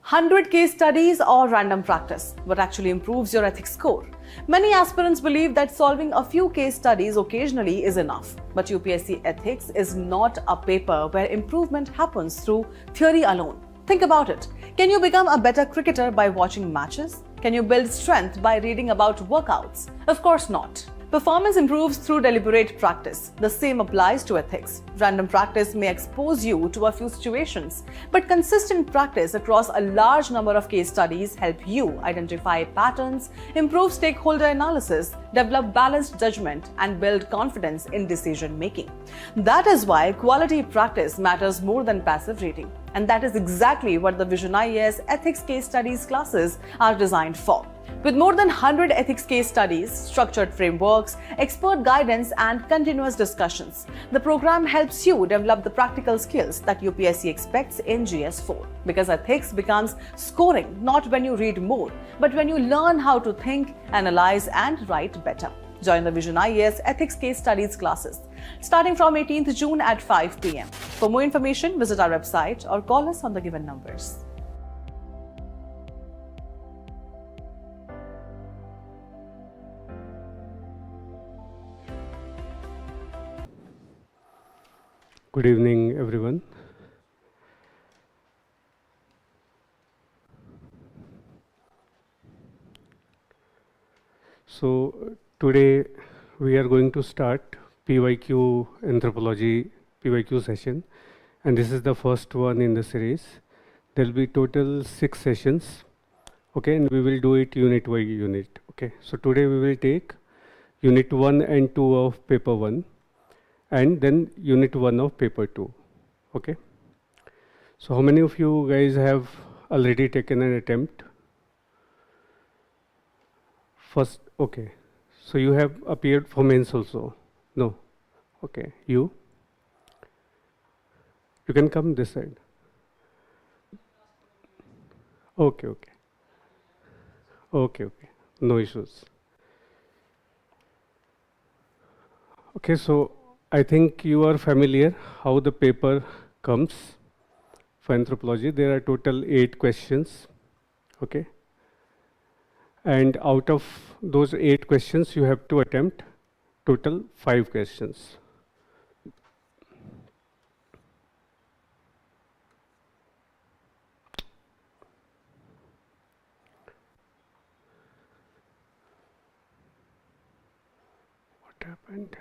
100 case studies or random practice? What actually improves your ethics score? Many aspirants believe that solving a few case studies occasionally is enough. But UPSC ethics is not a paper where improvement happens through theory alone. Think about it. Can you become a better cricketer by watching matches? Can you build strength by reading about workouts? Of course not. Performance improves through deliberate practice. The same applies to ethics. Random practice may expose you to a few situations, but consistent practice across a large number of case studies help you identify patterns, improve stakeholder analysis, develop balanced judgment, and build confidence in decision making. That is why quality practice matters more than passive reading. And that is exactly what the VisionIAS ethics case studies classes are designed for. With more than 100 ethics case studies, structured frameworks, expert guidance, and continuous discussions, the program helps you develop the practical skills that UPSC expects in GS4. Because ethics becomes scoring not when you read more, but when you learn how to think, analyze, and write better. Join the VisionIAS ethics case studies classes starting from 18th June at 5 p.m. For more information, visit our website or call us on the given numbers. Good evening, everyone. So today we are going to start PYQ Anthropology PYQ session, and this is the first one in the series. There will be total 6 sessions, okay, and we will do it unit by unit. Okay, so today we will take unit 1 and 2 of paper 1. And then unit 1 of paper 2. Okay. So how many of you guys have already taken an attempt? First, okay. So you have appeared for mains also? No. Okay. You can come this side. Okay, okay. Okay, okay. No issues. Okay, so I think you are familiar how the paper comes for anthropology. There are total 8 questions, okay? And out of those 8 questions, you have to attempt total 5 questions. What happened?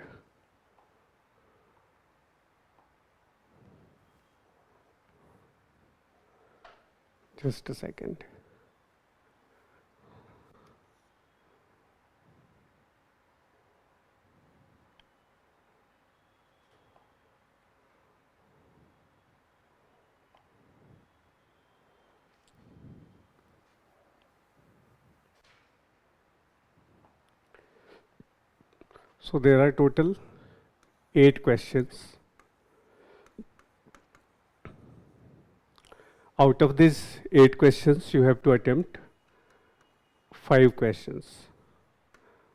Just a second. So there are total 8 questions. Out of these 8 questions, you have to attempt 5 questions.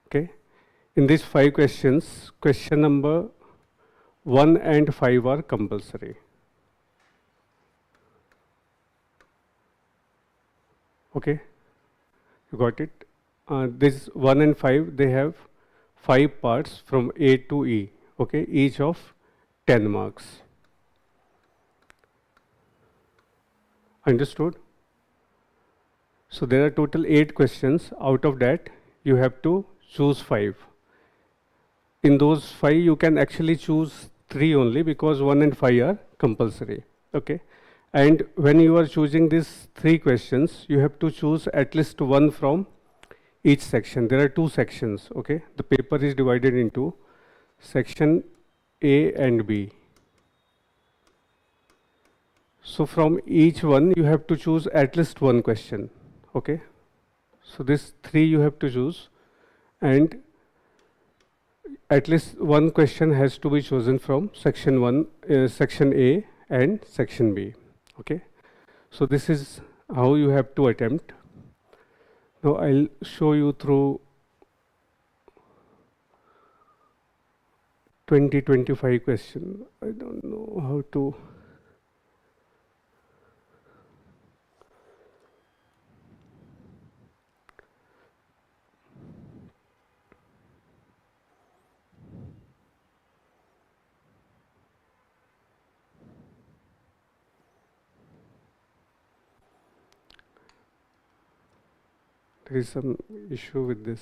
Okay. In these 5 questions, question number 1 and 5 are compulsory. Okay. You got it? This 1 and 5, they have 5 parts from A to E. Okay. Each of 10 marks. Understood? So there are total 8 questions. Out of that, you have to choose 5. In those 5, you can actually choose 3 only because 1 and 5 are compulsory. Okay. And when you are choosing these 3 questions, you have to choose at least 1 from each section. There are 2 sections. Okay. The paper is divided into section A and B. So from each one, you have to choose at least 1 question. Okay. So this 3 you have to choose, and at least 1 question has to be chosen from section A and section B. Okay. So this is how you have to attempt. Now I'll show you through 20-25 questions. I don't know how to. There is some issue with this.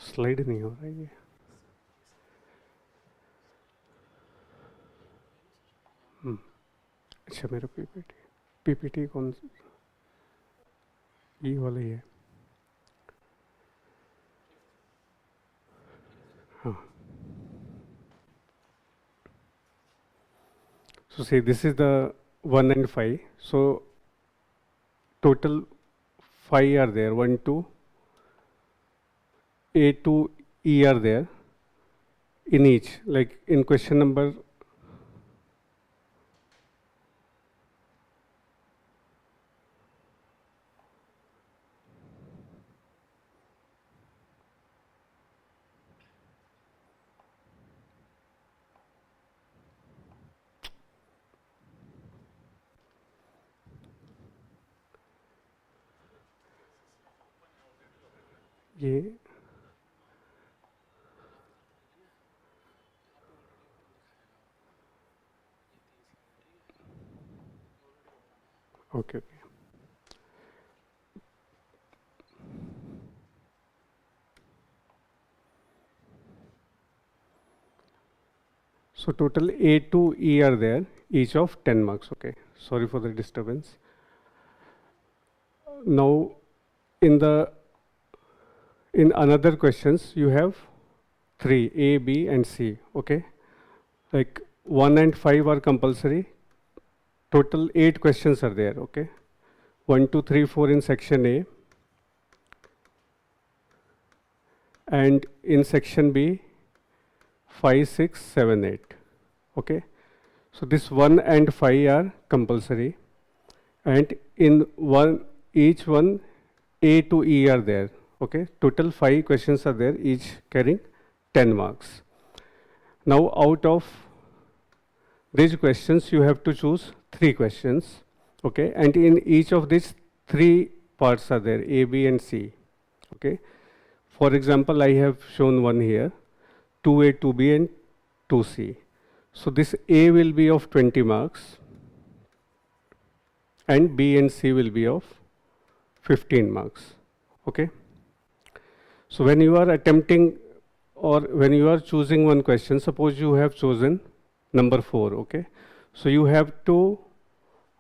Slide नहीं हो रहा है ये. अच्छा मेरा PPT कौन ये वाला ही है. हाँ. So see, this is the 1 and 5. So total 5 are there. 1, 2, A to E are there in each. Like in question number ये okay. So total A to E are there, each of 10 marks. Okay, sorry for the disturbance. Now in another questions you have 3, A, B and C. Okay, like 1 and 5 are compulsory. Total 8 questions are there. Okay, 1, 2, 3, 4 in section A, and in section B 5, 6, 7, 8. Okay, so this 1 and 5 are compulsory, and in each one A to E are there. Okay, total 5 questions are there, each carrying 10 marks. Now out of these questions you have to choose 3 questions. Okay, and in each of these 3 parts are there, A, B and C. Okay, for example, I have shown one here, 2A, 2B and 2C. So this A will be of 20 marks and B and C will be of 15 marks. Okay. So when you are attempting or when you are choosing one question, suppose you have chosen number 4. Okay. So you have to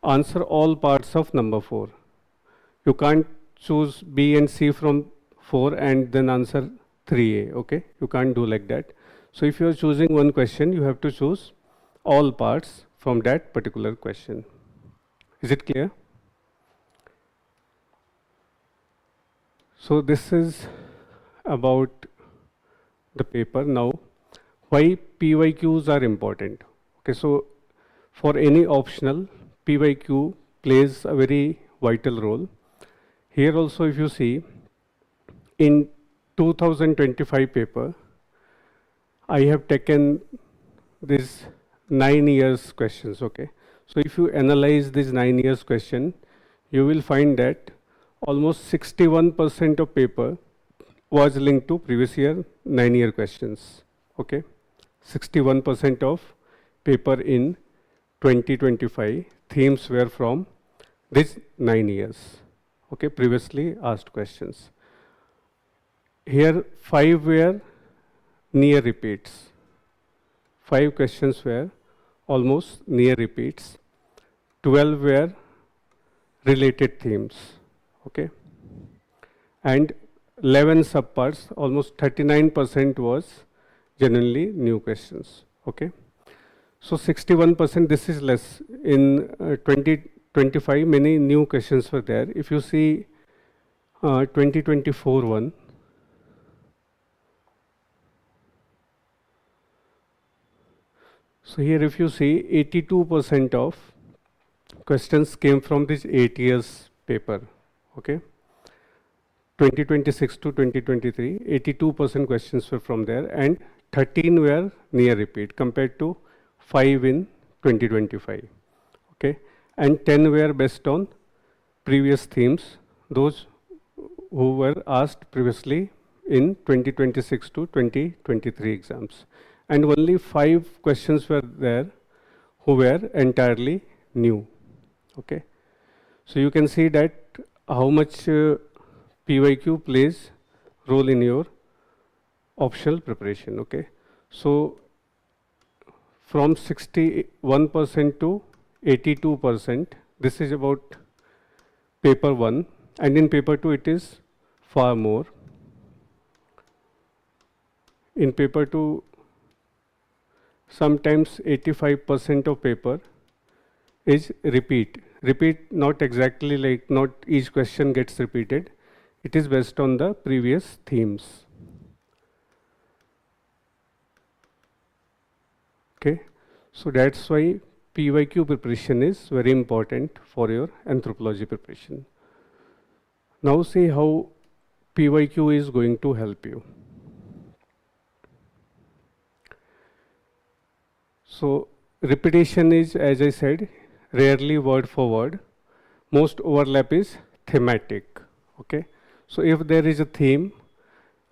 answer all parts of number 4. You can't choose B and C from 4 and then answer 3A. Okay. You can't do like that. So if you are choosing one question, you have to choose all parts from that particular question. Is it clear? So this is about the paper. Now, why PYQs are important? Okay, so for any optional, PYQ plays a very vital role. Here also, if you see, in 2025 paper, I have taken this 9 years questions. Okay, so if you analyze this 9 years question, you will find that almost 61% of paper was linked to previous year 9-year questions. Okay, 61% of paper in 2025 themes were from these 9 years. Okay, previously asked questions. Here 5 were near repeats. 5 questions were almost near repeats. 12 were related themes. Okay, and 11 subparts, almost 39% was genuinely new questions. Okay, so 61%, this is less. In 2025, many new questions were there. If you see 2024 one, so here if you see 82% of questions came from this 8 years paper. Okay, 2026 to 2023, 82% questions were from there and 13 were near repeat compared to 5 in 2025. Okay, and 10 were based on previous themes, those who were asked previously in 2026 to 2023 exams. And only 5 questions were there who were entirely new. Okay. So you can see that how much PYQ plays role in your optional preparation. Okay. So from 61% to 82%, this is about paper 1, and in paper 2 it is far more. In paper 2, sometimes 85% of paper is repeat. Repeat, not exactly like not each question gets repeated. It is based on the previous themes. Okay, so that's why PYQ preparation is very important for your anthropology preparation. Now see how PYQ is going to help you. So repetition is, as I said, rarely word for word. Most overlap is thematic. Okay, so if there is a theme,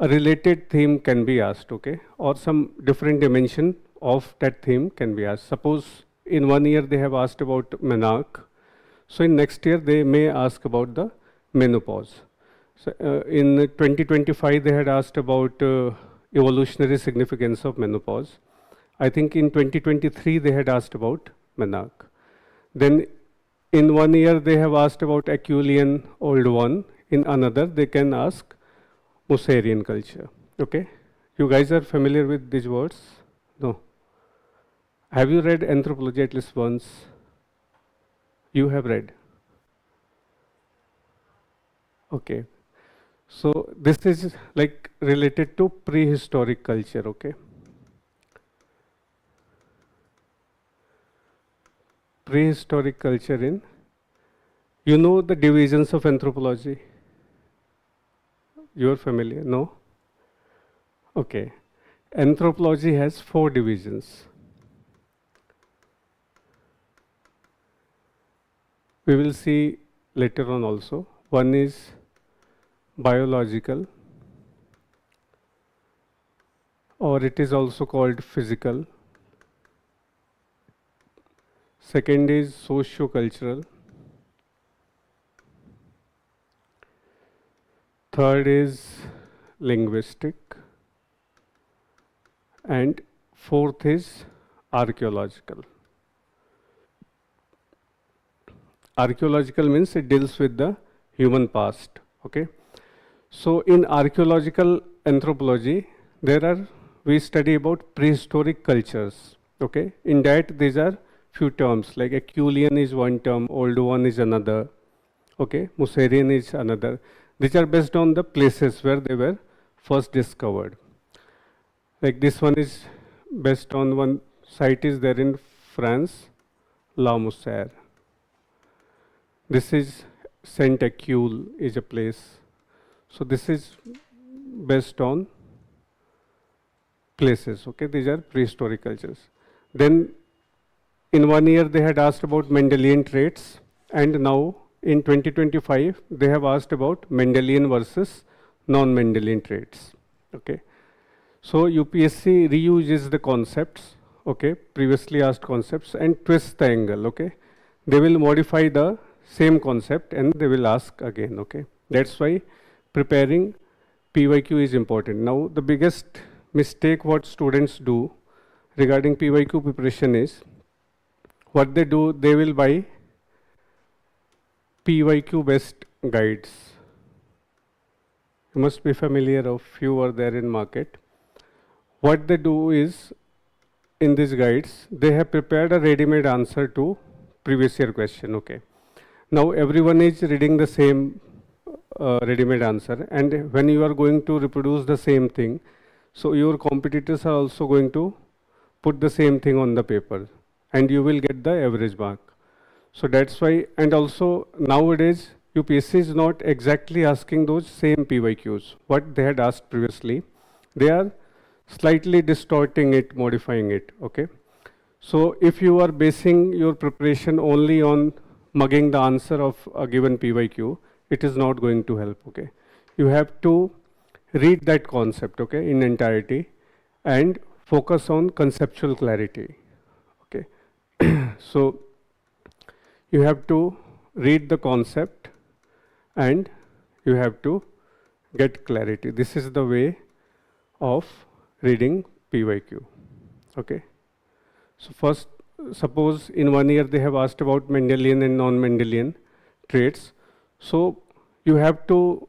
a related theme can be asked, okay, or some different dimension of that theme can be asked. Suppose in 1 year they have asked about menarche, so in next year they may ask about the menopause. So in 2025 they had asked about evolutionary significance of menopause. I think in 2023 they had asked about menarche. Then in 1 year they have asked about Acheulean old one. In another they can ask Moussairian culture. Okay, you guys are familiar with these words? No. Have you read anthropology at least once? You have read. Okay. So this is like related to prehistoric culture, okay? Prehistoric culture in, you know the divisions of anthropology? You are familiar, no? Okay. Anthropology has 4 divisions. We will see later on also. One is biological, or it is also called physical. Second is socio-cultural. Third is linguistic. And fourth is archaeological. Archaeological means it deals with the human past. Okay. So in archaeological anthropology, we study about prehistoric cultures. Okay. In that these are few terms, like Acheulean is one term, old one is another. Okay. Moussairian is another. These are based on the places where they were first discovered. Like this one is based on one site is there in France, La Moussaire. This is Saint Achille is a place. So this is based on places. Okay, these are prehistoric cultures. Then in 1 year they had asked about Mendelian traits, and now in 2025 they have asked about Mendelian versus non-Mendelian traits. Okay. So UPSC reuses the concepts, okay, previously asked concepts, and twist the angle, okay. They will modify the same concept and they will ask again, okay. That's why preparing PYQ is important. Now the biggest mistake what students do regarding PYQ preparation is, what they do, they will buy PYQ based guides. You must be familiar of few are there in market. What they do is, in these guides, they have prepared a ready-made answer to previous year question, okay. Now everyone is reading the same ready-made answer, and when you are going to reproduce the same thing, so your competitors are also going to put the same thing on the paper, and you will get the average mark. So that's why, and also nowadays UPSC is not exactly asking those same PYQs, what they had asked previously. They are slightly distorting it, modifying it, okay. So if you are basing your preparation only on mugging the answer of a given PYQ, it is not going to help, okay. You have to read that concept, okay, in entirety, and focus on conceptual clarity, okay. So you have to read the concept and you have to get clarity. This is the way of reading PYQ, okay. So first, suppose in 1 year they have asked about Mendelian and non-Mendelian traits. So you have to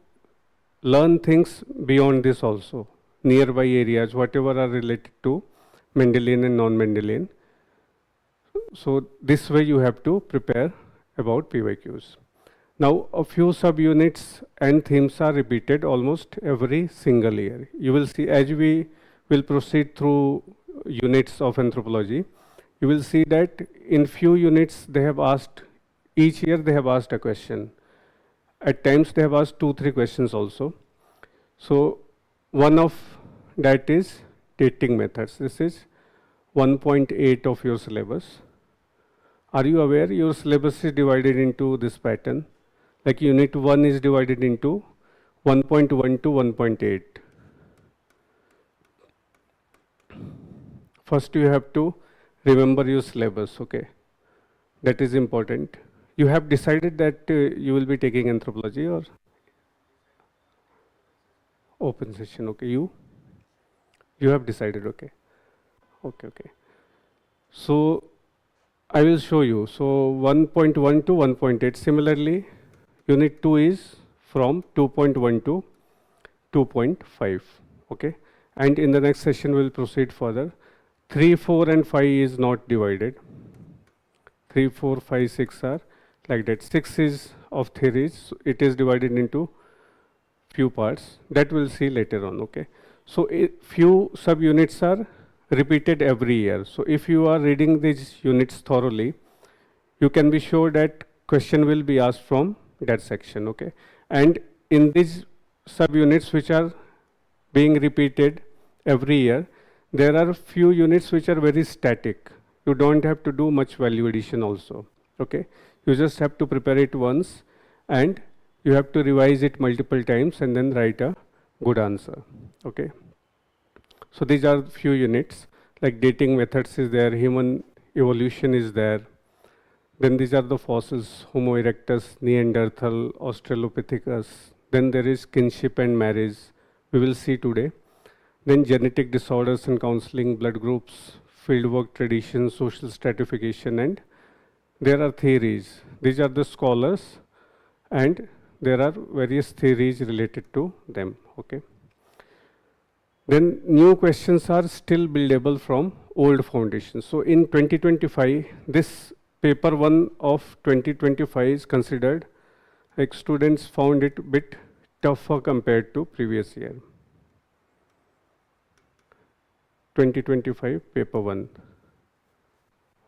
learn things beyond this also, nearby areas, whatever are related to Mendelian and non-Mendelian. So this way you have to prepare about PYQs. Now a few subunits and themes are repeated almost every single year. You will see as we will proceed through units of anthropology, you will see that in few units they have asked, each year they have asked a question. At times they have asked 2-3 questions also. So one of that is dating methods. This is 1.8 of your syllabus. Are you aware your syllabus is divided into this pattern? Like unit 1 is divided into 1.1 to 1.8. First you have to remember your syllabus, okay? That is important. You have decided that you will be taking anthropology or open session, okay? You have decided, okay? Okay. So I will show you. So 1.1 to 1.8. Similarly, unit 2 is from 2.1 to 2.5, okay? And in the next session we will proceed further. 3, 4 and 5 is not divided. 3, 4, 5, 6 are like that. 6 is of theories. So it is divided into few parts. That we'll see later on, okay? So few subunits are repeated every year. So if you are reading these units thoroughly, you can be sure that question will be asked from that section, okay? And in these subunits which are being repeated every year, there are few units which are very static. You don't have to do much value addition also, okay? You just have to prepare it once and you have to revise it multiple times and then write a good answer, okay? So these are few units, like dating methods is there, human evolution is there. Then these are the fossils, Homo erectus, Neanderthal, Australopithecus. Then there is kinship and marriage, we will see today. Then genetic disorders and counseling, blood groups, fieldwork traditions, social stratification, and there are theories. These are the scholars and there are various theories related to them, okay? Then new questions are still buildable from old foundations. So in 2025, this paper 1 of 2025 is considered, like students found it a bit tougher compared to previous year. 2025 paper 1.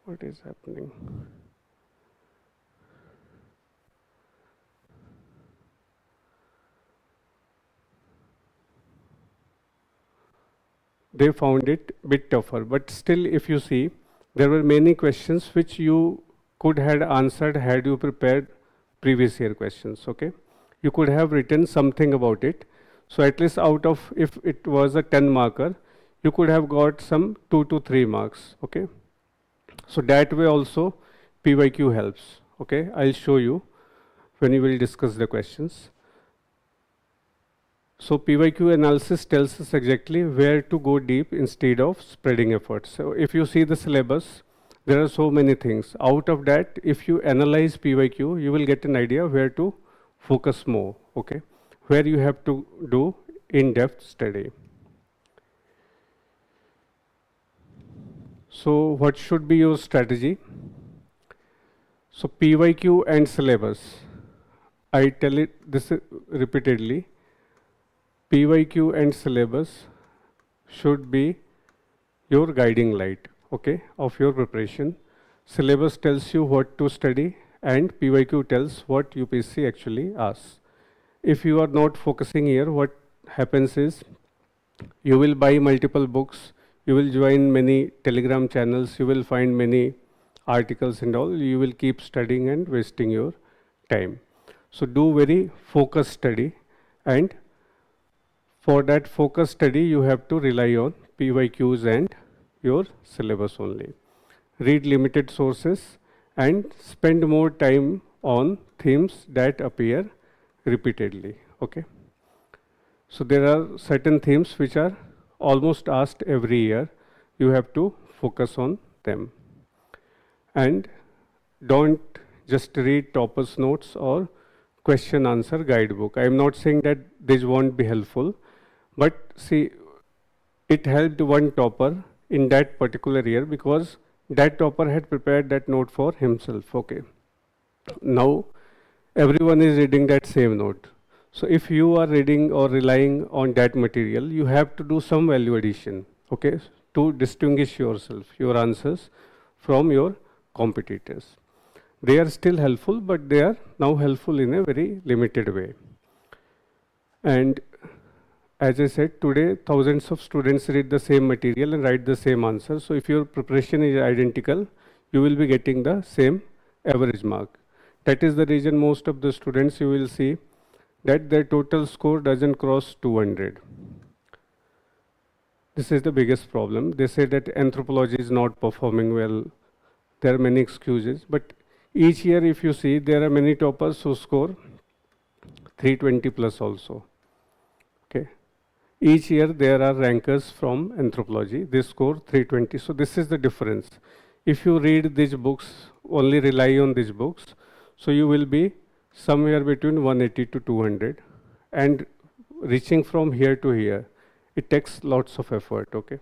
What is happening? They found it a bit tougher, but still if you see, there were many questions which you could have answered had you prepared previous year questions, okay? You could have written something about it. So at least out of, if it was a 10 marker, you could have got some 2 to 3 marks, okay? So that way also PYQ helps, okay? I'll show you when we will discuss the questions. So PYQ analysis tells us exactly where to go deep instead of spreading efforts. So if you see the syllabus, there are so many things. Out of that, if you analyze PYQ, you will get an idea where to focus more, okay? Where you have to do in-depth study. So what should be your strategy? So PYQ and syllabus. I tell it this repeatedly. PYQ and syllabus should be your guiding light, okay, of your preparation. Syllabus tells you what to study and PYQ tells what UPSC actually asks. If you are not focusing here, what happens is you will buy multiple books, you will join many Telegram channels, you will find many articles and all, you will keep studying and wasting your time. So do very focused study and For that focus study, you have to rely on PYQs and your syllabus only. Read limited sources and spend more time on themes that appear repeatedly. Okay. So there are certain themes which are almost asked every year. You have to focus on them. And don't just read toppers notes or question answer guidebook. I am not saying that this won't be helpful, but see, it helped one topper in that particular year because that topper had prepared that note for himself. Okay. Now everyone is reading that same note. So if you are reading or relying on that material, you have to do some value addition, okay, to distinguish yourself, your answers from your competitors. They are still helpful, but they are now helpful in a very limited way. And as I said, today thousands of students read the same material and write the same answer. So if your preparation is identical, you will be getting the same average mark. That is the reason most of the students you will see that their total score doesn't cross 200. This is the biggest problem. They say that anthropology is not performing well. There are many excuses, but each year if you see, there are many toppers who score 320 plus also. Okay. Each year there are rankers from anthropology, they score 320. So this is the difference. If you read these books, only rely on these books, so you will be somewhere between 180 to 200, and reaching from here to here, it takes lots of effort, okay?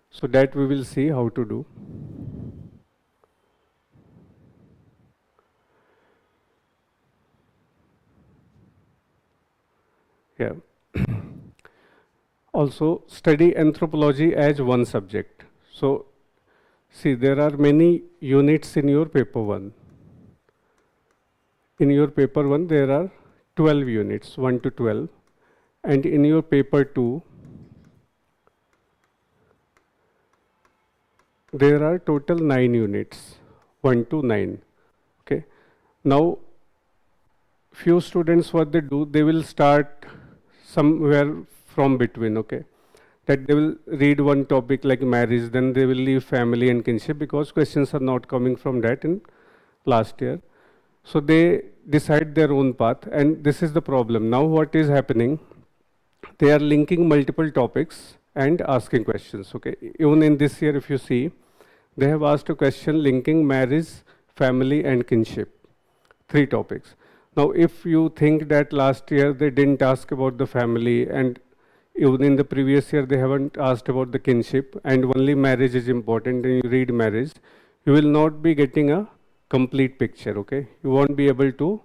So that we will see how to do. Yeah. Also, study anthropology as one subject. So, see, there are many units in your paper 1. In your paper 1, there are 12 units, 1 to 12. And in your paper 2, there are total 9 units, 1 to 9. Okay. Now, few students, what they do, they will start somewhere from between, okay? That they will read one topic like marriage, then they will leave family and kinship because questions are not coming from that in last year. So they decide their own path, and this is the problem. Now what is happening? They are linking multiple topics and asking questions, okay? Even in this year, if you see, they have asked a question linking marriage, family and kinship, 3 topics. Now, if you think that last year they didn't ask about the family, and even in the previous year they haven't asked about the kinship, and only marriage is important, and you read marriage, you will not be getting a complete picture, okay? You won't be able to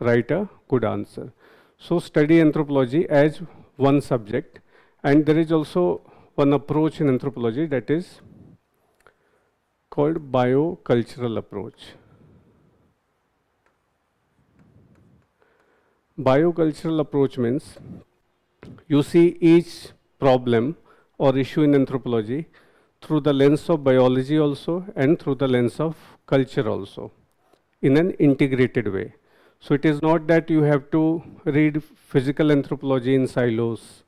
write a good answer. So study anthropology as one subject, and there is also one approach in anthropology that is called biocultural approach. Biocultural approach means you see each problem or issue in anthropology through the lens of biology also and through the lens of culture also in an integrated way. So it is not that you have to read physical anthropology in silos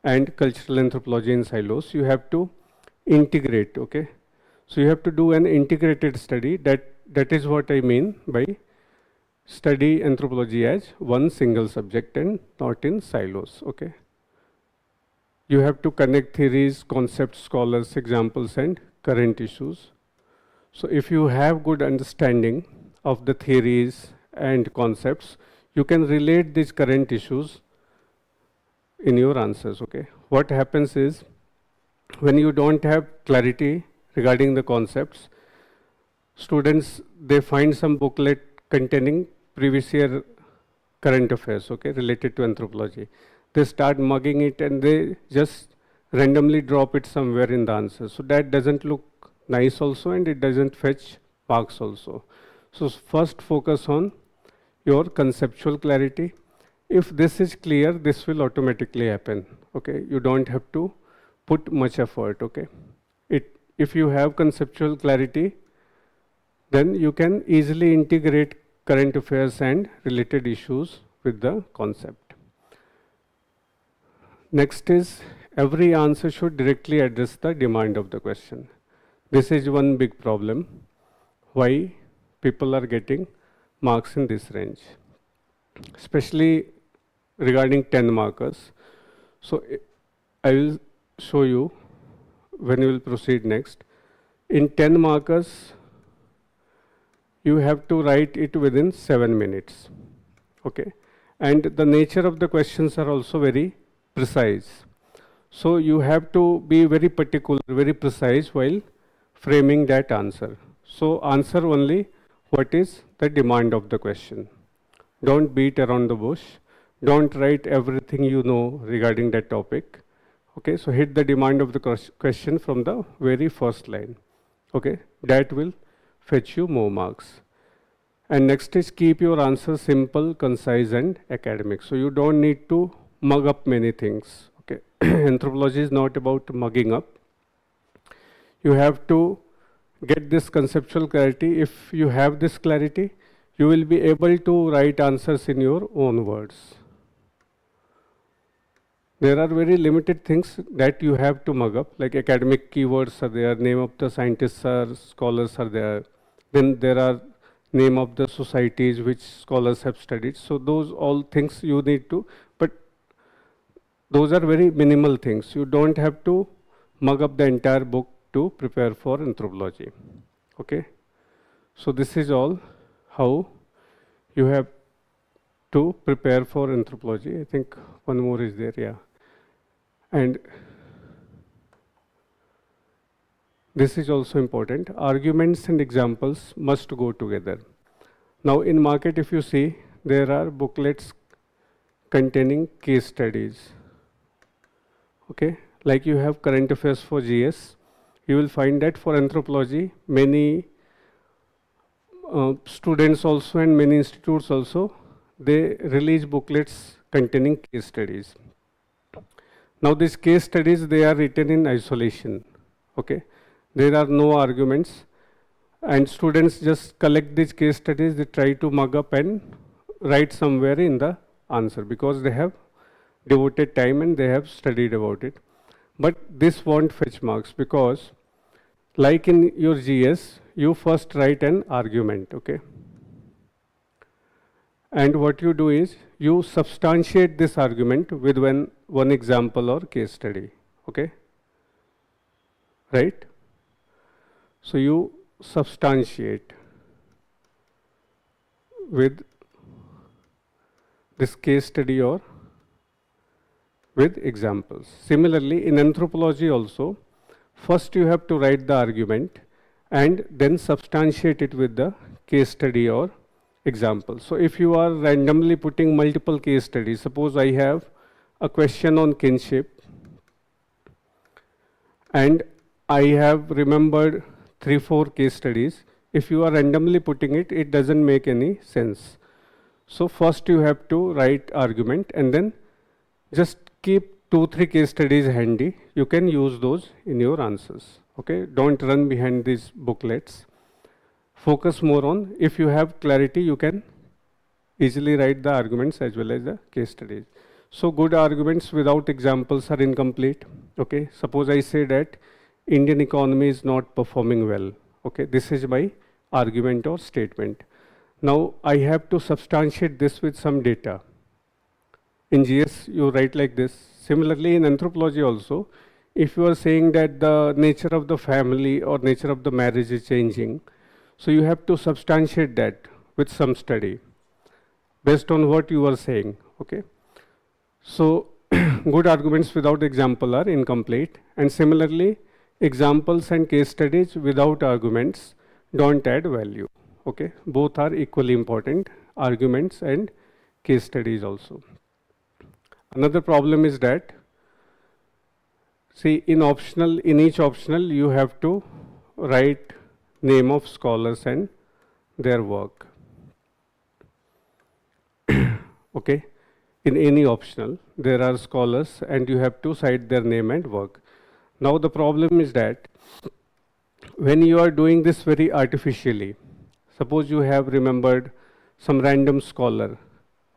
and cultural anthropology in silos. You have to integrate, okay? So you have to do an integrated study. That is what I mean by study anthropology as one single subject and not in silos, okay? You have to connect theories, concepts, scholars, examples, and current issues. So if you have good understanding of the theories and concepts, you can relate these current issues in your answers, okay? What happens is, when you don't have clarity regarding the concepts, students, they find some booklet containing previous year current affairs, okay, related to anthropology. They start mugging it and they just randomly drop it somewhere in the answer. So that doesn't look nice also, and it doesn't fetch marks also. So first focus on your conceptual clarity. If this is clear, this will automatically happen, okay? You don't have to put much effort, okay? If you have conceptual clarity, then you can easily integrate current affairs and related issues with the concept. Next is every answer should directly address the demand of the question. This is one big problem. Why people are getting marks in this range, especially regarding 10 markers. So I will show you when you will proceed next. In 10 markers, you have to write it within 7 minutes. Okay, and the nature of the questions are also very precise. So you have to be very particular, very precise while framing that answer. So answer only what is the demand of the question. Don't beat around the bush. Don't write everything you know regarding that topic. Okay, so hit the demand of the question from the very first line. Okay, that will fetch you more marks. And next is keep your answer simple, concise, and academic. So you don't need to mug up many things. Okay, anthropology is not about mugging up. You have to get this conceptual clarity. If you have this clarity, you will be able to write answers in your own words. There are very limited things that you have to mug up, like academic keywords are there, name of the scientists or scholars are there. Then there are name of the societies which scholars have studied. So those all things you need to, but those are very minimal things. You don't have to mug up the entire book to prepare for anthropology. Okay. So this is all how you have to prepare for anthropology. I think one more is there, yeah. And this is also important. Arguments and examples must go together. Now in market, if you see, there are booklets containing case studies. Okay, like you have current affairs for GS, you will find that for anthropology, many students also and many institutes also, they release booklets containing case studies. Now these case studies, they are written in isolation. Okay, there are no arguments, and students just collect these case studies, they try to mug up and write somewhere in the answer because they have devoted time and they have studied about it. But this won't fetch marks because like in your GS, you first write an argument, okay? And what you do is you substantiate this argument with one example or case study, okay? Right? So you substantiate with this case study or with examples. Similarly, in anthropology also, first you have to write the argument and then substantiate it with the case study or example. So if you are randomly putting multiple case studies, suppose I have a question on kinship and I have remembered 3-4 case studies. If you are randomly putting it, it doesn't make any sense. So first you have to write argument and then just keep 2-3 case studies handy. You can use those in your answers. Okay, don't run behind these booklets. Focus more on, if you have clarity, you can easily write the arguments as well as the case studies. So good arguments without examples are incomplete. Okay, suppose I say that Indian economy is not performing well. Okay, this is my argument or statement. Now I have to substantiate this with some data. In GS, you write like this. Similarly, in anthropology also, if you are saying that the nature of the family or nature of the marriage is changing, so you have to substantiate that with some study based on what you are saying. Okay. So good arguments without example are incomplete, and similarly, examples and case studies without arguments don't add value. Okay, both are equally important, arguments and case studies also. Another problem is that, see, in each optional you have to write name of scholars and their work. Okay, in any optional there are scholars and you have to cite their name and work. Now the problem is that when you are doing this very artificially, suppose you have remembered some random scholar,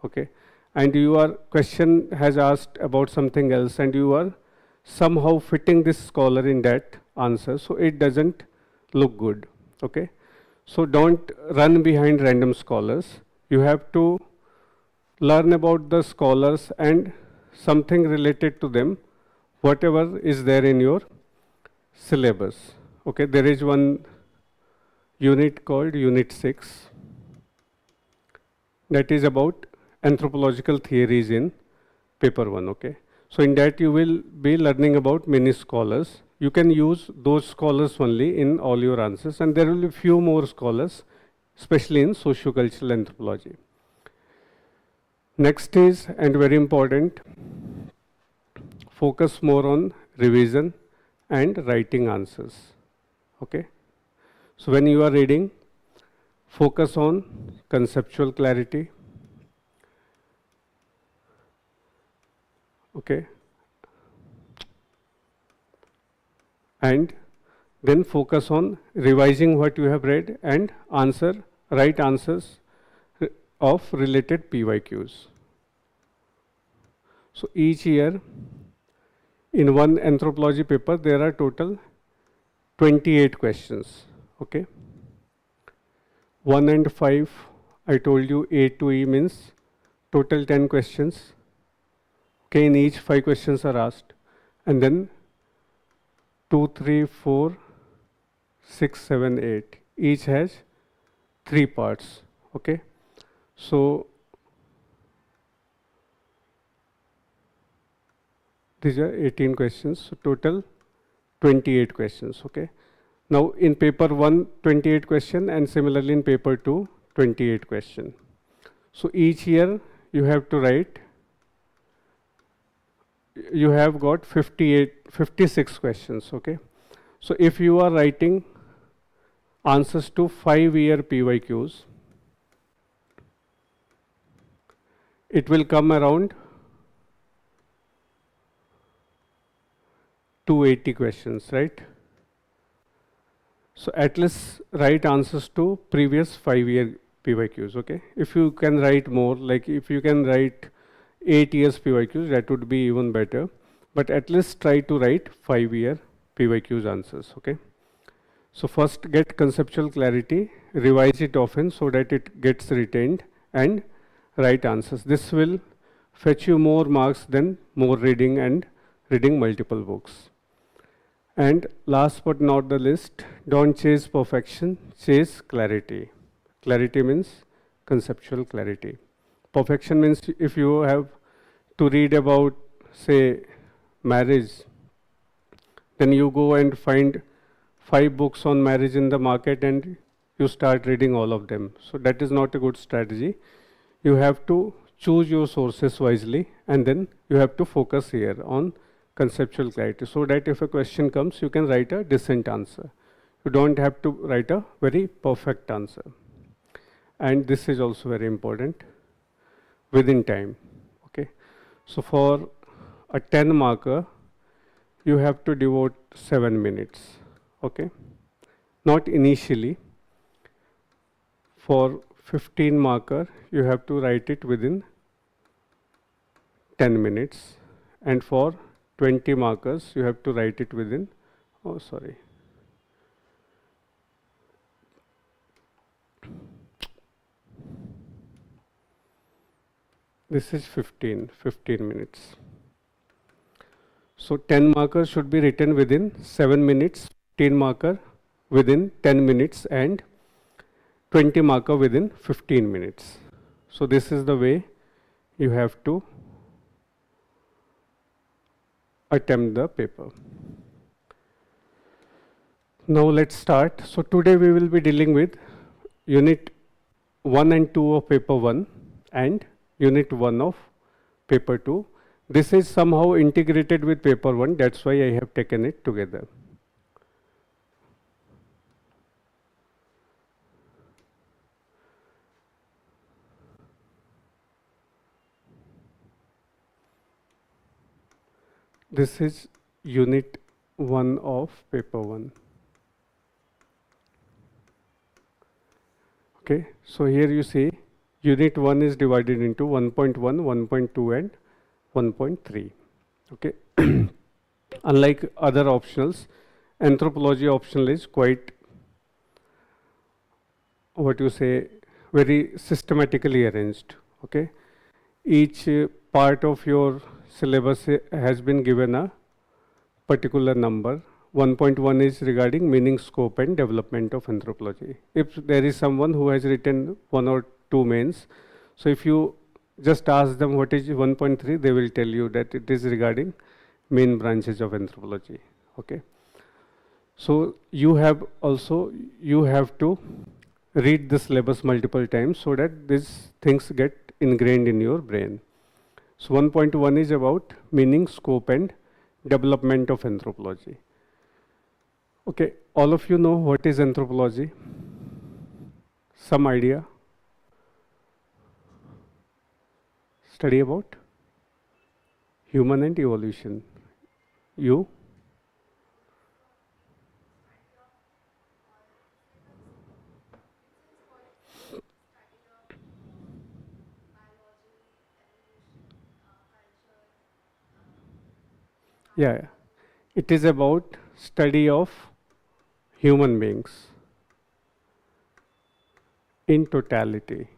okay, and your question has asked about something else, and you are somehow fitting this scholar in that answer, so it doesn't look good. Okay, so don't run behind random scholars. You have to learn about the scholars and something related to them, whatever is there in your syllabus. Okay, there is one unit called Unit 6 that is about anthropological theories in paper 1. Okay, so in that you will be learning about many scholars. You can use those scholars only in all your answers, and there will be few more scholars, especially in sociocultural anthropology. Next is, and very important, focus more on revision and writing answers. Okay, so when you are reading, focus on conceptual clarity. Okay, and then focus on revising what you have read and write answers of related PYQs. So each year in one anthropology paper there are total 28 questions. Okay, 1 and 5, I told you A to E means total 10 questions. Okay, in each 5 questions are asked, and then 2, 3, 4, 6, 7, 8. Each has 3 parts. Okay, so these are 18 questions. So total 28 questions. Okay, now in paper 1, 28 question, and similarly in paper 2, 28 question. So each year you have to write. You have got 56 questions. Okay, so if you are writing answers to 5-year PYQs, it will come around 280 questions, right? So at least write answers to previous 5-year PYQs. Okay, if you can write more, like if you can write 8 years PYQs, that would be even better. But at least try to write 5-year PYQs answers. Okay, so first get conceptual clarity, revise it often so that it gets retained, and write answers. This will fetch you more marks than more reading and reading multiple books. And last but not the least, don't chase perfection, chase clarity. Clarity means conceptual clarity. Perfection means if you have to read about, say, marriage, then you go and find 5 books on marriage in the market and you start reading all of them. So that is not a good strategy. You have to choose your sources wisely, and then you have to focus here on conceptual clarity, so that if a question comes, you can write a decent answer. You don't have to write a very perfect answer. And this is also very important, within time. Okay, so for a 10 marker, you have to devote 7 minutes. Okay, not initially. For 15 marker, you have to write it within 10 minutes, and for 20 markers, you have to write it within, this is 15 minutes. So 10 markers should be written within 7 minutes, 15 marker within 10 minutes, and 20 marker within 15 minutes. So this is the way you have to attempt the paper. Now let's start. So today we will be dealing with Unit 1 and 2 of paper 1 and Unit 1 of paper 2. This is somehow integrated with paper 1, that's why I have taken it together. This is Unit 1 of paper 1. Okay, so here you see Unit 1 is divided into 1.1, 1.2 and 1.3. Okay. Unlike other optionals, anthropology optional is quite, what you say, very systematically arranged. Okay. Each part of your syllabus has been given a particular number. 1.1 is regarding meaning, scope and development of anthropology. If there is someone who has written 1 or 2 mains, so if you just ask them what is 1.3, they will tell you that it is regarding main branches of anthropology. Okay. So you have to read the syllabus multiple times so that these things get ingrained in your brain. So 1.1 is about meaning, scope and development of anthropology. Okay, all of you know what is anthropology? Some idea? Study about human and evolution. You? Yeah, it is about study of human beings in totality.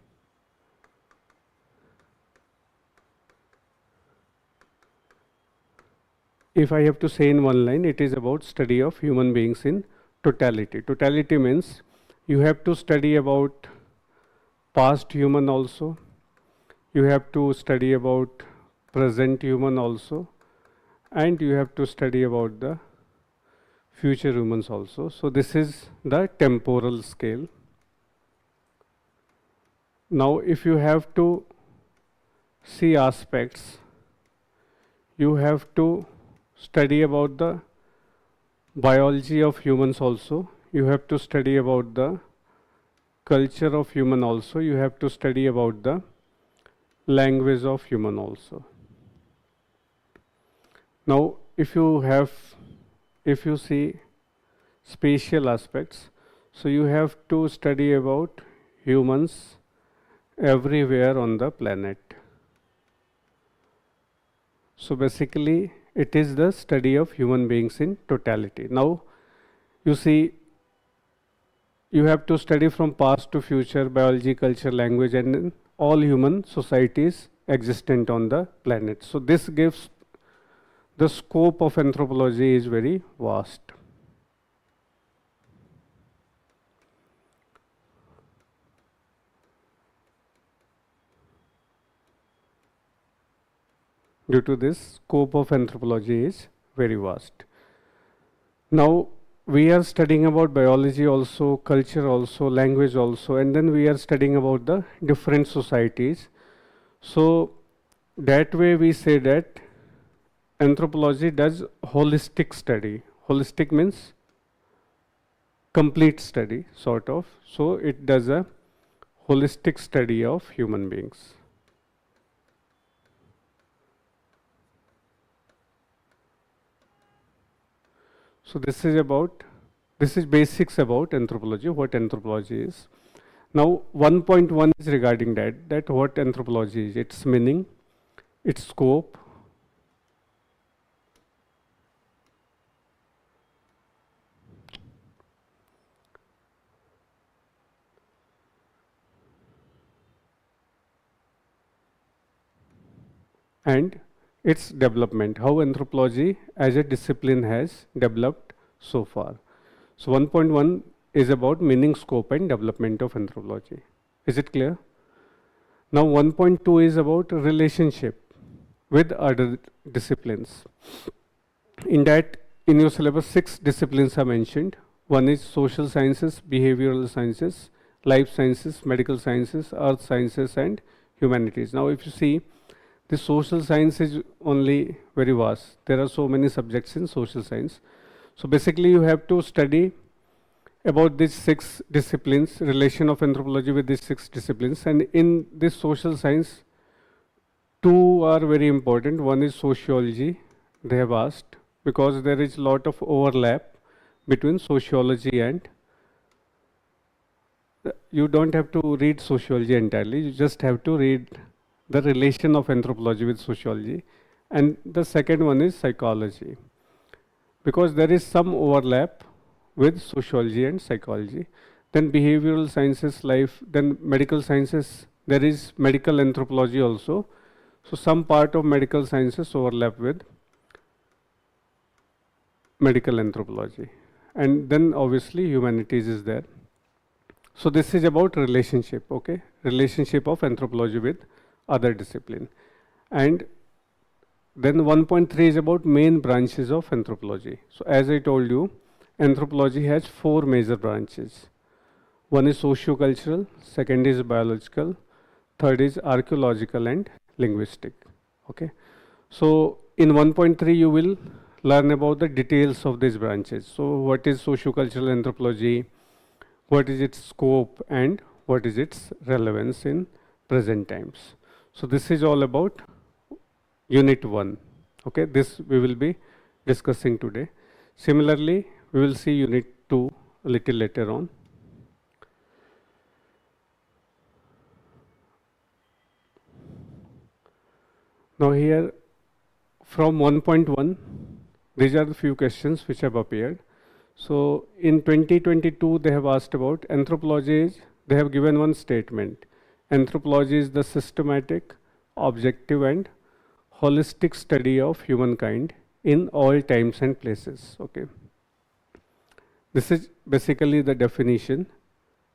If I have to say in one line, it is about study of human beings in totality. Totality means you have to study about past human also, you have to study about present human also, and you have to study about the future humans also. So this is the temporal scale. Now if you have to see aspects, you have to study about the biology of humans also, you have to study about the culture of human also, you have to study about the language of human also. Now if you see spatial aspects, so you have to study about humans everywhere on the planet. So basically it is the study of human beings in totality. Now you see, you have to study from past to future, biology, culture, language, and all human societies existent on the planet. So this gives the scope of anthropology is very vast. Due to this, scope of anthropology is very vast. Now we are studying about biology also, culture also, language also, and then we are studying about the different societies. So that way we say that anthropology does holistic study. Holistic means complete study, sort of. So it does a holistic study of human beings. So this is basics about anthropology, what anthropology is. Now 1.1 is regarding that what anthropology is, its meaning, its scope, and its development, how anthropology as a discipline has developed so far. So 1.1 is about meaning, scope and development of anthropology. Is it clear? Now 1.2 is about relationship with other disciplines. In that, in your syllabus, 6 disciplines are mentioned. One is social sciences, behavioral sciences, life sciences, medical sciences, earth sciences and humanities. Now if you see, the social science is only very vast. There are so many subjects in social science. So basically you have to study about these 6 disciplines, relation of anthropology with these 6 disciplines. And in this social science, 2 are very important. One is sociology, they have asked, because there is a lot of overlap between sociology and You don't have to read sociology entirely. You just have to read the relation of anthropology with sociology. And the second one is psychology, because there is some overlap with sociology and psychology. Then behavioral sciences, life, then medical sciences, there is medical anthropology also. So some part of medical sciences overlap with medical anthropology. And then obviously humanities is there. So this is about relationship, okay? Relationship of anthropology with other discipline. And then 1.3 is about main branches of anthropology. So as I told you, anthropology has 4 major branches. One is socio-cultural, second is biological, third is archaeological and linguistic, okay? So in 1.3 you will learn about the details of these branches. So what is socio-cultural anthropology, what is its scope, and what is its relevance in present times. So this is all about Unit 1. Okay, this we will be discussing today. Similarly, we will see Unit 2 a little later on. Now here, from 1.1, these are the few questions which have appeared. So in 2022, they have asked about anthropology. They have given one statement. Anthropology is the systematic, objective, and holistic study of humankind in all times and places. Okay. This is basically the definition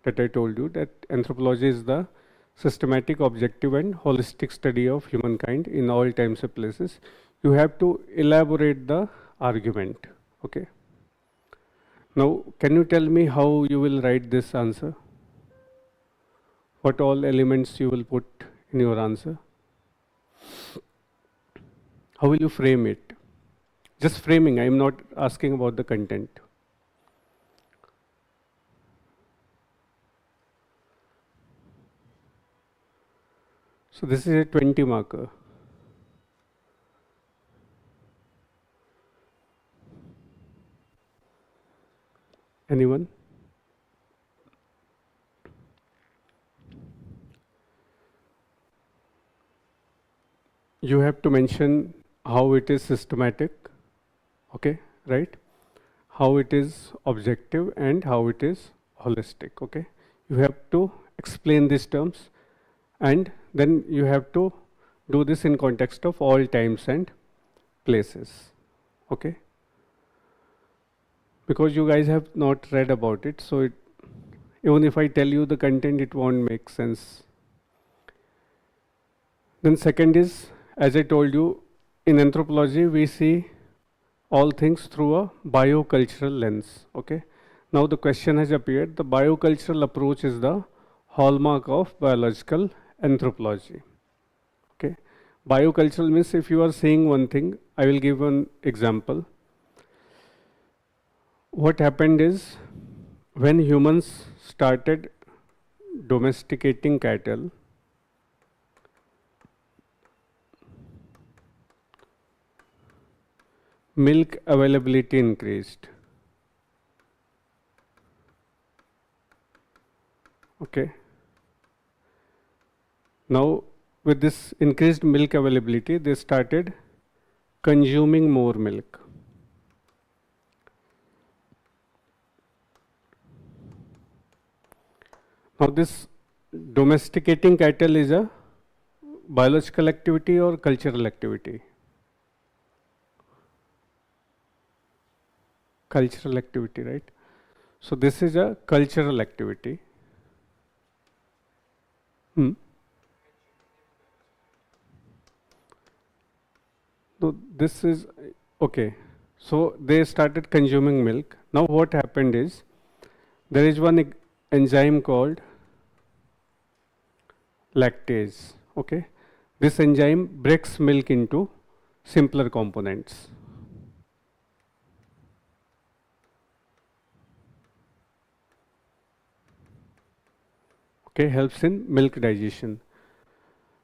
that I told you, that anthropology is the systematic, objective, and holistic study of humankind in all times and places. You have to elaborate the argument. Okay. Now, can you tell me how you will write this answer? What all elements you will put in your answer? How will you frame it? Just framing, I am not asking about the content. So this is a 20 marker. Anyone? You have to mention how it is systematic, okay, right? How it is objective and how it is holistic, okay? You have to explain these terms, and then you have to do this in context of all times and places, okay? Because you guys have not read about it, so even if I tell you the content, it won't make sense. Then second is, as I told you, in anthropology, we see all things through a biocultural lens, okay? Now the question has appeared, the biocultural approach is the hallmark of biological anthropology, okay? Biocultural means if you are saying one thing, I will give an example. What happened is, when humans started domesticating cattle, milk availability increased. Okay. Now, with this increased milk availability, they started consuming more milk. Now, this domesticating cattle is a biological activity or cultural activity? Cultural activity, right? So this is a cultural activity. So this is, okay. So they started consuming milk. Now what happened is, there is one enzyme called lactase, okay? This enzyme breaks milk into simpler components. Okay, helps in milk digestion.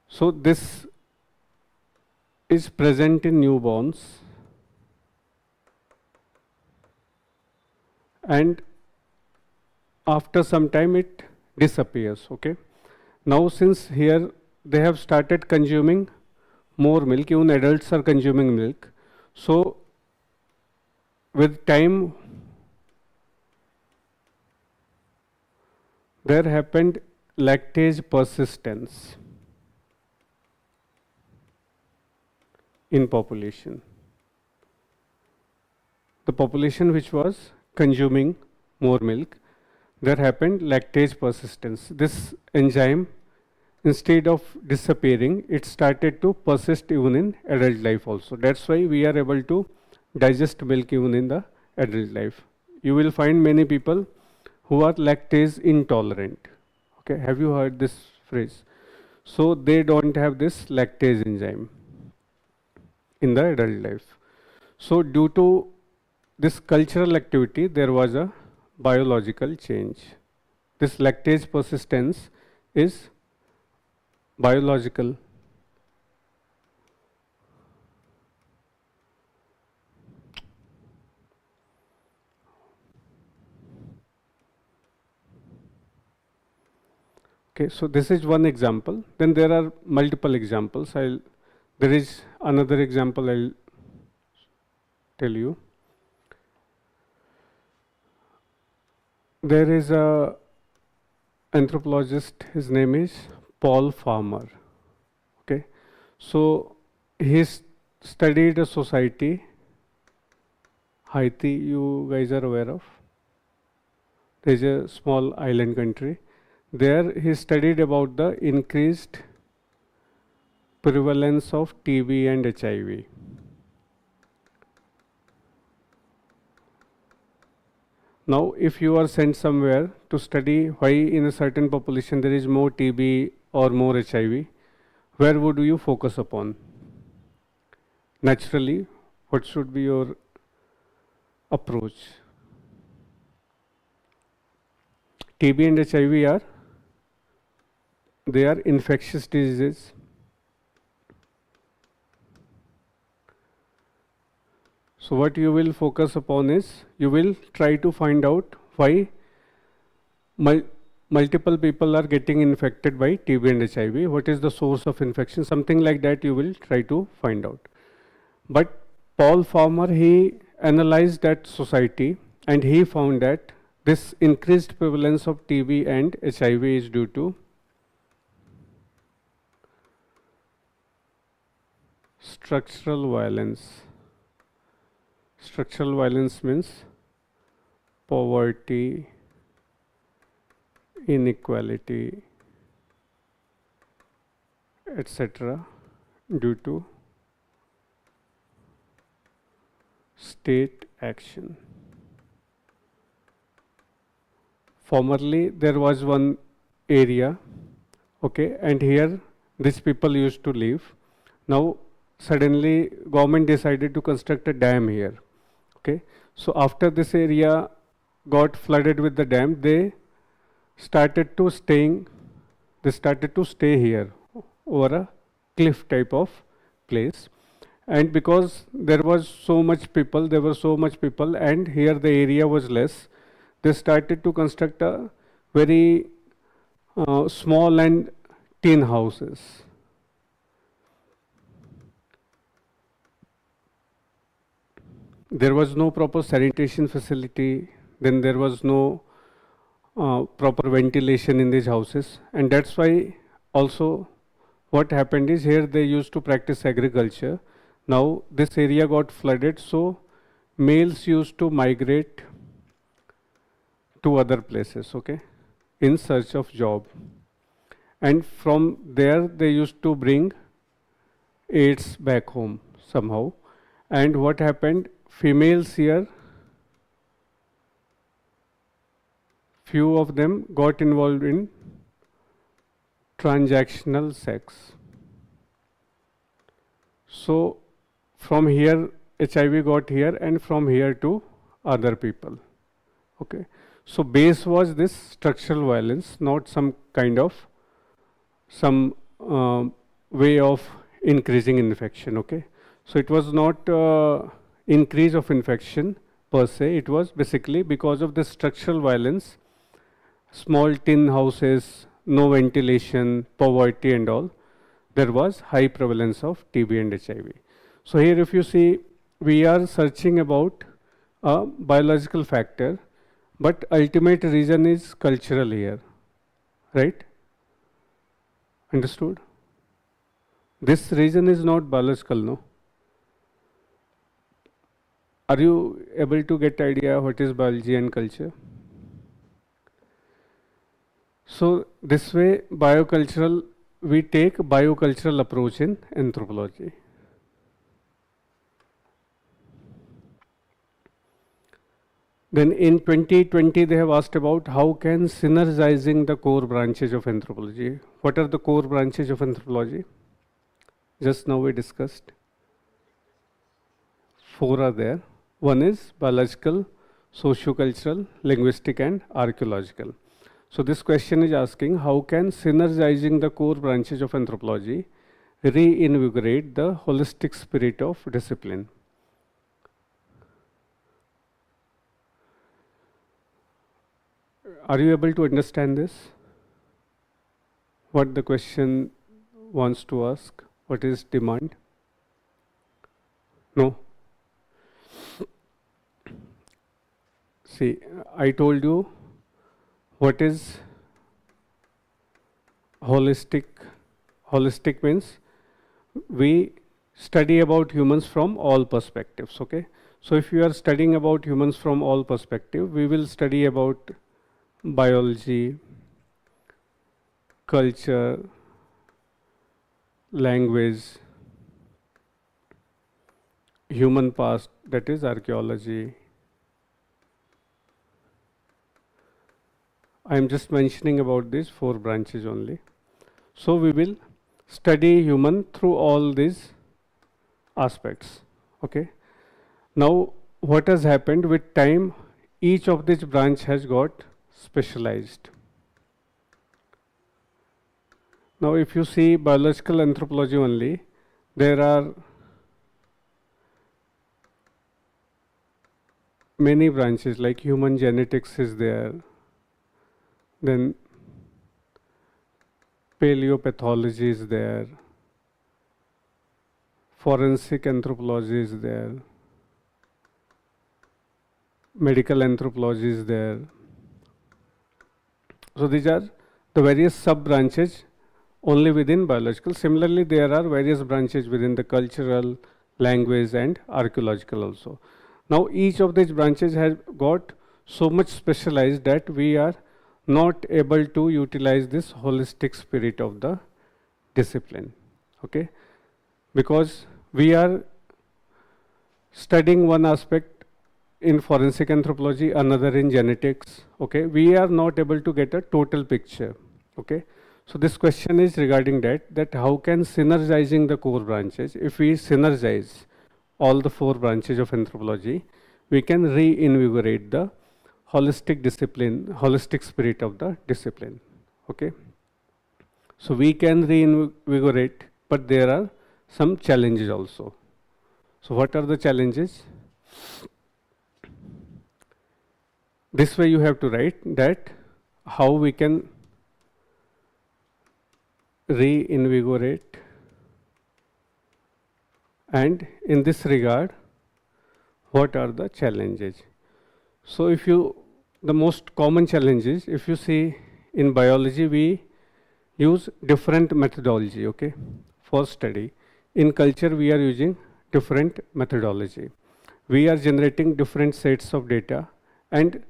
So this is present in newborns, and after some time it disappears. Okay. Now since here they have started consuming more milk, even adults are consuming milk. So with time, there happened lactase persistence in population. The population which was consuming more milk, there happened lactase persistence. This enzyme, instead of disappearing, it started to persist even in adult life also. That's why we are able to digest milk even in the adult life. You will find many people who are lactase intolerant. Okay, have you heard this phrase? So they don't have this lactase enzyme in the adult life. So due to this cultural activity, there was a biological change. This lactase persistence is biological. Okay, so this is one example. Then there are multiple examples. There is another example I'll tell you. There is a anthropologist, his name is Paul Farmer. Okay, so he studied a society, Haiti, you guys are aware of. There is a small island country. There he studied about the increased prevalence of TB and HIV. Now, if you are sent somewhere to study why in a certain population there is more TB or more HIV, where would you focus upon? Naturally, what should be your approach? TB and HIV they are infectious diseases. So what you will focus upon is, you will try to find out why multiple people are getting infected by TB and HIV. What is the source of infection? Something like that you will try to find out. But Paul Farmer, he analyzed that society and he found that this increased prevalence of TB and HIV is due to structural violence. Structural violence means poverty, inequality, etc. due to state action. Formerly there was one area, okay, and here these people used to live. Now suddenly government decided to construct a dam here. Okay, so after this area got flooded with the dam, they started to stay here over a cliff type of place. And because there were so much people, and here the area was less, they started to construct a very small and tin houses. There was no proper sanitation facility, then there was no proper ventilation in these houses, and that's why also what happened is, here they used to practice agriculture. Now this area got flooded, so males used to migrate to other places, okay, in search of job, and from there they used to bring AIDS back home somehow. And what happened, females here, few of them got involved in transactional sex. So from here HIV got here, and from here to other people. Okay, so base was this structural violence, not some kind of way of increasing infection. Okay, so it was not increase of infection per se, it was basically because of the structural violence, small tin houses, no ventilation, poverty and all, there was high prevalence of TB and HIV. So here if you see, we are searching about a biological factor, but ultimate reason is cultural here, right? Understood? This reason is not biological, no? Are you able to get idea what is biology and culture? So this way, we take biocultural approach in anthropology. Then in 2020, they have asked about how can synergizing the core branches of anthropology. What are the core branches of anthropology? Just now we discussed. 4 are there. One is biological, socio-cultural, linguistic and archaeological. So this question is asking how can synergizing the core branches of anthropology reinvigorate the holistic spirit of discipline. Are you able to understand this? What the question wants to ask? What is demand? No? See, I told you what is holistic. Holistic means we study about humans from all perspectives, okay? So if you are studying about humans from all perspectives, we will study about biology, culture, language, human past, that is archaeology. I am just mentioning about these 4 branches only. So we will study human through all these aspects, okay? Now what has happened with time, each of this branch has got specialized. Now if you see biological anthropology only, there are many branches like human genetics is there, then paleopathology is there, forensic anthropology is there, medical anthropology is there. So these are the various sub-branches only within biological. Similarly, there are various branches within the cultural, language and archaeological also. Now each of these branches has got so much specialized that we are not able to utilize this holistic spirit of the discipline, okay? Because we are studying one aspect in forensic anthropology, another in genetics, okay? We are not able to get a total picture, okay? So this question is regarding that how can synergizing the core branches, if we synergize all the 4 branches of anthropology, we can reinvigorate the holistic discipline, holistic spirit of the discipline, okay? So we can reinvigorate, but there are some challenges also. So what are the challenges? This way you have to write that how we can reinvigorate, and in this regard, what are the challenges? So if you, the most common challenges, if you see in biology, we use different methodology, okay, for study. In culture, we are using different methodology. We are generating different sets of data, and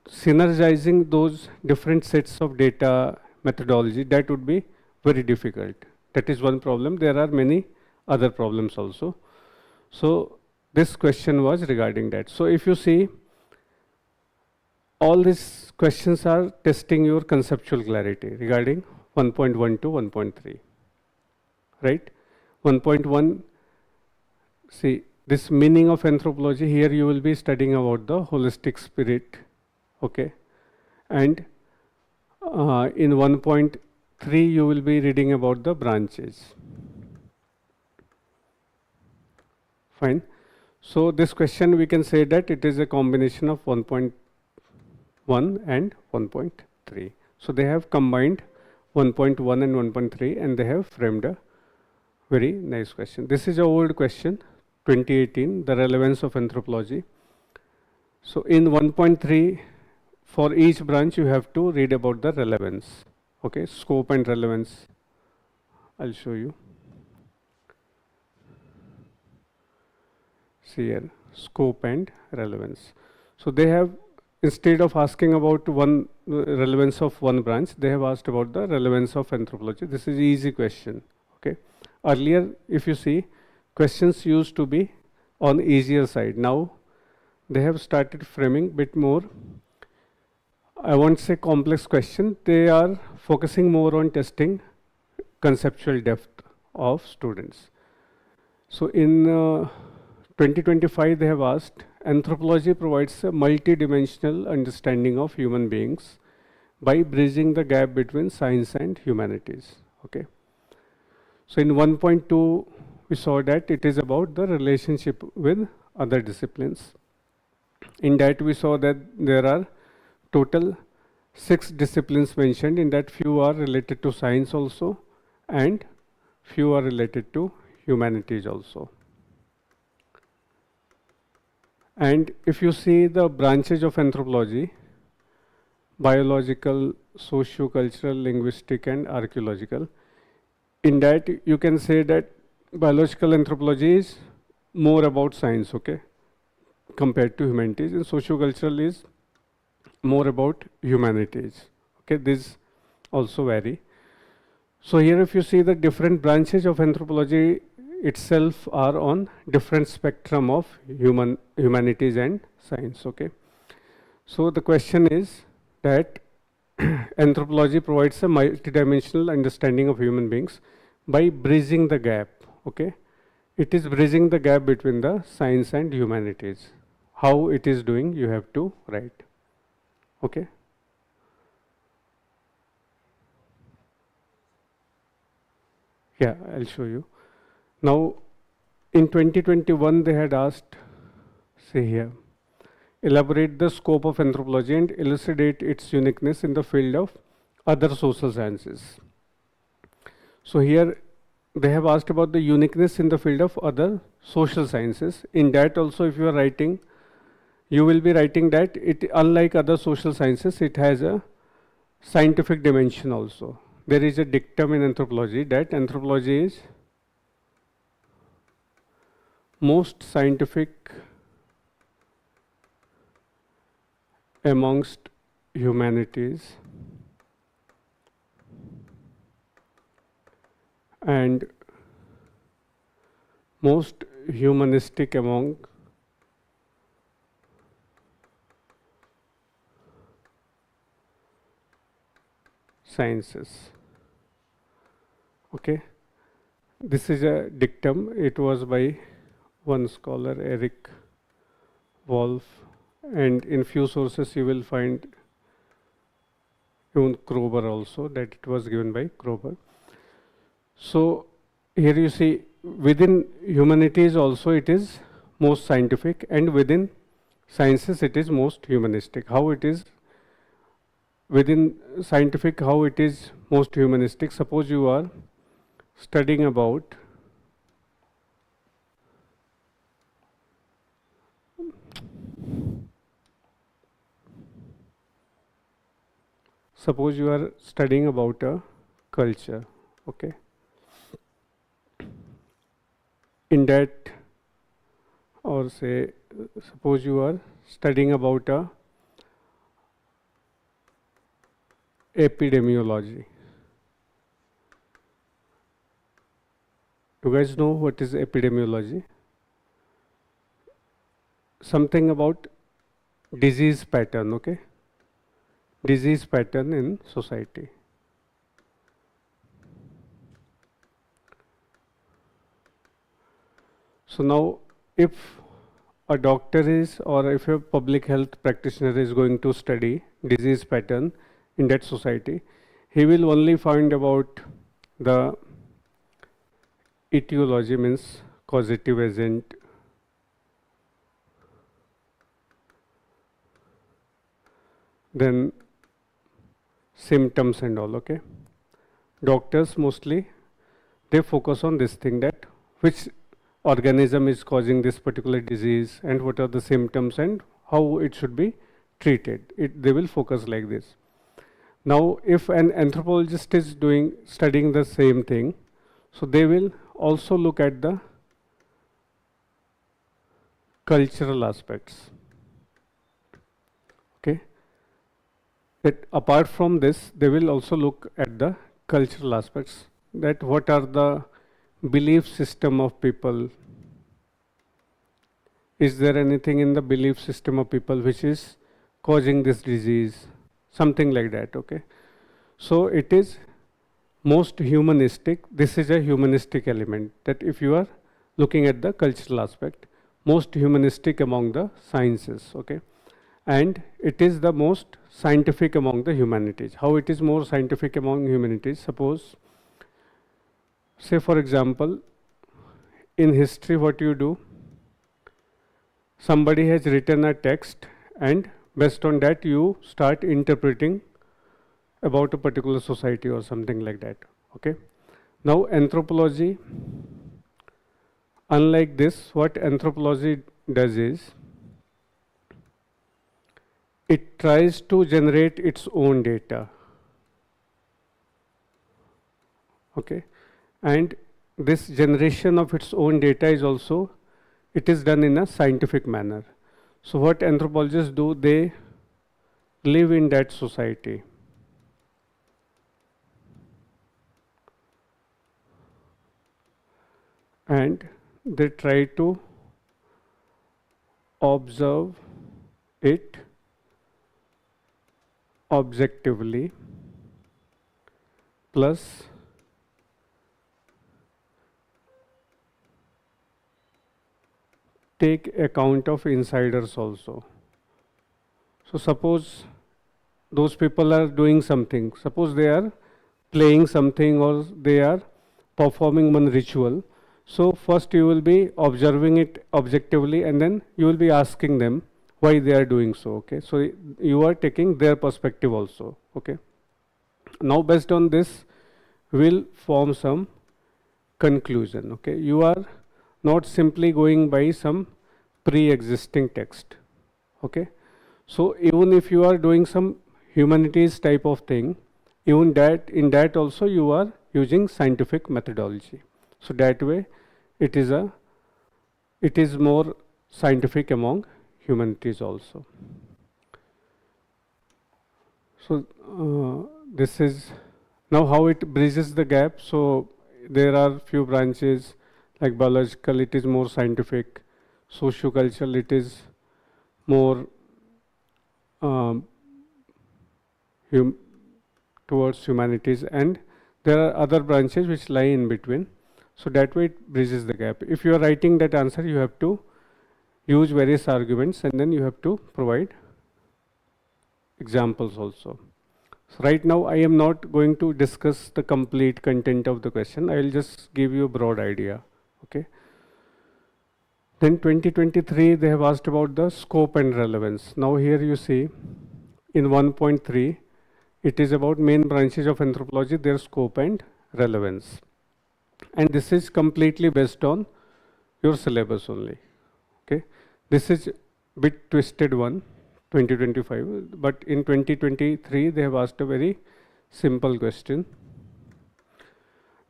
synergizing those different sets of data methodology, that would be very difficult. That is one problem. There are many other problems also. So this question was regarding that. So if you see, all these questions are testing your conceptual clarity regarding 1.1 to 1.3, right? 1.1, see, this meaning of anthropology, here you will be studying about the holistic spirit, okay? And in 1.3, you will be reading about the branches. Fine. So this question, we can say that it is a combination of 1.1 and 1.3. 1.3. So they have combined 1.1 and 1.3 and they have framed a very nice question. This is an old question, 2018, the relevance of anthropology. So in 1.3, for each branch, you have to read about the relevance. Okay, scope and relevance. I'll show you. See here, scope and relevance. So they have, instead of asking about one relevance of one branch, they have asked about the relevance of anthropology. This is easy question. Okay. Earlier, if you see, questions used to be on easier side. Now, they have started framing bit more, I won't say complex question, they are focusing more on testing conceptual depth of students. So in 2025, they have asked, anthropology provides a multi-dimensional understanding of human beings by bridging the gap between science and humanities. Okay. So in 1.2, we saw that it is about the relationship with other disciplines. In that, we saw that there are total 6 disciplines mentioned. In that, few are related to science also, and few are related to humanities also. And if you see the branches of anthropology, biological, socio-cultural, linguistic, and archaeological, in that you can say that biological anthropology is more about science, okay, compared to humanities, and socio-cultural is more about humanities. Okay, this also vary. So here if you see the different branches of anthropology itself are on different spectrum of humanities and science. Okay. So the question is that anthropology provides a multidimensional understanding of human beings by bridging the gap. Okay. It is bridging the gap between the science and humanities. How it is doing, you have to write. Okay. Yeah, I'll show you. Now, in 2021, they had asked, say here, elaborate the scope of anthropology and elucidate its uniqueness in the field of other social sciences. So here, they have asked about the uniqueness in the field of other social sciences. In that also, if you are writing, you will be writing that it, unlike other social sciences, it has a scientific dimension also. There is a dictum in anthropology that anthropology is most scientific amongst humanities and most humanistic among sciences. Okay. This is a dictum. It was by one scholar, Eric Wolf, and in few sources you will find even Krober also, that it was given by Krober. So here you see within humanities also it is most scientific, and within sciences it is most humanistic. How it is within scientific, how it is most humanistic? Suppose you are studying about a culture, okay? In that, or say, suppose you are studying about a epidemiology. You guys know what is epidemiology? Something about disease pattern, okay? Disease pattern in society. So now, if a doctor is, or if a public health practitioner is going to study disease pattern in that society, he will only find about the etiology, means causative agent, then symptoms and all, okay? Doctors mostly, they focus on this thing, that which organism is causing this particular disease and what are the symptoms and how it should be treated. They will focus like this. Now, if an anthropologist is studying the same thing, so they will also look at the cultural aspects. Okay. That apart from this, they will also look at the cultural aspects. That what are the belief system of people? Is there anything in the belief system of people which is causing this disease? Something like that, okay? So it is most humanistic. This is a humanistic element, that if you are looking at the cultural aspect, most humanistic among the sciences, okay? And it is the most scientific among the humanities. How it is more scientific among humanities? Suppose, say for example, in history what you do, somebody has written a text and based on that you start interpreting about a particular society or something like that, okay? Now anthropology, unlike this, what anthropology does is, it tries to generate its own data, okay? And this generation of its own data is also, it is done in a scientific manner. So what anthropologists do, they live in that society. And they try to observe it objectively, plus take account of insiders also. So suppose those people are doing something, suppose they are playing something or they are performing one ritual. So first you will be observing it objectively and then you will be asking them why they are doing so, okay? So you are taking their perspective also, okay? Now based on this, we'll form some conclusion, okay? You are not simply going by some pre-existing text, okay? So even if you are doing some humanities type of thing, even that, in that also you are using scientific methodology. So that way it is more scientific among humanities also. So this is now how it bridges the gap. So there are few branches like biological, it is more scientific, sociocultural, it is more towards humanities, and there are other branches which lie in between. So that way it bridges the gap. If you are writing that answer, you have to use various arguments and then you have to provide examples also. So right now I am not going to discuss the complete content of the question. I will just give you a broad idea, okay? Then 2023 they have asked about the scope and relevance. Now here you see in 1.3 it is about main branches of anthropology, their scope and relevance. And this is completely based on your syllabus only, okay? This is bit twisted one, 2025, but in 2023 they have asked a very simple question.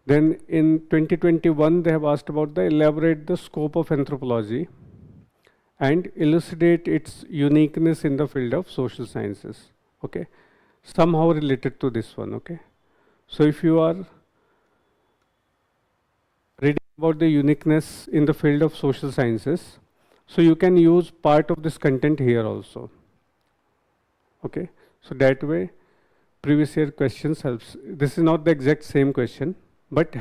Then in 2021 they have asked about the elaborate the scope of anthropology and elucidate its uniqueness in the field of social sciences, okay? Somehow related to this one, okay? So if you are reading about the uniqueness in the field of social sciences, so you can use part of this content here also, okay? So that way previous year questions helps. This is not the exact same question, but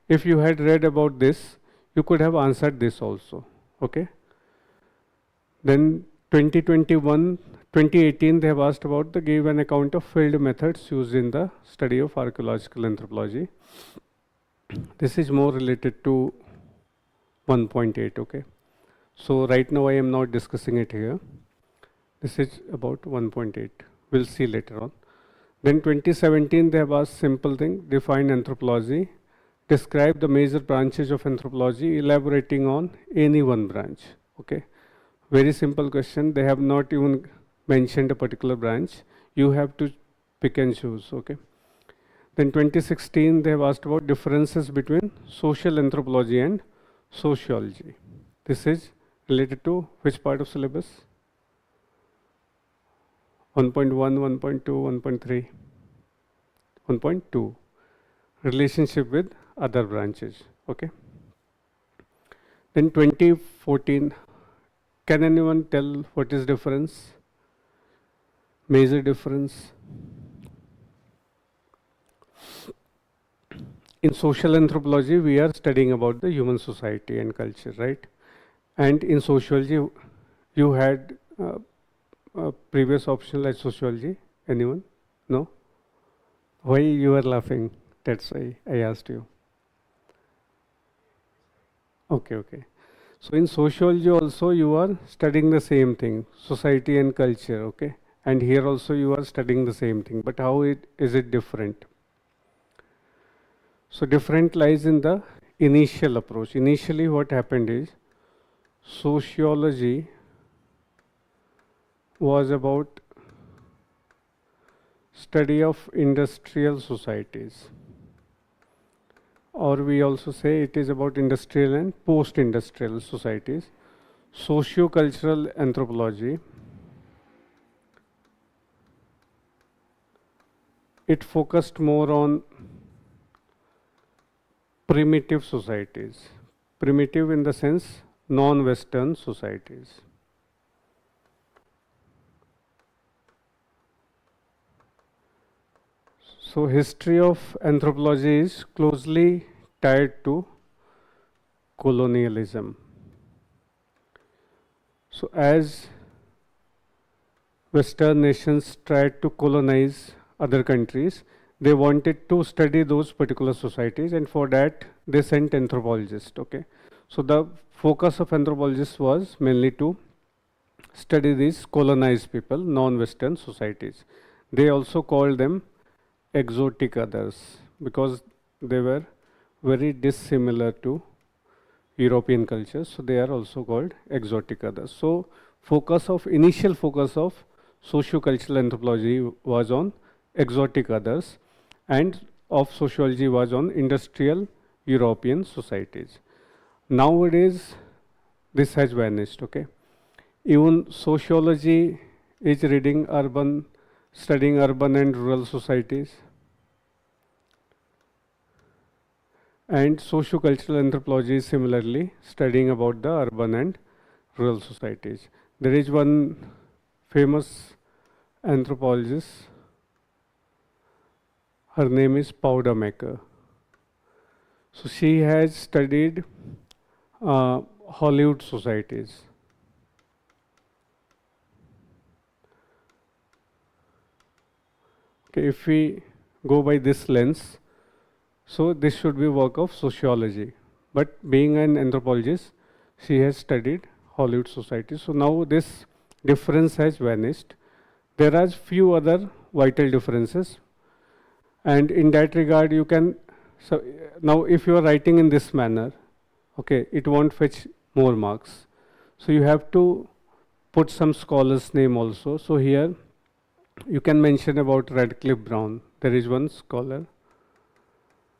if you had read about this, you could have answered this also, okay? Then 2018 they have asked about the give an account of field methods used in the study of archaeological anthropology. This is more related to 1.8, okay? So right now I am not discussing it here. This is about 1.8. We'll see later on. Then 2017, they have asked simple thing, define anthropology, describe the major branches of anthropology, elaborating on any one branch. Okay, very simple question. They have not even mentioned a particular branch. You have to pick and choose. Okay. Then 2016, they have asked about differences between social anthropology and sociology. This is related to which part of syllabus? 1.1, 1.2, 1.3, 1.2. Relationship with other branches. Okay. Then 2014, can anyone tell what is difference? Major difference? In social anthropology, we are studying about the human society and culture, right? And in sociology, you had a previous option like sociology. Anyone? No? Why you are laughing? That's why I asked you. Okay, okay. So in sociology also you are studying the same thing, society and culture, okay? And here also you are studying the same thing, but how is it different? So different lies in the initial approach. Initially what happened is, sociology was about study of industrial societies, or we also say it is about industrial and post-industrial societies. Socio-cultural anthropology, it focused more on primitive societies. Primitive in the sense non-Western societies. So history of anthropology is closely tied to colonialism. So as Western nations tried to colonize other countries, they wanted to study those particular societies, and for that they sent anthropologists. Okay, so the focus of anthropologists was mainly to study these colonized people, non-Western societies. They also called them exotic others because they were very dissimilar to European cultures, so they are also called exotic others. So initial focus of socio-cultural anthropology was on exotic others, and of sociology was on industrial European societies. Nowadays this has vanished. Okay, even sociology is studying urban and rural societies, and socio-cultural anthropology is similarly studying about the urban and rural societies. There is one famous anthropologist, her name is Powder Maker. So she has studied Hollywood societies. Okay, if we go by this lens, so this should be work of sociology. But being an anthropologist, she has studied Hollywood society. So now this difference has vanished. There are few other vital differences. And in that regard, you can, so now if you are writing in this manner, okay, it won't fetch more marks. So you have to put some scholar's name also. So here you can mention about Radcliffe Brown. There is one scholar.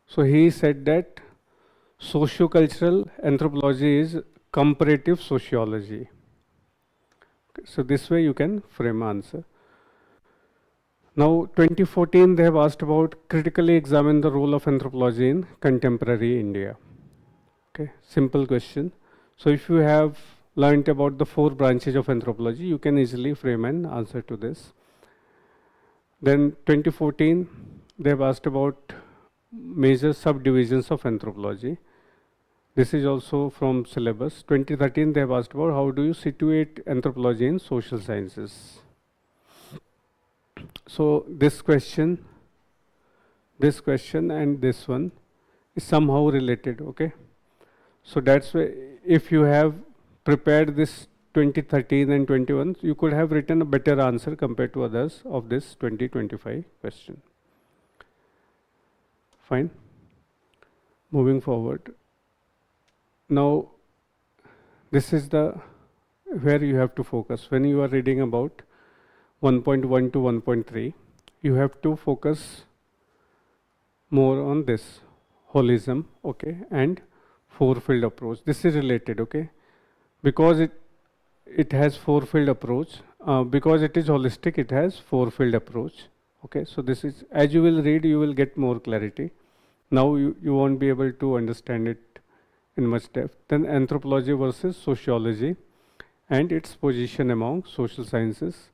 So he said that socio-cultural anthropology is comparative sociology. Okay, so this way you can frame answer. Now 2014 they have asked about critically examine the role of anthropology in contemporary India. Okay, simple question. So if you have learnt about the 4 branches of anthropology, you can easily frame an answer to this. Then 2014 they have asked about major subdivisions of anthropology. This is also from syllabus. 2013 they have asked about how do you situate anthropology in social sciences. So this question and this one is somehow related. Okay, so that's why if you have prepared this 2013 and 21, you could have written a better answer compared to others of this 2025 question. Fine. Moving forward. Now, this is the where you have to focus. When you are reading about 1.1 to 1.3, you have to focus more on this holism, okay, and four-field approach. This is related, okay, because it has four-field approach. Because it is holistic, it has four-field approach. Okay, so this is, as you will read, you will get more clarity. Now you won't be able to understand it in much depth. Then anthropology versus sociology and its position among social sciences.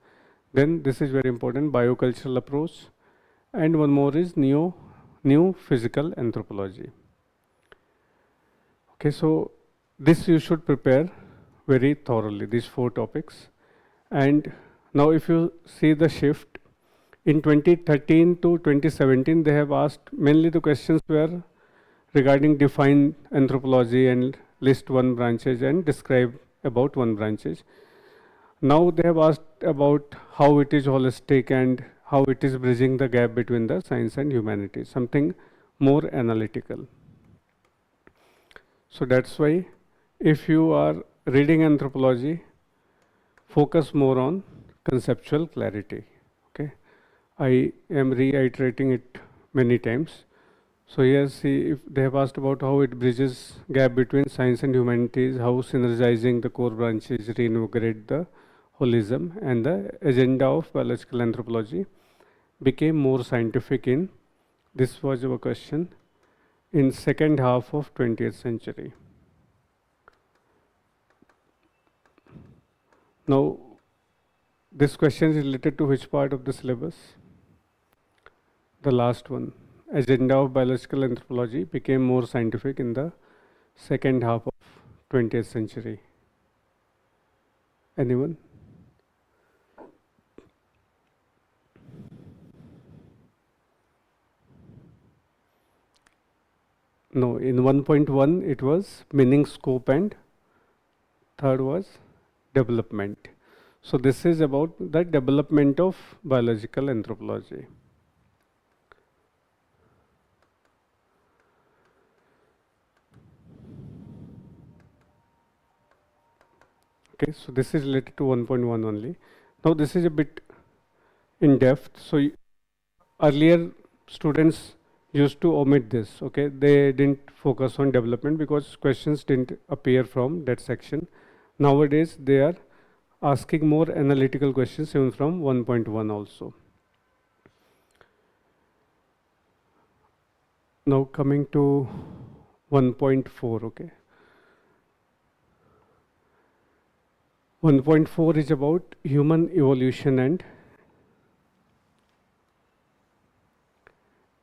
Then this is very important, biocultural approach. And one more is new physical anthropology. Okay, so this you should prepare very thoroughly, these four topics. And now if you see the shift, in 2013 to 2017, they have asked, mainly the questions were regarding define anthropology and list one branches and describe about one branches. Now they have asked about how it is holistic and how it is bridging the gap between the science and humanities, something more analytical. So that's why if you are reading anthropology, focus more on conceptual clarity. Okay, I am reiterating it many times. So here see, if they have asked about how it bridges gap between science and humanities, how synergizing the core branches reinvigorate the holism, and the agenda of biological anthropology became more scientific in, this was our question, in second half of 20th century. Now, this question is related to which part of the syllabus? The last one. Agenda of biological anthropology became more scientific in the second half of 20th century. Anyone? No, in 1.1 it was meaning, scope, and third was development. So this is about the development of biological anthropology. Okay, so this is related to 1.1 only. Now this is a bit in depth. So earlier students used to omit this. Okay, they didn't focus on development because questions didn't appear from that section. Nowadays they are asking more analytical questions even from 1.1 also. Now coming to 1.4, okay. 1.4 is about human evolution and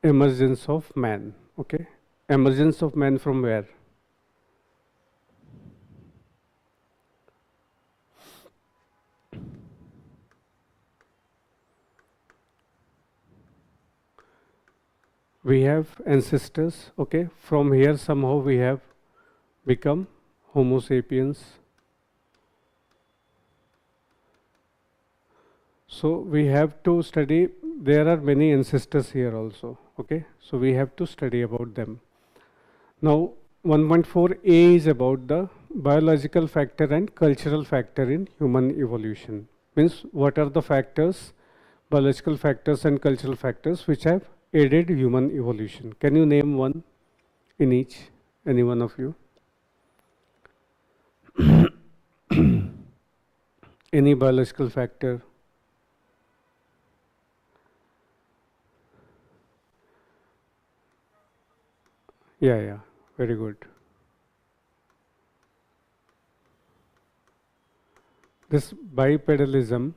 emergence of man, okay. Emergence of man from where? We have ancestors, okay. From here somehow we have become Homo sapiens. So we have to study, there are many ancestors here also, okay. So we have to study about them. Now 1.4a is about the biological factor and cultural factor in human evolution. Means what are the factors, biological factors and cultural factors which have aided human evolution. Can you name one in each, any one of you? Any biological factor? Yeah, very good. This bipedalism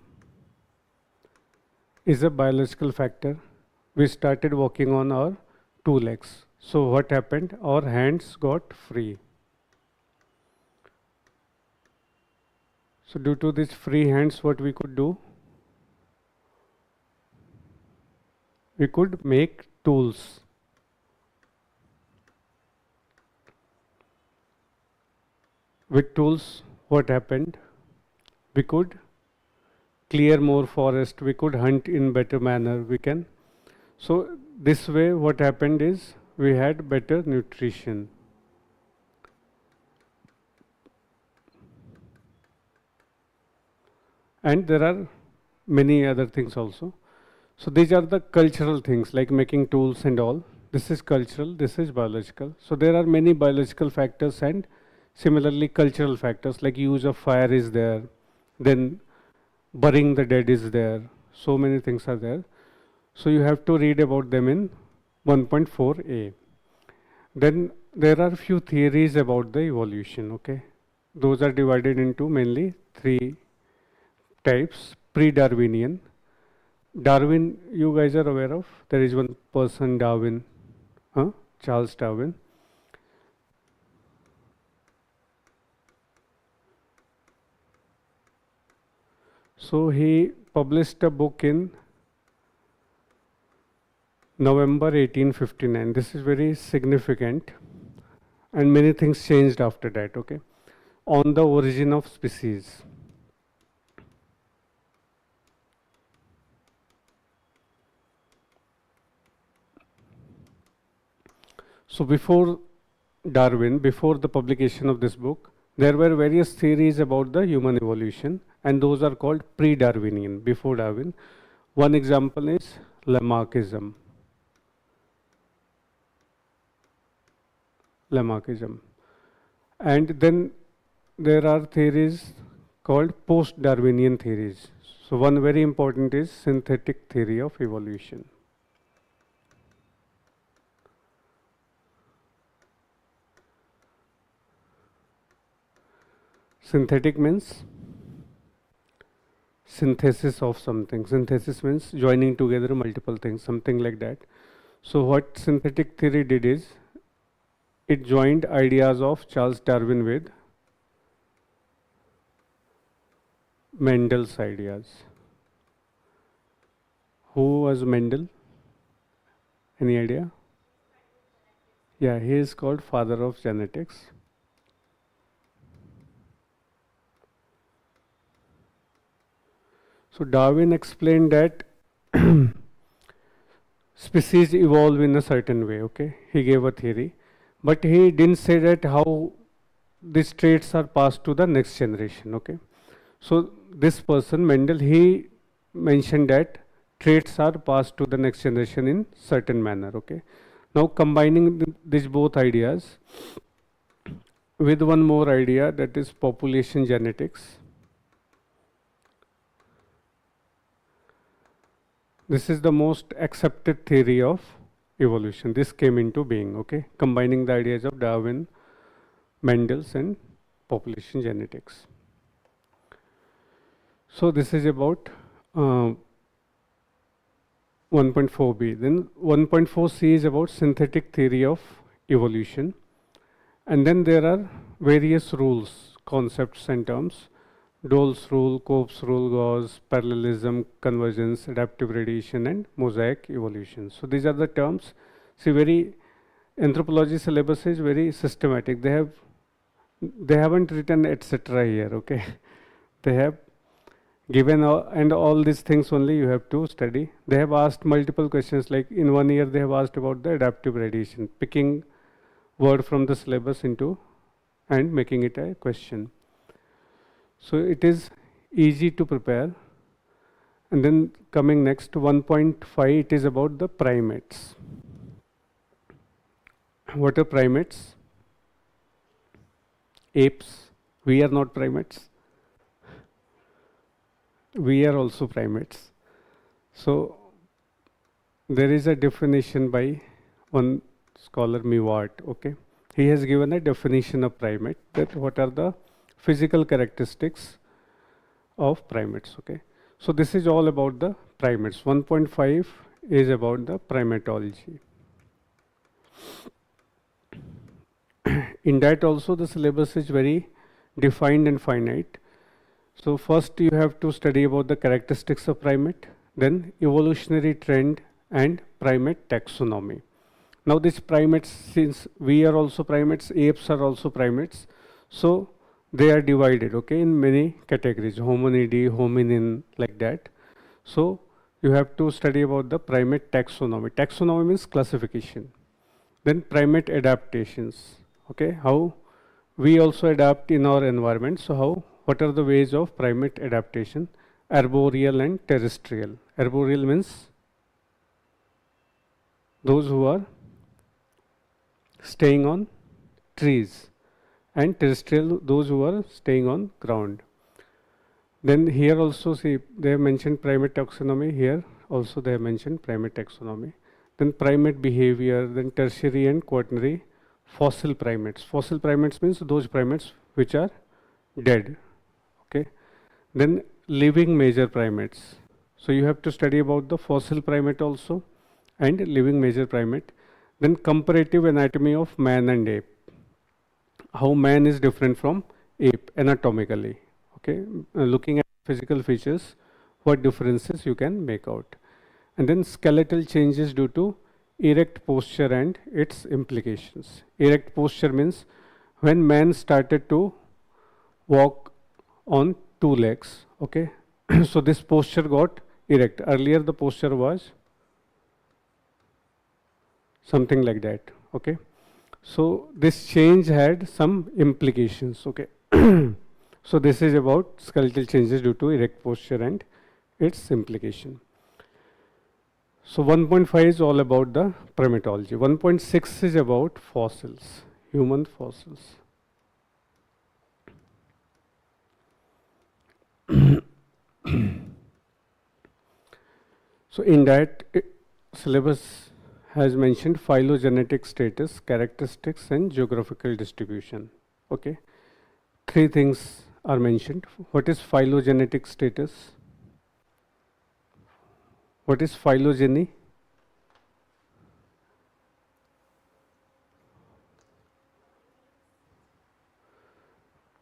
is a biological factor. We started walking on our two legs. So what happened? Our hands got free. So due to these free hands, what we could do? We could make tools. With tools, what happened? we could clear more forest, we could hunt in better manner, we can. So this way what happened is we had better nutrition. And there are many other things also. So these are the cultural things like making tools and all. This is cultural, this is biological. So there are many biological factors and similarly cultural factors like use of fire is there, then burying the dead is there. So many things are there. So you have to read about them in 1.4a. Then there are few theories about the evolution, okay? Those are divided into mainly three types. Pre-Darwinian. Darwin, you guys are aware of? There is one person, Darwin, Charles Darwin. So he published a book in November 1859. This is very significant and many things changed after that, okay? On the origin of species. So before Darwin, before the publication of this book, there were various theories about the human evolution and those are called pre-Darwinian, before Darwin. One example is Lamarckism. And then there are theories called post-Darwinian theories. So one very important is synthetic theory of evolution. Synthetic means synthesis of something. Synthesis means joining together multiple things, something like that. So what synthetic theory did is, it joined ideas of Charles Darwin with Mendel's ideas. Who was Mendel? Any idea? Yeah, he is called father of genetics. So Darwin explained that species evolve in a certain way, okay? He gave a theory. But he didn't say that how these traits are passed to the next generation, okay? So this person, Mendel, he mentioned that traits are passed to the next generation in certain manner, okay? Now combining these both ideas with one more idea, that is population genetics. This is the most accepted theory of evolution. This came into being, okay? Combining the ideas of Darwin, Mendel's and population genetics. So this is about 1.4b. Then 1.4c is about synthetic theory of evolution. And then there are various rules, concepts and terms. Dole's rule, Cope's rule, Gauss, parallelism, convergence, adaptive radiation, and mosaic evolution. So these are the terms. See, anthropology syllabus is very systematic. They haven't written etc. here, okay? They have given and all these things only you have to study. They have asked multiple questions, like in 1 year they have asked about the adaptive radiation, picking word from the syllabus into and making it a question. So it is easy to prepare. And then coming next to 1.5, it is about the primates. What are primates? Apes. We are not primates. We are also primates. So there is a definition by one scholar, Mewart, okay? He has given a definition of primate, that what are the physical characteristics of primates, okay? So this is all about the primates. 1.5 is about the primatology. In that also the syllabus is very defined and finite. So first you have to study about the characteristics of primate, then evolutionary trend and primate taxonomy. Now these primates, since we are also primates, apes are also primates, so they are divided, okay, in many categories, hominidae, hominin, like that. So you have to study about the primate taxonomy. Taxonomy means classification. Then primate adaptations, okay, how we also adapt in our environment. So what are the ways of primate adaptation? Arboreal and terrestrial. Arboreal means those who are staying on trees, and terrestrial, those who are staying on ground. Then here also see they have mentioned primate taxonomy. Here also they have mentioned primate taxonomy. Then primate behavior, then tertiary and quaternary fossil primates. Fossil primates means those primates which are dead. Okay. Then living major primates. So you have to study about the fossil primate also and living major primate. Then comparative anatomy of man and ape. How man is different from ape anatomically. Okay, looking at physical features, what differences you can make out. And then skeletal changes due to erect posture and its implications. Erect posture means when man started to walk on two legs, okay. So this posture got erect. Earlier the posture was something like that, okay. So this change had some implications, okay. So this is about skeletal changes due to erect posture and its implication. So 1.5 is all about the primatology. 1.6 is about fossils, human fossils. So in that syllabus has mentioned phylogenetic status, characteristics and geographical distribution. Okay. Three things are mentioned. What is phylogenetic status? What is phylogeny?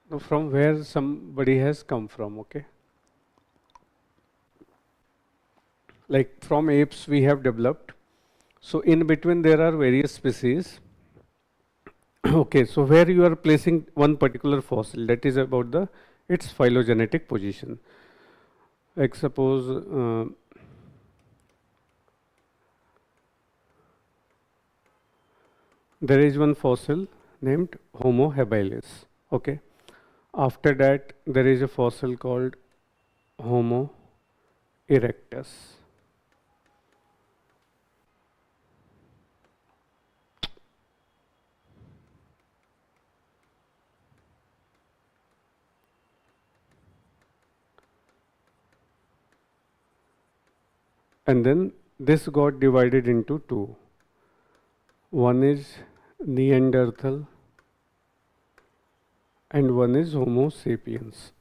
Now, from where somebody has come from, okay? Like from apes we have developed. So in between there are various species. Okay, so where you are placing one particular fossil, that is about the its phylogenetic position. Like suppose there is one fossil named Homo habilis. Okay. After that, there is a fossil called Homo erectus. And then this got divided into two. One is Neanderthal and one is Homo sapiens.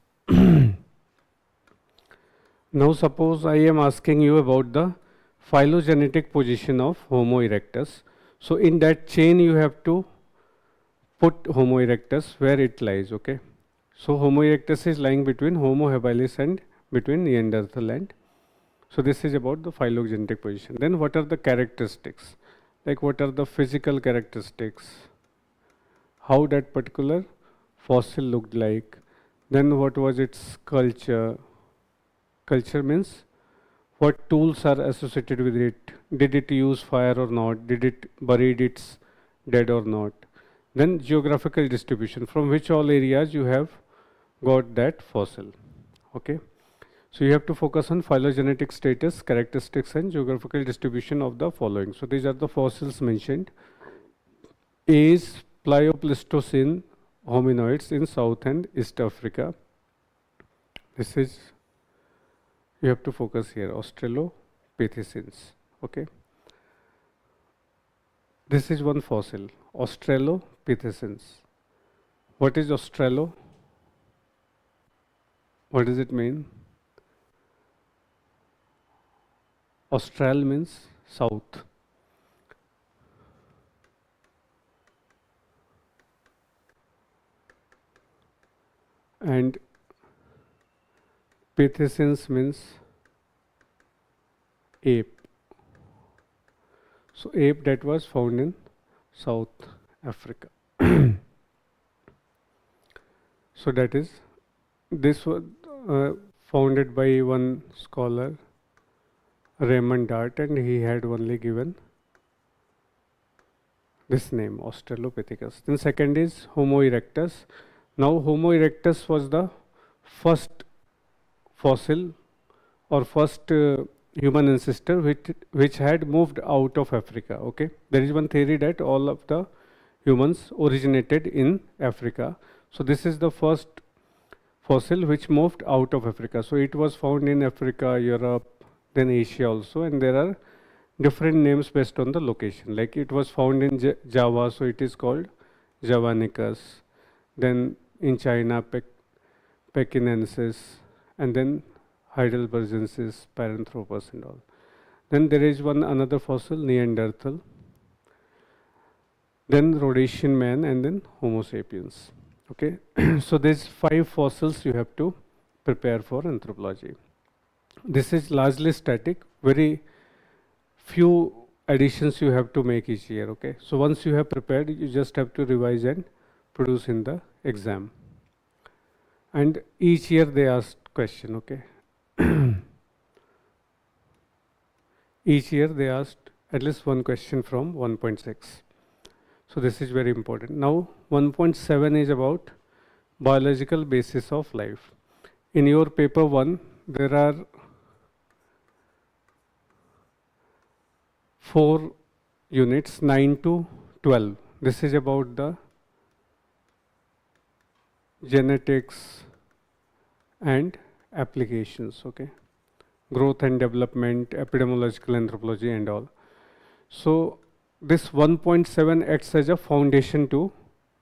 Now suppose I am asking you about the phylogenetic position of Homo erectus. So in that chain you have to put Homo erectus where it lies, okay? So Homo erectus is lying between Homo habilis and between Neanderthal, and so this is about the phylogenetic position. Then what are the characteristics? Like what are the physical characteristics? How that particular fossil looked like? Then what was its culture? Culture means what tools are associated with it? Did it use fire or not? Did it buried its dead or not? Then geographical distribution, from which all areas you have got that fossil. Okay. So you have to focus on phylogenetic status, characteristics and geographical distribution of the following. So these are the fossils mentioned. A is Pleistocene hominoids in South and East Africa. This is, you have to focus here, Australopithecines. Okay. This is one fossil, Australopithecines. What is Australo? What does it mean? Austral means south. And Pithecines means ape. So ape that was found in South Africa. So that is, this was founded by one scholar, Raymond Dart, and he had only given this name, Australopithecus. Then second is Homo erectus. Now Homo erectus was the first fossil or first human ancestor which had moved out of Africa. Okay, there is one theory that all of the humans originated in Africa. So this is the first fossil which moved out of Africa. So it was found in Africa, Europe, then Asia also, and there are different names based on the location. Like it was found in Java, so it is called Javanicus. Then in China, Pekinensis, and then Heidelbergensis, Paranthropus and all. Then there is another fossil, Neanderthal. Then Rhodesian man, and then Homo sapiens. Okay, so there's 5 fossils you have to prepare for anthropology. This is largely static, very few additions you have to make each year. Okay, so once you have prepared, you just have to revise and produce in the exam. And each year they ask question. Okay, each year they asked at least one question from 1.6. So this is very important. Now 1.7 is about biological basis of life. In your paper 1, there are 4 units, 9 to 12. This is about the genetics and applications, okay? Growth and development, epidemiological anthropology and all. So this 1.7 acts as a foundation to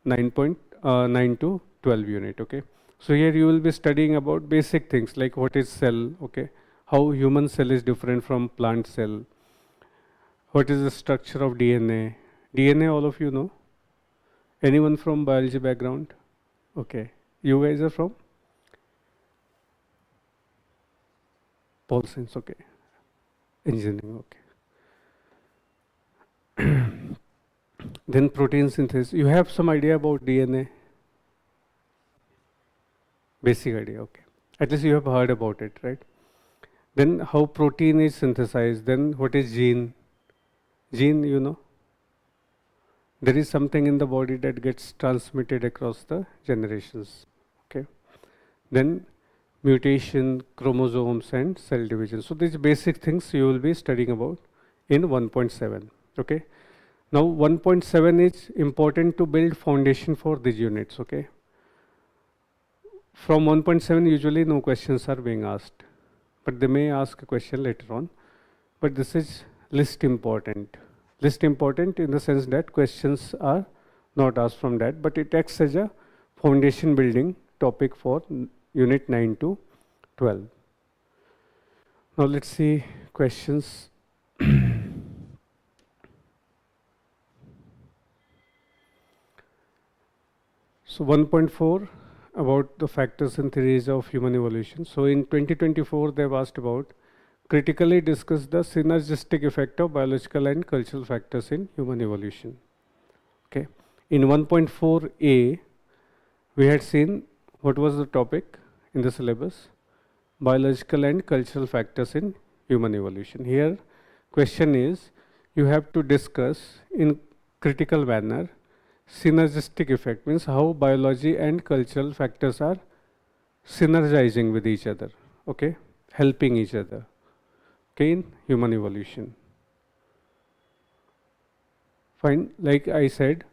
9 to 12 unit, okay? So here you will be studying about basic things like what is cell, okay? How human cell is different from plant cell. What is the structure of DNA? DNA, all of you know? Anyone from biology background? Okay. You guys are from? Pol Science, okay. Engineering, okay. Then protein synthesis. You have some idea about DNA? Basic idea, okay. At least you have heard about it, right? Then how protein is synthesized. Then what is gene? Gene, you know? There is something in the body that gets transmitted across the generations, okay? Then mutation, chromosomes and cell division. So these basic things you will be studying about in 1.7, okay? Now 1.7 is important to build foundation for these units, okay? From 1.7 usually no questions are being asked, but they may ask a question later on. But this is least important. Least important in the sense that questions are not asked from that, but it acts as a foundation building topic for unit 9 to 12. Now let's see questions. So 1.4 about the factors and theories of human evolution. So in 2024 they've asked about critically discuss the synergistic effect of biological and cultural factors in human evolution. Okay. In 1.4a, we had seen what was the topic in the syllabus? Biological and cultural factors in human evolution. Here, question is, you have to discuss in critical manner synergistic effect, means how biology and cultural factors are synergizing with each other, okay, helping each other, okay, in human evolution. Fine, like I said,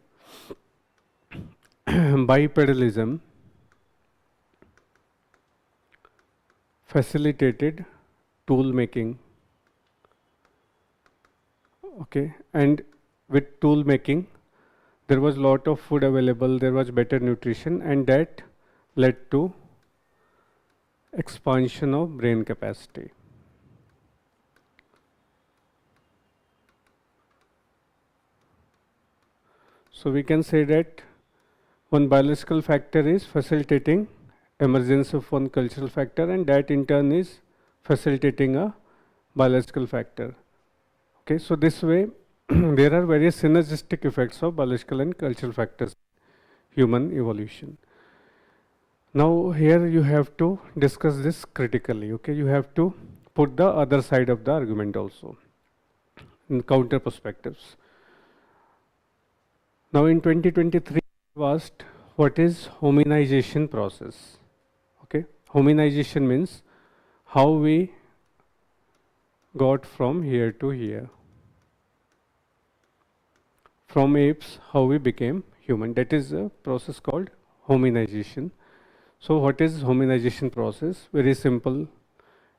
bipedalism facilitated tool making, okay, and with tool making there was lot of food available, there was better nutrition, and that led to expansion of brain capacity. So we can say that one biological factor is facilitating emergence of one cultural factor, and that in turn is facilitating a biological factor. Okay, so this way there are various synergistic effects of biological and cultural factors in human evolution. Now here you have to discuss this critically, okay? You have to put the other side of the argument also in counter perspectives. Now in 2023 we asked what is hominization process, okay? Hominization means how we got from here to here. From apes, how we became human. That is a process called hominization. So what is hominization process? Very simple.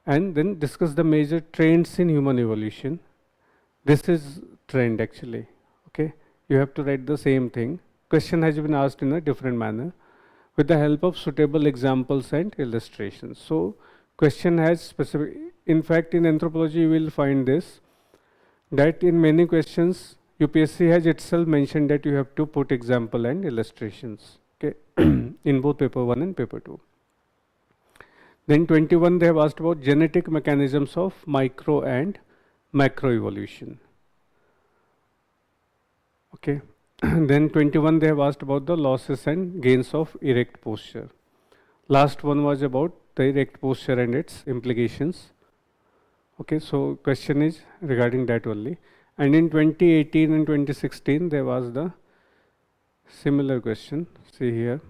And then discuss the major trends in human evolution. This is trend actually, okay? You have to write the same thing. Question has been asked in a different manner with the help of suitable examples and illustrations. So question has specific, in fact in anthropology you will find this, that in many questions UPSC has itself mentioned that you have to put example and illustrations, okay, in both paper 1 and paper 2. Then 21 they have asked about genetic mechanisms of micro and macro evolution. Okay. Then 21 they have asked about the losses and gains of erect posture. Last one was about the erect posture and its implications. Okay, so question is regarding that only. And in 2018 and 2016 there was the similar question. See here.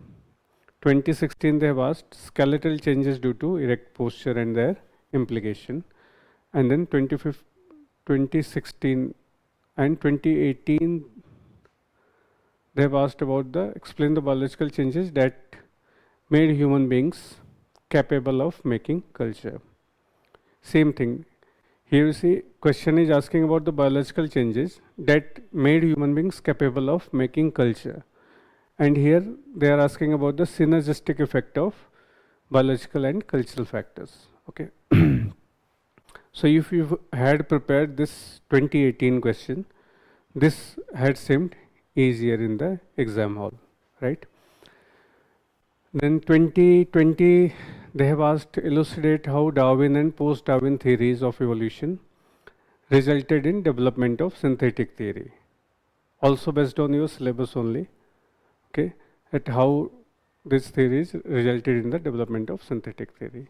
2016 they have asked skeletal changes due to erect posture and their implication. And then 2016 and 2018 they have asked about the explain the biological changes that made human beings capable of making culture. Same thing. Here you see question is asking about the biological changes that made human beings capable of making culture. And here they are asking about the synergistic effect of biological and cultural factors. Okay. So if you had prepared this 2018 question, this had seemed easier in the exam hall, right? Then 2020 they have asked elucidate how Darwin and post-Darwin theories of evolution resulted in development of synthetic theory. Also based on your syllabus only, okay, at how this theories resulted in the development of synthetic theory.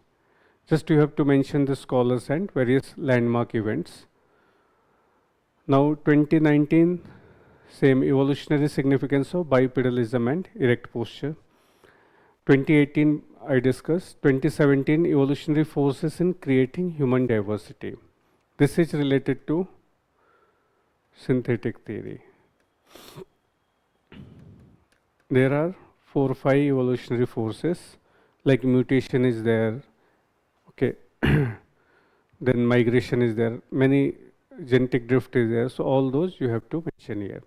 Just you have to mention the scholars and various landmark events. Now 2019, same evolutionary significance of bipedalism and erect posture. 2018 I discussed. 2017 evolutionary forces in creating human diversity. This is related to synthetic theory. There are 4 or 5 evolutionary forces, like mutation is there, okay, then migration is there, many genetic drift is there, so all those you have to mention here.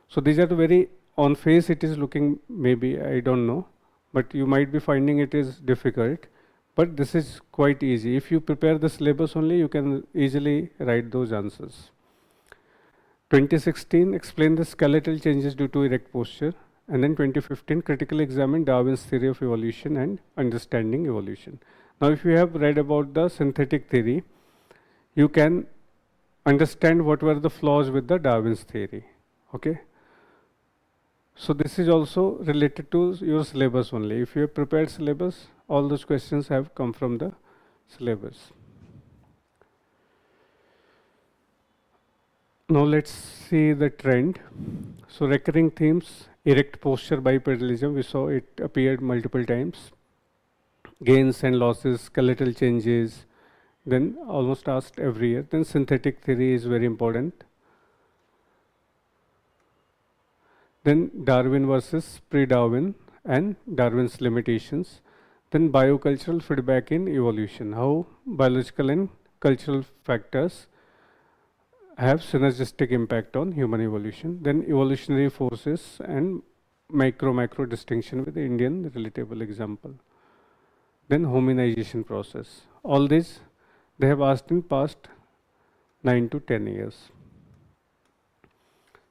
So these are the very, on face it is looking maybe, I don't know, but you might be finding it is difficult, but this is quite easy. If you prepare the syllabus only, you can easily write those answers. 2016, explain the skeletal changes due to erect posture. And then 2015, critically examine Darwin's theory of evolution and understanding evolution. Now, if you have read about the synthetic theory, you can understand what were the flaws with the Darwin's theory, okay? So this is also related to your syllabus only. If you have prepared syllabus, all those questions have come from the syllabus. Now let's see the trend. So recurring themes, erect posture bipedalism, we saw it appeared multiple times. Gains and losses, skeletal changes, then almost asked every year. Then synthetic theory is very important. Then Darwin versus pre-Darwin and Darwin's limitations. Then biocultural feedback in evolution, how biological and cultural factors have synergistic impact on human evolution. Then evolutionary forces and macro distinction with the Indian relatable example. Then hominization process. All this they have asked in past 9 to 10 years.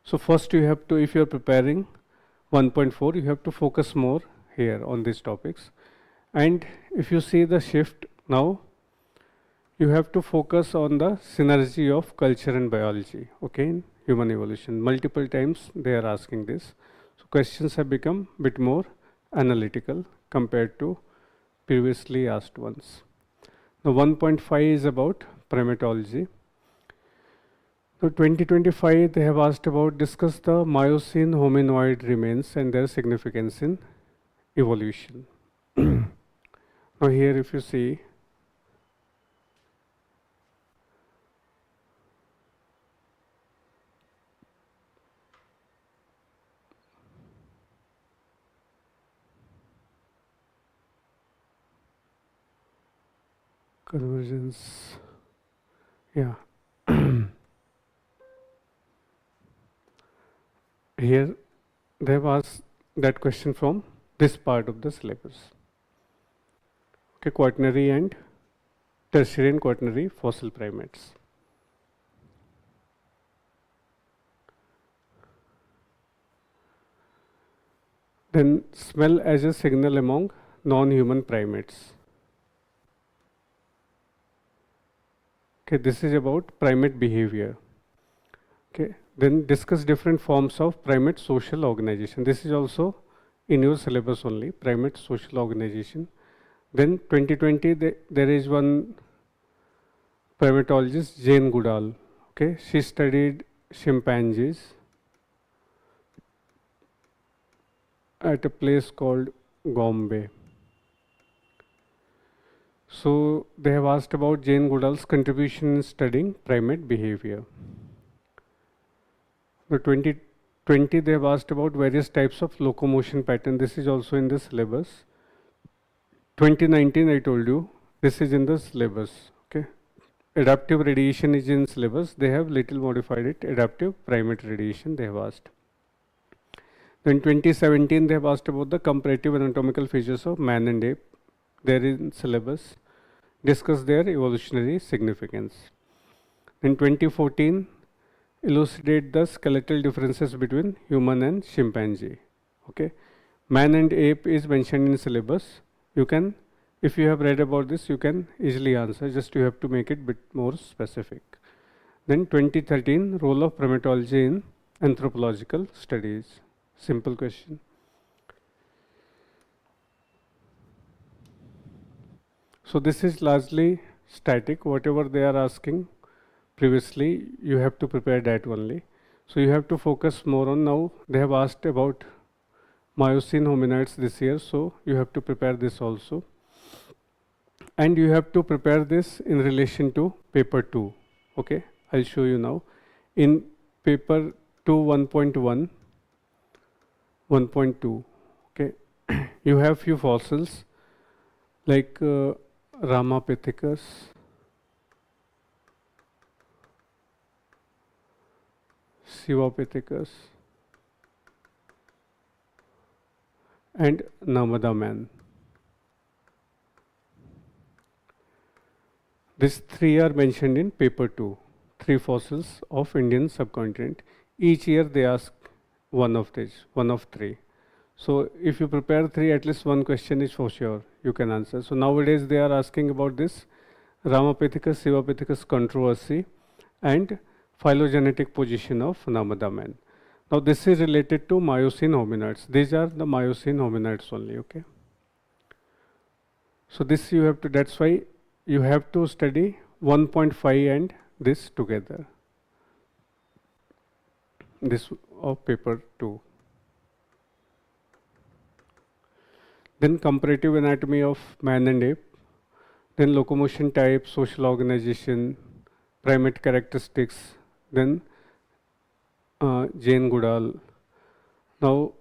So first you have to, if you are preparing 1.4, you have to focus more here on these topics. And if you see the shift now, you have to focus on the synergy of culture and biology, okay, in human evolution. Multiple times they are asking this. So questions have become a bit more analytical compared to previously asked ones. Now 1.5 is about primatology. So 2025 they have asked about discuss the Miocene hominoid remains and their significance in evolution. Now here if you see, convergence, yeah. Here they have asked that question from this part of the syllabus. Okay, quaternary and tertiary and quaternary fossil primates. Then smell as a signal among non-human primates. Okay, this is about primate behavior. Okay, then discuss different forms of primate social organization. This is also in your syllabus only, primate social organization. Then 2020, there is one primatologist, Jane Goodall. Okay, she studied chimpanzees at a place called Gombe. So they have asked about Jane Goodall's contribution in studying primate behavior. The 2020 they have asked about various types of locomotion pattern. This is also in the syllabus. 2019 I told you, this is in the syllabus. Okay, adaptive radiation is in syllabus. They have little modified it. Adaptive primate radiation they have asked. Then 2017 they have asked about the comparative anatomical features of man and ape. There in syllabus. Discuss their evolutionary significance. In 2014, elucidate the skeletal differences between human and chimpanzee. Okay, man and ape is mentioned in syllabus. You can, if you have read about this, you can easily answer. Just you have to make it bit more specific. Then 2013, role of primatology in anthropological studies. Simple question. So this is largely static. Whatever they are asking previously, you have to prepare that only. So you have to focus more on now. They have asked about Miocene hominids this year, so you have to prepare this also. And you have to prepare this in relation to paper 2. Okay, I'll show you now. In paper 2 1.1, 1.2, okay, you have few fossils like Ramapithecus, Sivapithecus, and Namada man. These three are mentioned in paper 2, 3 fossils of Indian subcontinent. Each year they ask one of these, one of 3. So if you prepare 3, at least one question is for sure you can answer. So nowadays they are asking about this Ramapithecus, Sivapithecus controversy and phylogenetic position of Namada man. Now this is related to Miocene hominids. These are the Miocene hominids only, okay. So this you have to, that's why you have to study 1.5 and this together. This of paper 2. Then comparative anatomy of man and ape. Then locomotion type, social organization, primate characteristics. Then Jane Goodall. Now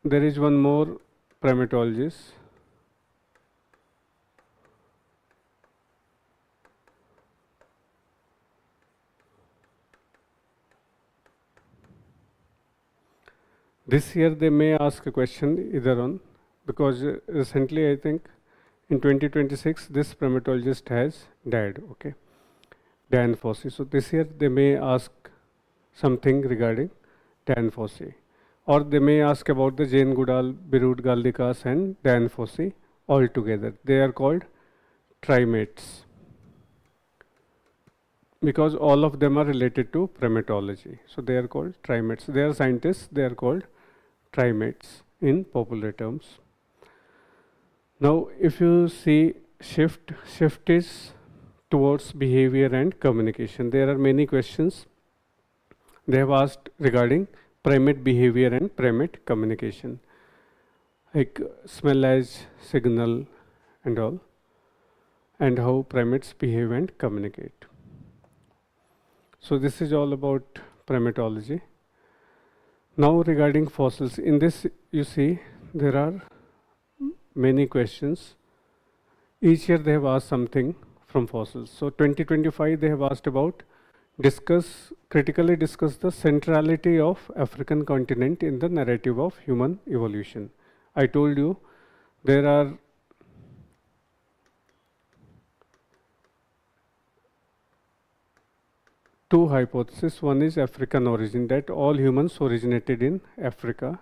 there is one more primatologist. This year they may ask a question either on, because recently I think in 2026 this primatologist has died, okay, Dan Fossey. So this year they may ask something regarding Dan Fossey, or they may ask about the Jane Goodall, Birud Galdikas and Dan Fossey all together. They are called trimates because all of them are related to primatology. So they are called trimates. They are scientists, they are called trimates in popular terms. Now, if you see shift is towards behavior and communication. There are many questions they have asked regarding primate behavior and primate communication, like smell as signal and all, and how primates behave and communicate. So this is all about primatology. Now regarding fossils, in this you see there are many questions. Each year they have asked something from fossils. So 2025 they have asked about critically discuss the centrality of African continent in the narrative of human evolution. I told you there are two hypotheses. One is African origin, that all humans originated in Africa,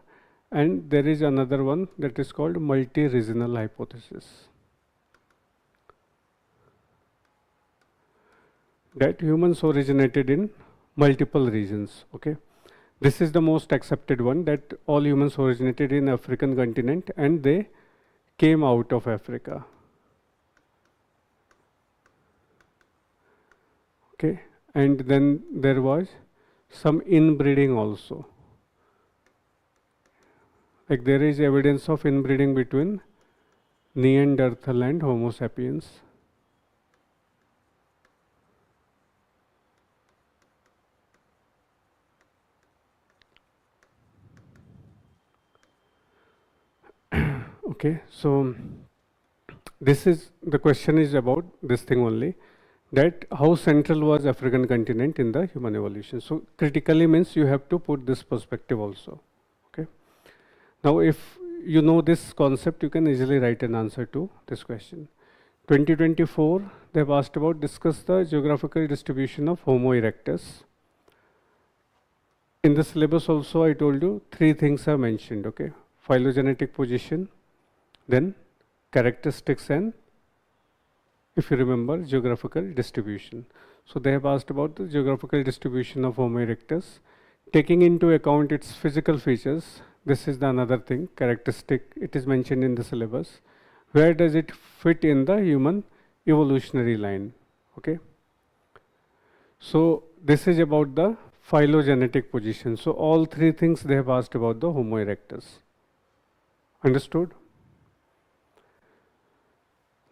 and there is another one that is called multi-regional hypothesis, that humans originated in multiple regions. Okay, this is the most accepted one, that all humans originated in African continent and they came out of Africa. Okay, and then there was some inbreeding also. Like there is evidence of inbreeding between Neanderthal and Homo sapiens. Okay, so this is the question is about this thing only, that how central was African continent in the human evolution. So critically means you have to put this perspective also. Okay. Now if you know this concept, you can easily write an answer to this question. 2024, they have asked about discuss the geographical distribution of Homo erectus. In the syllabus also I told you 3 things are mentioned. Okay, phylogenetic position, then characteristics, and if you remember, geographical distribution. So they have asked about the geographical distribution of Homo erectus, taking into account its physical features. This is the another thing, characteristic, it is mentioned in the syllabus. Where does it fit in the human evolutionary line? Okay. So this is about the phylogenetic position. So all 3 things they have asked about the Homo erectus. Understood?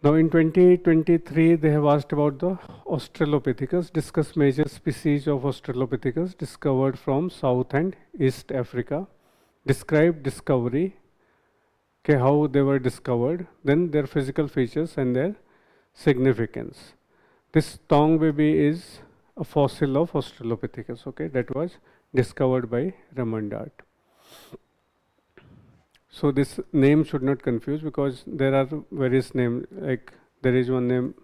Now in 2023, they have asked about the Australopithecus, discuss major species of Australopithecus discovered from South and East Africa, describe discovery, okay, how they were discovered, then their physical features and their significance. This Tong baby is a fossil of Australopithecus, okay, that was discovered by Remondart. So this name should not confuse, because there are various names, like there is one name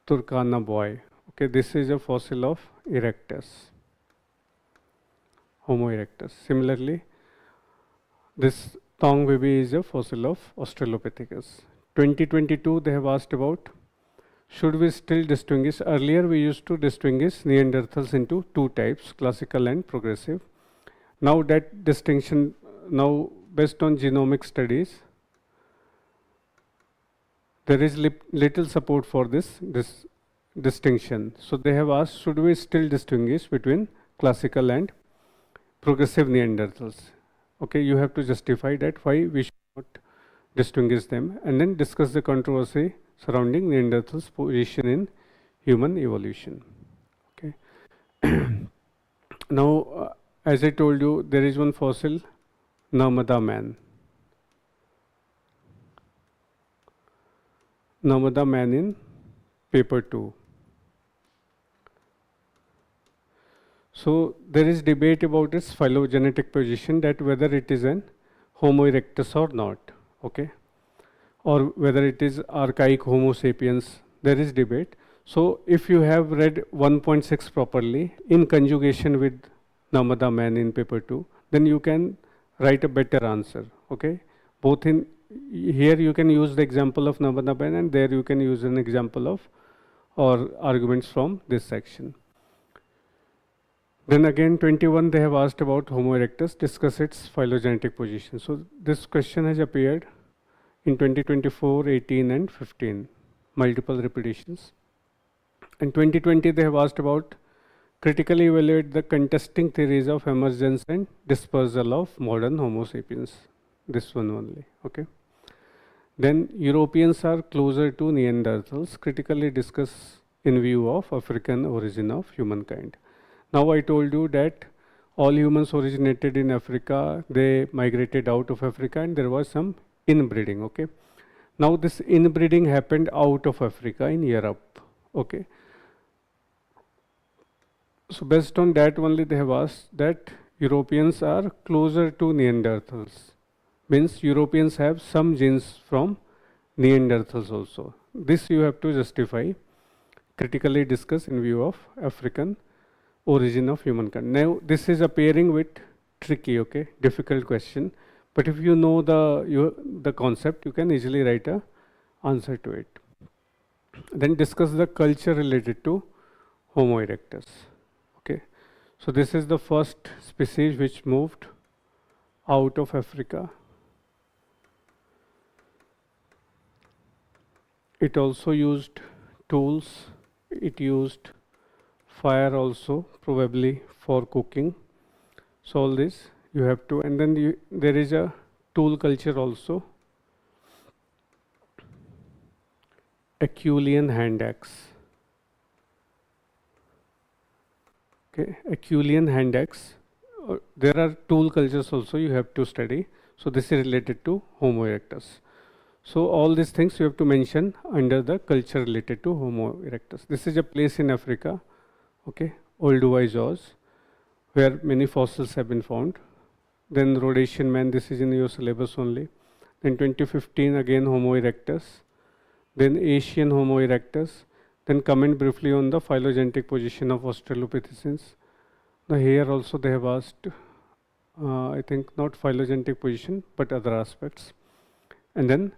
Turkana boy. Okay, this is a fossil of erectus, Homo erectus. Similarly, this Tong baby is a fossil of Australopithecus. 2022 they have asked about, should we still distinguish? Earlier we used to distinguish Neanderthals into 2 types, classical and progressive. Now that distinction, now based on genomic studies, there is little support for this distinction. So they have asked, should we still distinguish between classical and progressive Neanderthals? Okay, you have to justify that why we should not distinguish them, and then discuss the controversy surrounding Neanderthals' position in human evolution. Okay. Now, as I told you, there is one fossil, Narmada man. Narmada man in paper 2. So there is debate about its phylogenetic position, that whether it is an Homo erectus or not, okay, or whether it is archaic Homo sapiens. There is debate. So if you have read 1.6 properly in conjugation with Narmada man in paper 2, then you can write a better answer. Okay, both in here you can use the example of Narmada man, and there you can use an example of or arguments from this section. Then again 21 they have asked about Homo erectus, discuss its phylogenetic position. So this question has appeared in 2024, 18 and 15, multiple repetitions. In 2020 they have asked about critically evaluate the contesting theories of emergence and dispersal of modern Homo sapiens. This one only, okay. Then Europeans are closer to Neanderthals, critically discuss in view of African origin of humankind. Now I told you that all humans originated in Africa, they migrated out of Africa and there was some inbreeding, okay. Now this inbreeding happened out of Africa in Europe, okay. So based on that only they have asked that Europeans are closer to Neanderthals. Means Europeans have some genes from Neanderthals also. This you have to justify, critically discuss in view of African origin of humankind. Now this is appearing with tricky, okay, difficult question. But if you know the concept, you can easily write a answer to it. Then discuss the culture related to Homo erectus. Okay, so this is the first species which moved out of Africa. It also used tools. It used fire also, probably for cooking. So all this you have to, and then there is a tool culture also. Acheulean hand axe. Okay, Acheulean hand axe. There are tool cultures also you have to study. So this is related to Homo erectus. So all these things you have to mention under the culture related to Homo erectus. This is a place in Africa, okay, Olduvai Jaws, where many fossils have been found. Then Rhodesian man, this is in your syllabus only. Then 2015 again Homo erectus. Then Asian Homo erectus. Then comment briefly on the phylogenetic position of Australopithecines. Now here also they have asked, I think not phylogenetic position, but other aspects. And then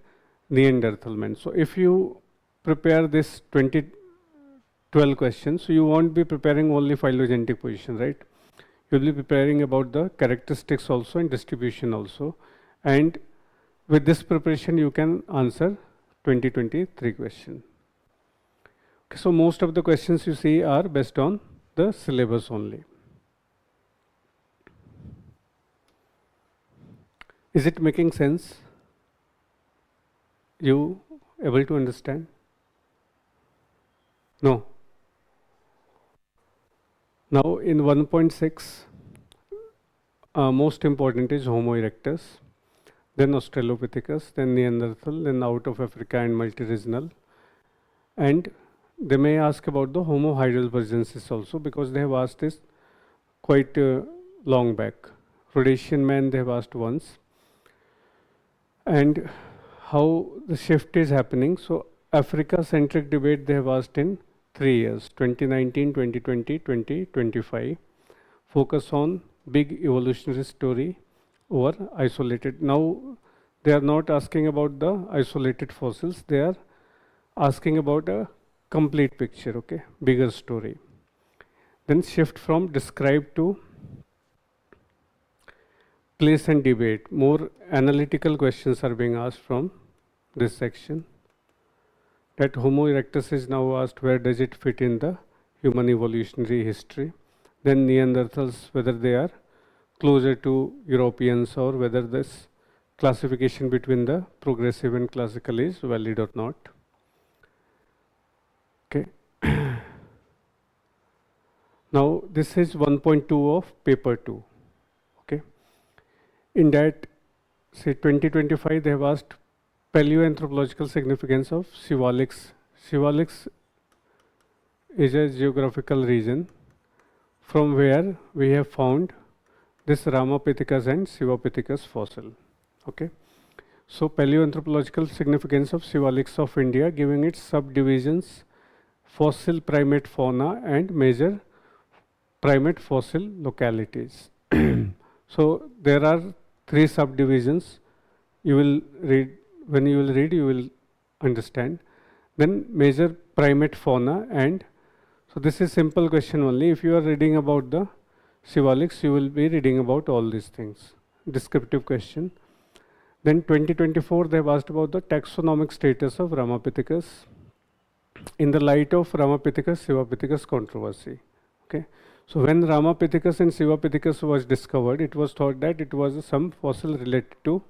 Neanderthal man. So if you prepare this 12 questions, so you won't be preparing only phylogenetic position, right? You'll be preparing about the characteristics also and distribution also. And with this preparation, you can answer 2023 question. Okay, so most of the questions you see are based on the syllabus only. Is it making sense? You able to understand? No. Now in 1.6, most important is Homo erectus, then Australopithecus, then Neanderthal, then out of Africa and multi-regional. And they may ask about the Homo heidelbergensis also, because they have asked this quite long back. Rhodesian man they have asked once. And how the shift is happening. So Africa-centric debate they have asked in 3 years, 2019, 2020, 2025. Focus on big evolutionary story over isolated. Now they are not asking about the isolated fossils, they are asking about a complete picture, okay, bigger story. Then shift from describe to place and debate. More analytical questions are being asked from this section. That Homo erectus is now asked where does it fit in the human evolutionary history. Then Neanderthals, whether they are closer to Europeans or whether this classification between the progressive and classical is valid or not. Okay. Now this is 1.2 of paper 2. Okay. In that, say 2025, they have asked paleoanthropological significance of Siwaliks. Siwaliks is a geographical region from where we have found this Ramapithecus and Sivapithecus fossil. Okay. So paleoanthropological significance of Siwaliks of India, giving its subdivisions, fossil primate fauna and major primate fossil localities. So there are 3 subdivisions. You will read, when you will read, you will understand. Then major primate fauna, and so this is simple question only. If you are reading about the Shivaliks, you will be reading about all these things. Descriptive question. Then 2024, they have asked about the taxonomic status of Ramapithecus in the light of Ramapithecus-Shivapithecus controversy. Okay. So when Ramapithecus and Shivapithecus was discovered, it was thought that it was some fossil related to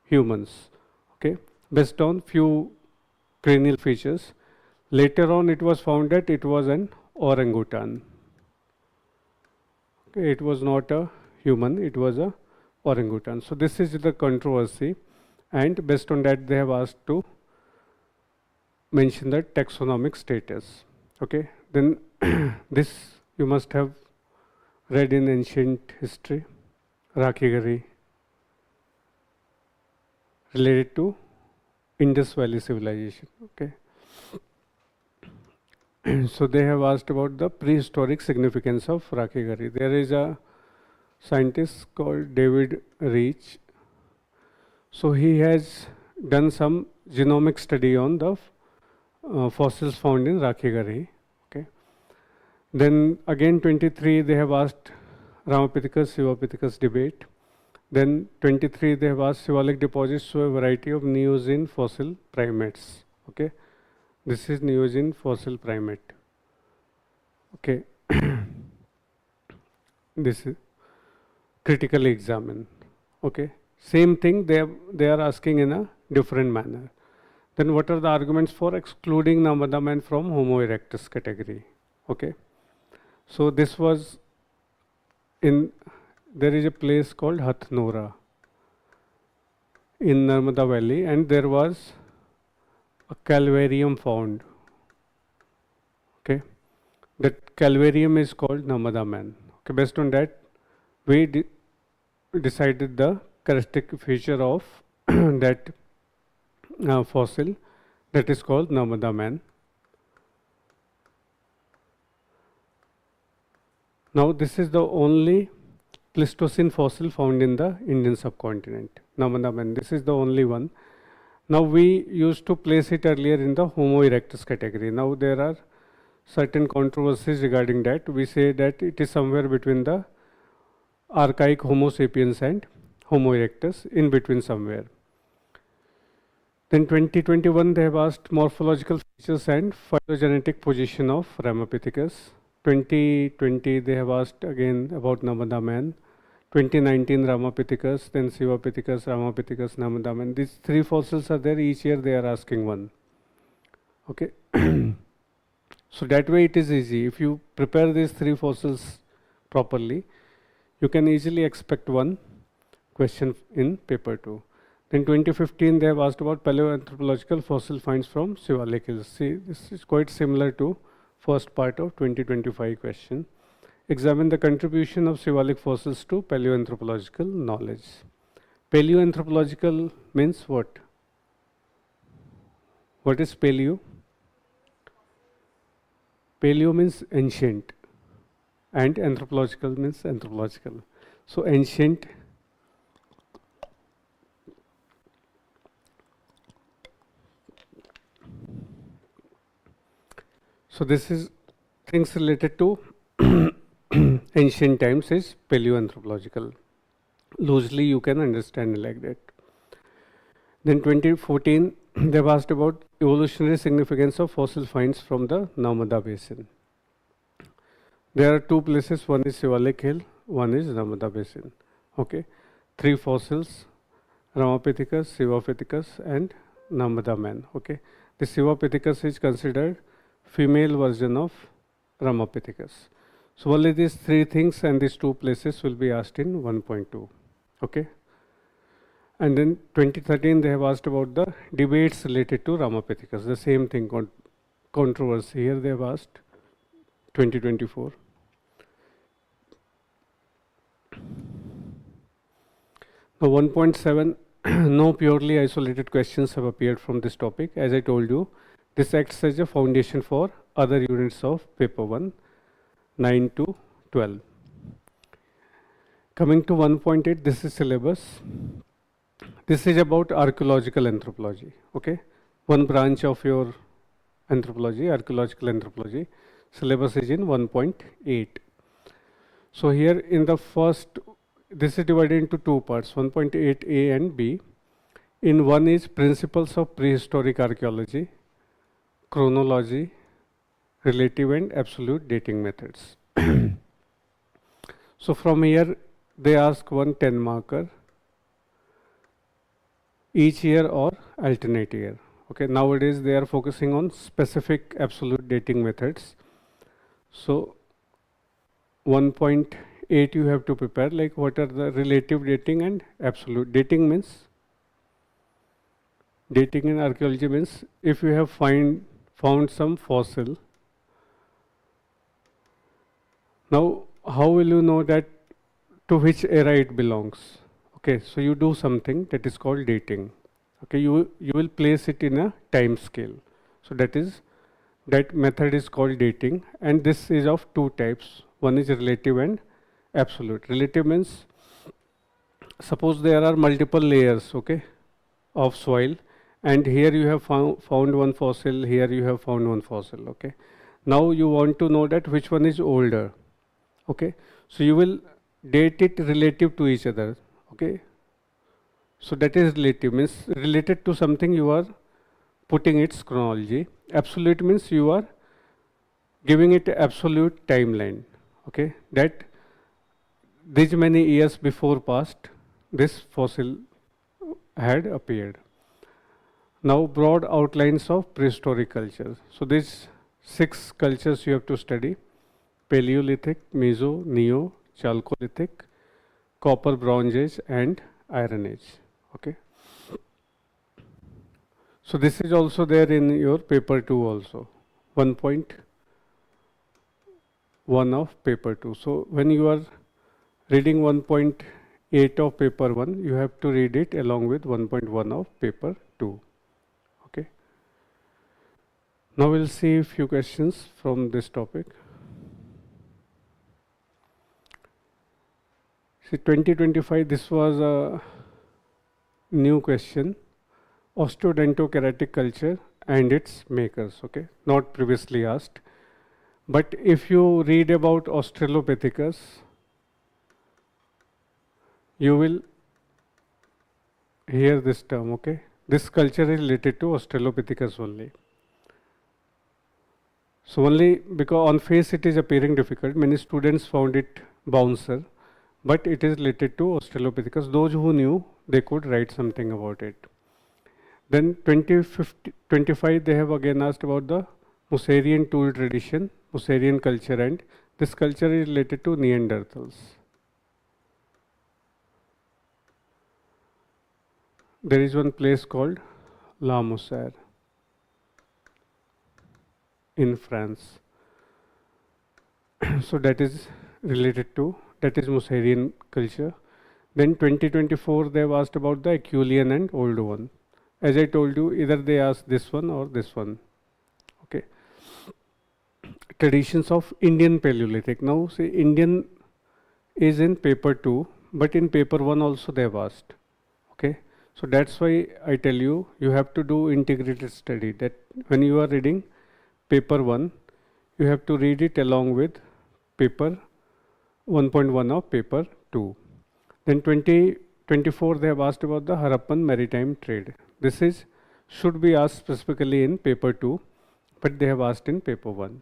humans, okay, based on few cranial features. Later on, it was found that it was an orangutan. Okay, it was not a human, it was a orangutan. So this is the controversy, and based on that, they have asked to mention the taxonomic status. Okay, then this you must have read in ancient history, Rakhigari, related to Indus Valley civilization. Okay. So they have asked about the prehistoric significance of Rakhigari. There is a scientist called David Reich. So he has done some genomic study on the fossils found in Rakhigari. Okay. Then again 23 they have asked Ramapithecus Shivapithecus debate. Then 23 they have asked Shivalik deposits show a variety of Neogene fossil primates. Okay. This is Neogene fossil primate. Okay. This is critically examine. Okay. Same thing they are asking in a different manner. Then what are the arguments for excluding Namada man from Homo erectus category? Okay. So this was in, there is a place called Hathnora in Narmada Valley, and there was a calvarium found. Okay. That calvarium is called Namada man. Okay. Based on that, we decided the characteristic feature of that fossil, that is called Namada man. Now this is the only Pleistocene fossil found in the Indian subcontinent, Namada man. This is the only one. Now we used to place it earlier in the Homo erectus category. Now there are certain controversies regarding that. We say that it is somewhere between the archaic Homo sapiens and Homo erectus, in between somewhere. Then 2021 they have asked morphological features and phylogenetic position of Ramapithecus. 2020 they have asked again about Namada man. 2019 Ramapithecus, then Shivapithecus, Ramapithecus, Namada man. These three fossils are there. Each year they are asking one. Okay. So that way it is easy. If you prepare these three fossils properly, you can easily expect one question in paper 2. Then 2015 they have asked about paleoanthropological fossil finds from Shivalik Hills. See, this is quite similar to first part of 2025 question. Examine the contribution of Shivalik fossils to paleoanthropological knowledge. Paleoanthropological means what? What is paleo? Paleo means ancient, and anthropological means anthropological. So ancient. So this is things related to ancient times is paleoanthropological. Loosely you can understand like that. Then 2014 they have asked about evolutionary significance of fossil finds from the Narmada basin. There are two places, one is Shivalik Hill, one is Narmada basin. Okay. Three fossils, Ramapithecus, Shivapithecus and Narmada man. Okay. The Shivapithecus is considered female version of Ramapithecus. So only these three things and these two places will be asked in 1.2. Okay. And then 2013 they have asked about the debates related to Ramapithecus. The same thing, controversy. Here they have asked 2024. Now 1.7, no purely isolated questions have appeared from this topic. As I told you, this acts as a foundation for other units of paper 1, 9 to 12. Coming to 1.8, this is syllabus. This is about archaeological anthropology. Okay, one branch of your anthropology, archaeological anthropology. Syllabus is in 1.8. So here in the first, this is divided into two parts, 1.8a and b. In one is principles of prehistoric archaeology, chronology, relative and absolute dating methods. So from here they ask one 10 marker each year or alternate year. Okay, nowadays they are focusing on specific absolute dating methods. So 1.8 you have to prepare, like what are the relative dating and absolute dating means. Dating in archaeology means if you have found some fossil. Now how will you know that to which era it belongs? Okay, so you do something that is called dating. Okay, you will place it in a time scale. So that method is called dating, and this is of two types. One is relative and absolute. Relative means suppose there are multiple layers, okay, of soil, and here you have found one fossil, here you have found one fossil, okay. Now you want to know that which one is older, okay. So you will date it relative to each other, okay. So that is relative, means related to something you are putting its chronology. Absolute means you are giving it absolute timeline, okay, that these many years before past this fossil had appeared. Now broad outlines of prehistoric culture. So these 6 cultures you have to study: Paleolithic, Meso, Neo, Chalcolithic, Copper, Bronze Age and Iron Age. Okay. So this is also there in your paper 2 also, 1.1 of paper 2. So when you are reading 1.8 of paper 1, you have to read it along with 1.1 of paper 2. Okay. Now we'll see a few questions from this topic. See, 2025, this was a new question: osteodontokeratic culture and its makers, okay, not previously asked. But if you read about Australopithecus, you will hear this term, okay. This culture is related to Australopithecus only. So only because on face it is appearing difficult, many students found it bouncer, but it is related to Australopithecus. Those who knew, they could write something about it. Then 25, they have again asked about the Mouserian tool tradition, Mouserian culture, and this culture is related to Neanderthals. There is one place called La Mousser in France. So that is related to, that is Mouserian culture. Then 2024, they have asked about the Apulian and old one. As I told you, either they ask this one or this one. Okay. Traditions of Indian Paleolithic. Now, see, Indian is in paper 2, but in paper 1 also they have asked. Okay. So that's why I tell you, you have to do integrated study. That when you are reading paper 1, you have to read it along with paper 1.1 of paper 2. Then 2024, they have asked about the Harappan maritime trade. This is should be asked specifically in paper 2, but they have asked in paper 1.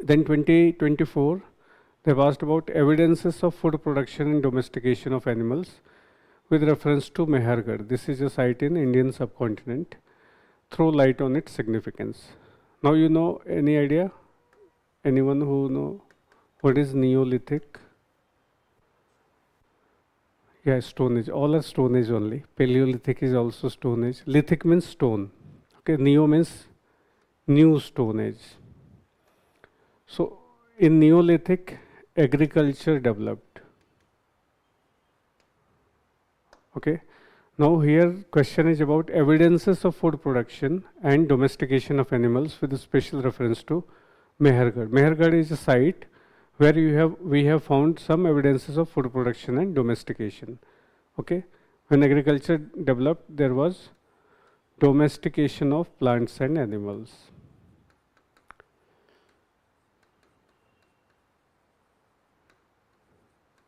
Then 2024, they have asked about evidences of food production and domestication of animals with reference to Mehergarh. This is a site in Indian subcontinent. Throw light on its significance. Now you know, any idea? Anyone who know what is Neolithic? Yeah, Stone Age. All are Stone Age only. Paleolithic is also Stone Age. Lithic means stone. Okay, Neo means new Stone Age. So in Neolithic, agriculture developed. Okay. Now here question is about evidences of food production and domestication of animals with a special reference to Mehergarh. Mehergarh is a site where we have found some evidences of food production and domestication. Okay, when agriculture developed, there was domestication of plants and animals.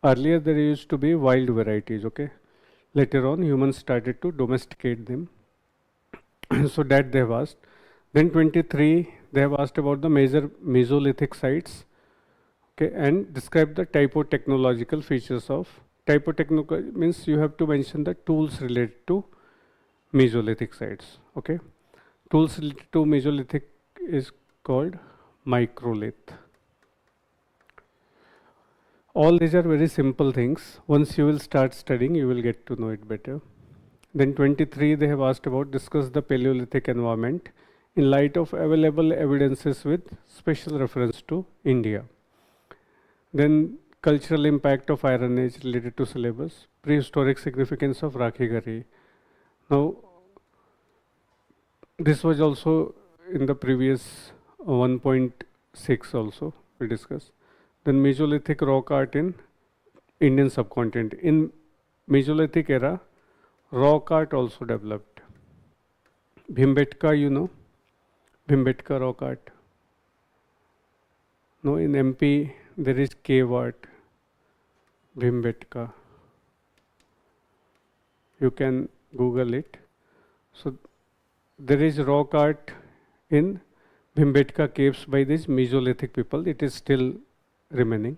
Earlier there used to be wild varieties, okay? Later on humans started to domesticate them. So that they have asked. Then 23, they have asked about the major Mesolithic sites, okay, and describe the typotechnological features of. Typotechnical means you have to mention the tools related to Mesolithic sites, okay. Tools related to Mesolithic is called microlith. All these are very simple things. Once you will start studying, you will get to know it better. Then 23, they have asked about discuss the Paleolithic environment in light of available evidences with special reference to India. Then cultural impact of Iron Age related to syllabus, prehistoric significance of Rakhi Gari. Now, this was also in the previous 1.6 also we discussed. Then Mesolithic rock art in Indian subcontinent. In Mesolithic era, rock art also developed. Bhimbetka, you know, Bhimbetka rock art. No, in MP there is cave art, Bhimbetka. You can Google it. So there is rock art in Bhimbetka caves by these Mesolithic people. It is still remaining.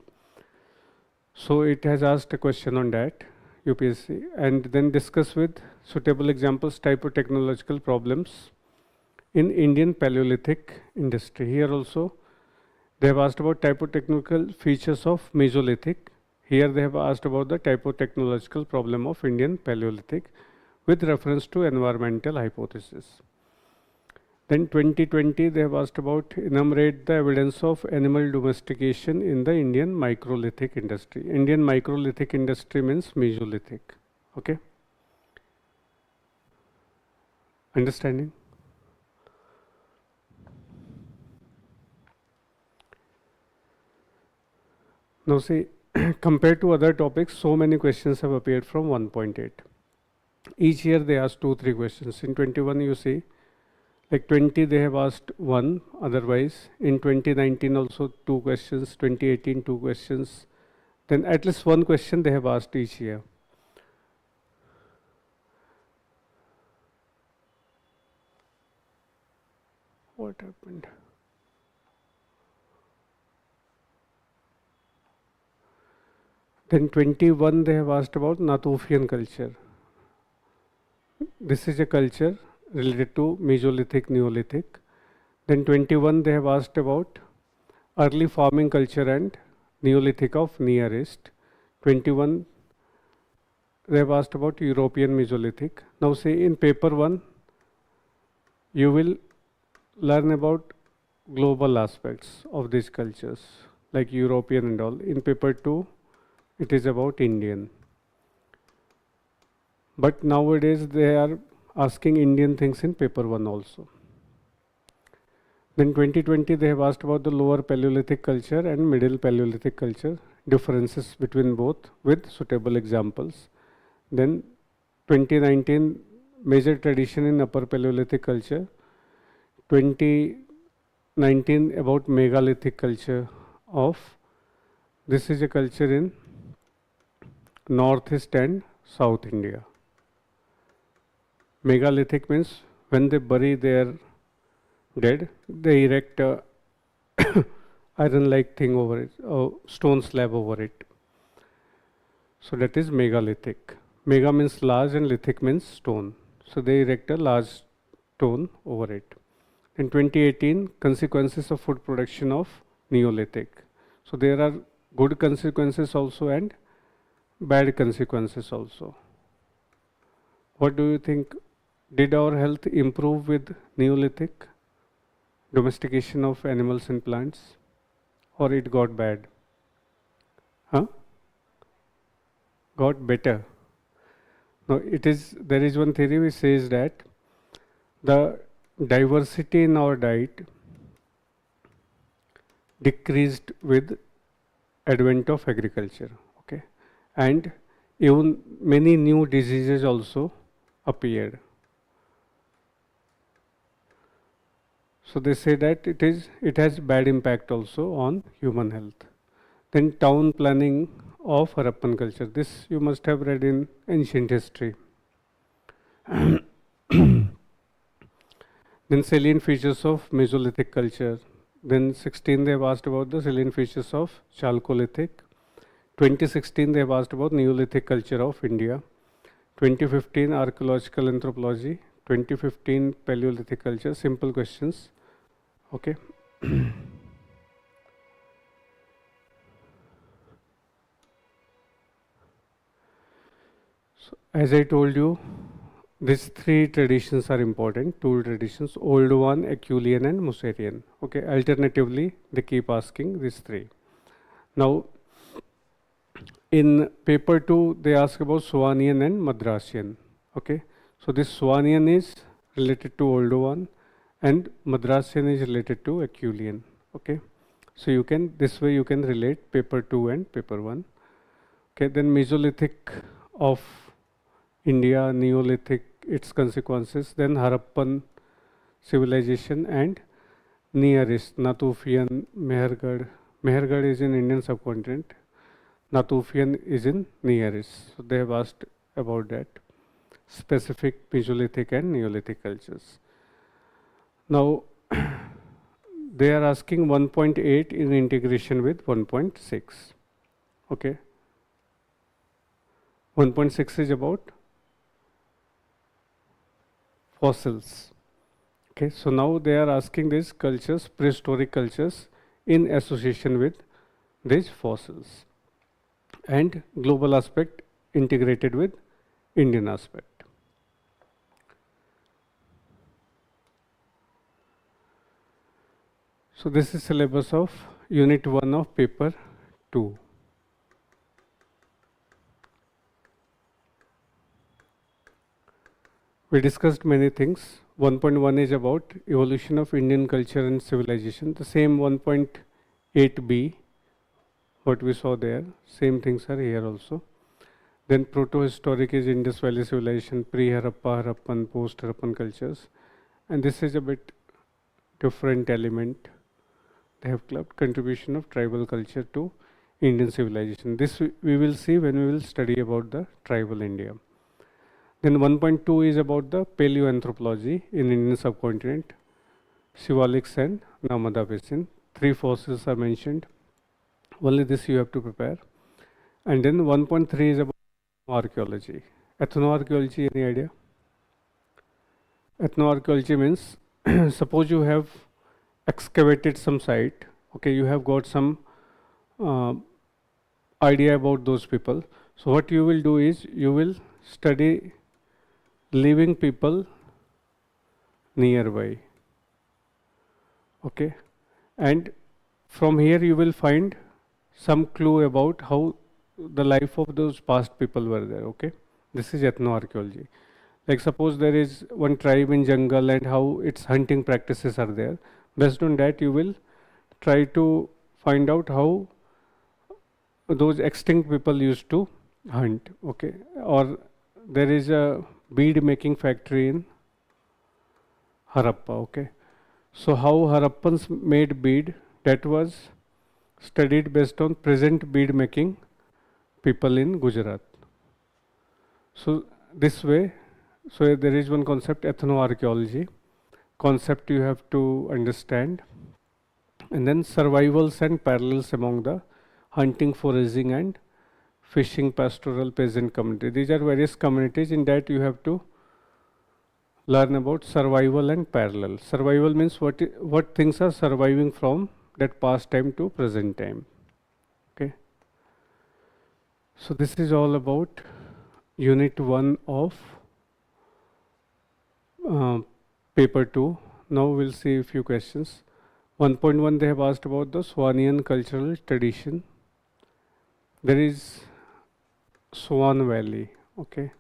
So it has asked a question on that, UPSC, and then discuss with suitable examples type of technological problems in Indian Paleolithic industry. Here also they have asked about typotechnical features of Mesolithic. Here they have asked about the typotechnological problem of Indian Paleolithic with reference to environmental hypothesis. Then 2020 they have asked about enumerate the evidence of animal domestication in the Indian microlithic industry. Indian microlithic industry means Mesolithic. Okay? Understanding? Now see, compared to other topics, so many questions have appeared from 1.8. Each year they ask 2-3 questions. In 21 you see, like 20 they have asked 1, otherwise in 2019 also 2 questions, 2018 2 questions, then at least 1 question they have asked each year. What happened? Then 21 they have asked about Natufian culture. This is a culture related to Mesolithic, Neolithic. Then 21 they have asked about early farming culture and Neolithic of Near East. 21 they have asked about European Mesolithic. Now say in paper 1 you will learn about global aspects of these cultures like European and all. In paper 2 it is about Indian. But nowadays they are asking Indian things in paper 1 also. Then 2020 they have asked about the lower Paleolithic culture and middle Paleolithic culture, differences between both with suitable examples. Then 2019 major tradition in upper Paleolithic culture. 2019 about megalithic culture of, this is a culture in northeast and South India. Megalithic means when they bury their dead, they erect a iron-like thing over it, a stone slab over it. So that is megalithic. Mega means large and lithic means stone. So they erect a large stone over it. In 2018, consequences of food production of Neolithic. So there are good consequences also and bad consequences also. What do you think? Did our health improve with Neolithic? Domestication of animals and plants? Or it got bad? Huh? Got better? No, there is one theory which says that the diversity in our diet decreased with advent of agriculture, okay, and even many new diseases also appeared. So they say that it has bad impact also on human health. Then town planning of Harappan culture. This you must have read in ancient history. Then salient features of Mesolithic culture. Then 16 they have asked about the salient features of Chalcolithic. 2016 they have asked about Neolithic culture of India. 2015 archaeological anthropology. 2015 Paleolithic culture. Simple questions. Okay. So as I told you, these three traditions are important, two traditions, old one, Acheulean and Muserian. Okay, alternatively, they keep asking these three. Now, in paper 2, they ask about Swannian and Madrasian. Okay, so this Swannian is related to old one and Madrasian is related to Acheulean. Okay, so you can, this way you can relate paper 2 and paper 1. Okay, then Mesolithic of India, Neolithic, its consequences, then Harappan civilization and Near East, Natufian, Mehergarh. Mehergarh is in Indian subcontinent, Natufian is in Near East. So they have asked about that, specific Mesolithic and Neolithic cultures. Now, they are asking 1.8 in integration with 1.6. Okay. 1.6 is about fossils. Okay, so now they are asking these cultures, prehistoric cultures, in association with these fossils, and global aspect integrated with Indian aspect. So this is syllabus of Unit 1 of paper 2. We discussed many things. 1.1 is about evolution of Indian culture and civilization. The same 1.8b, what we saw there, same things are here also. Then proto-historic is Indus Valley civilization, pre-Harappa, Harappan, post-Harappan cultures. And this is a bit different element. They have clubbed contribution of tribal culture to Indian civilization. This we will see when we will study about the tribal India. Then 1.2 is about the paleoanthropology in Indian subcontinent, Shivaliks and Narmada basin. 3 fossils are mentioned. Only this you have to prepare. And then 1.3 is about archaeology. Ethnoarchaeology, any idea? Ethnoarchaeology means suppose you have excavated some site, okay, you have got some idea about those people. So what you will do is you will study living people nearby. Okay, and from here you will find some clue about how the life of those past people were there. Okay, this is ethnoarchaeology. Like suppose there is one tribe in jungle and how its hunting practices are there. Based on that, you will try to find out how those extinct people used to hunt. Okay, or there is a bead making factory in Harappa. Okay, so how Harappans made bead, that was studied based on present bead making people in Gujarat. So this way, so there is one concept, ethnoarchaeology concept you have to understand, and then survivals and parallels among the hunting, foraging and fishing, pastoral, peasant community. These are various communities. In that you have to learn about survival and parallel. Survival means what things are surviving from that past time to present time. Okay. So this is all about Unit 1 of paper 2. Now we'll see a few questions. 1.1 they have asked about the Swannian cultural tradition. There is Swan Valley, okay,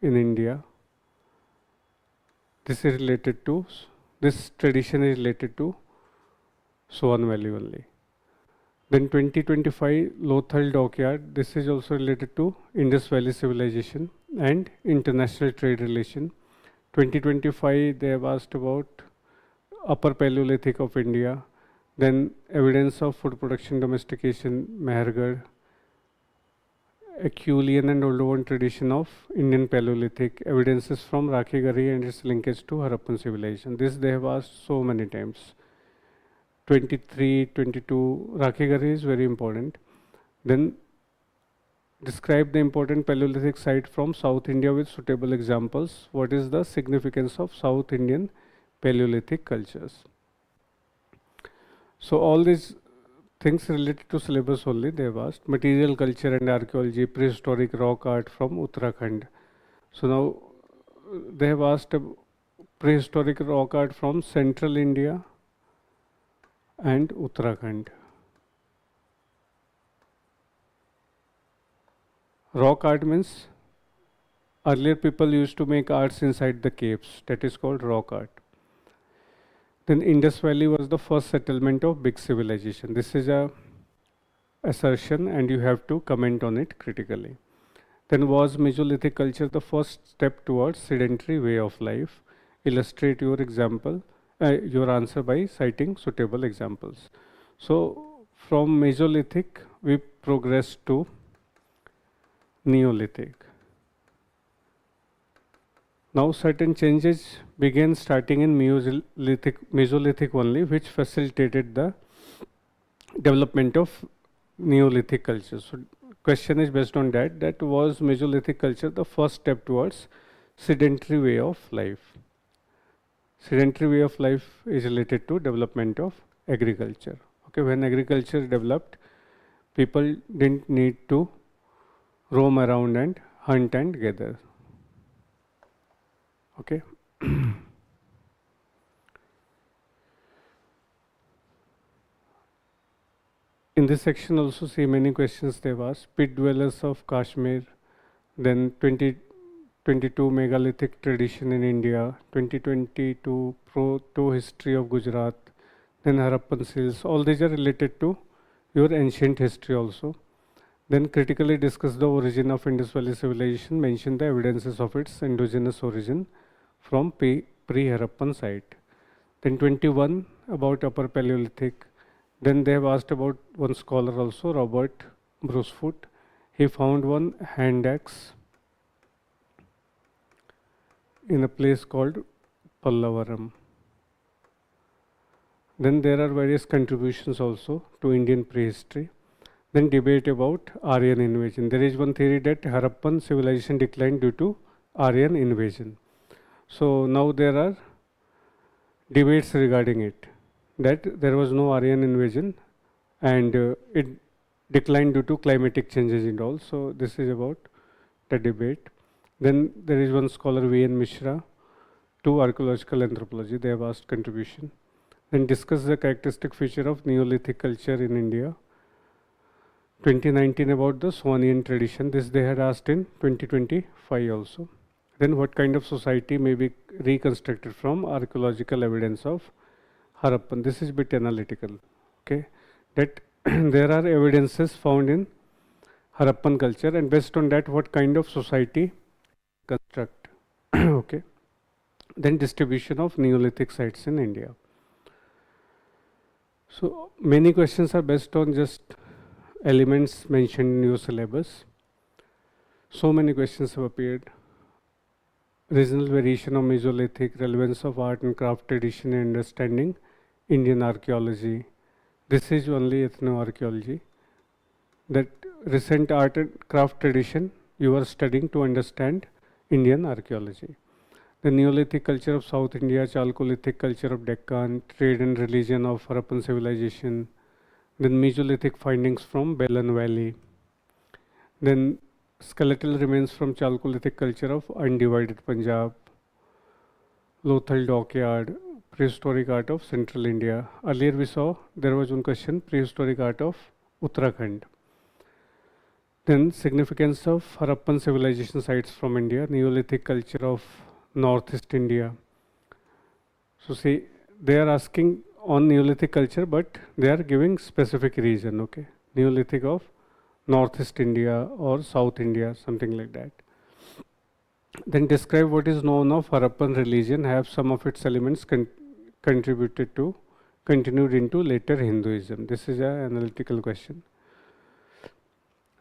in India. This is related to, this tradition is related to Swan Valley only. Then 2025 Lothal Dockyard, this is also related to Indus Valley civilization and international trade relation. 2025 they have asked about Upper Paleolithic of India, then evidence of food production domestication, Mehergarh, Acheulean and Oldowan tradition of Indian Paleolithic, evidences from Rakhigari and its linkage to Harappan civilization. This they have asked so many times. 23, 22, Rakhigari is very important. Then describe the important Paleolithic site from South India with suitable examples. What is the significance of South Indian Paleolithic cultures? So all these things related to syllabus only they have asked. Material culture and archaeology, prehistoric rock art from Uttarakhand. So now they have asked prehistoric rock art from central India and Uttarakhand. Rock art means earlier people used to make arts inside the caves. That is called rock art. Then Indus Valley was the first settlement of big civilization. This is a assertion and you have to comment on it critically. Then was Mesolithic culture the first step towards sedentary way of life? Illustrate your example, your answer by citing suitable examples. So from Mesolithic we progress to Neolithic. Now certain changes began starting in Mesolithic only, which facilitated the development of Neolithic culture. So question is based on that was Mesolithic culture the first step towards sedentary way of life. Sedentary way of life is related to development of agriculture. Okay, when agriculture developed, people didn't need to roam around and hunt and gather. Okay. In this section also see many questions they've asked. Pit dwellers of Kashmir, then 2022 megalithic tradition in India, 2022 proto-history of Gujarat, then Harappan seals. All these are related to your ancient history also. Then critically discuss the origin of Indus Valley civilization, mention the evidences of its endogenous origin from pre-Harappan site. Then 21 about Upper Paleolithic. Then they have asked about one scholar also, Robert Brucefoot. He found one hand axe in a place called Pallavaram. Then there are various contributions also to Indian prehistory. Then debate about Aryan invasion. There is one theory that Harappan civilization declined due to Aryan invasion. So now there are debates regarding it, that there was no Aryan invasion and it declined due to climatic changes and all. So this is about the debate. Then there is one scholar V.N. Mishra to archaeological anthropology. They have asked contribution. Then discuss the characteristic feature of Neolithic culture in India. 2019 about the Swannian tradition. This they had asked in 2025 also. Then what kind of society may be reconstructed from archaeological evidence of Harappan. This is a bit analytical. Okay, that there are evidences found in Harappan culture, and based on that, what kind of society construct. Okay, then distribution of Neolithic sites in India. So many questions are based on just elements mentioned in your syllabus. So many questions have appeared. Regional variation of Mesolithic, relevance of art and craft tradition and understanding Indian archaeology. This is only ethnoarchaeology. That recent art and craft tradition you are studying to understand Indian archaeology. The Neolithic culture of South India, Chalcolithic culture of Deccan, trade and religion of Harappan civilization, then Mesolithic findings from Belan Valley, then skeletal remains from Chalcolithic culture of undivided Punjab, Lothal dockyard, prehistoric art of central India. Earlier we saw there was one question, prehistoric art of Uttarakhand. Then significance of Harappan civilization sites from India, Neolithic culture of Northeast India. So see, they are asking on Neolithic culture, but they are giving specific region, okay? Neolithic of Northeast India or South India, something like that. Then describe what is known of Harappan religion, have some of its elements continued into later Hinduism. This is an analytical question.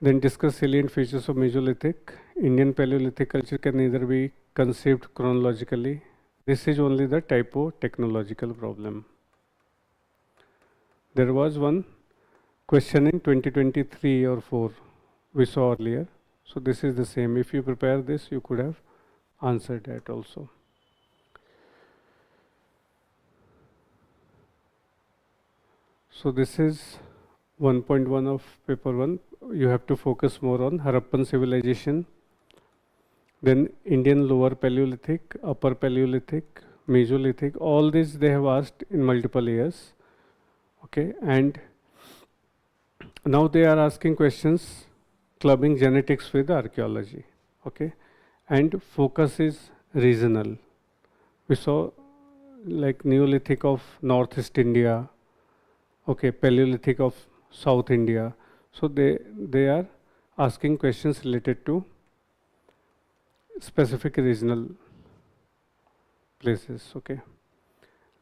Then discuss salient features of Mesolithic. Indian Paleolithic culture can neither be conceived chronologically. This is only the typo-technological problem. There was one question in 2023 or 4 we saw earlier. So this is the same. If you prepare this, you could have answered that also. So this is 1.1 of paper 1. You have to focus more on Harappan civilization, then Indian lower Paleolithic, upper Paleolithic, Mesolithic. All these they have asked in multiple years. Okay, and now they are asking questions clubbing genetics with archaeology. Okay, and focus is regional. We saw like Neolithic of Northeast India, okay, Paleolithic of South India. So they are asking questions related to specific regional places, okay,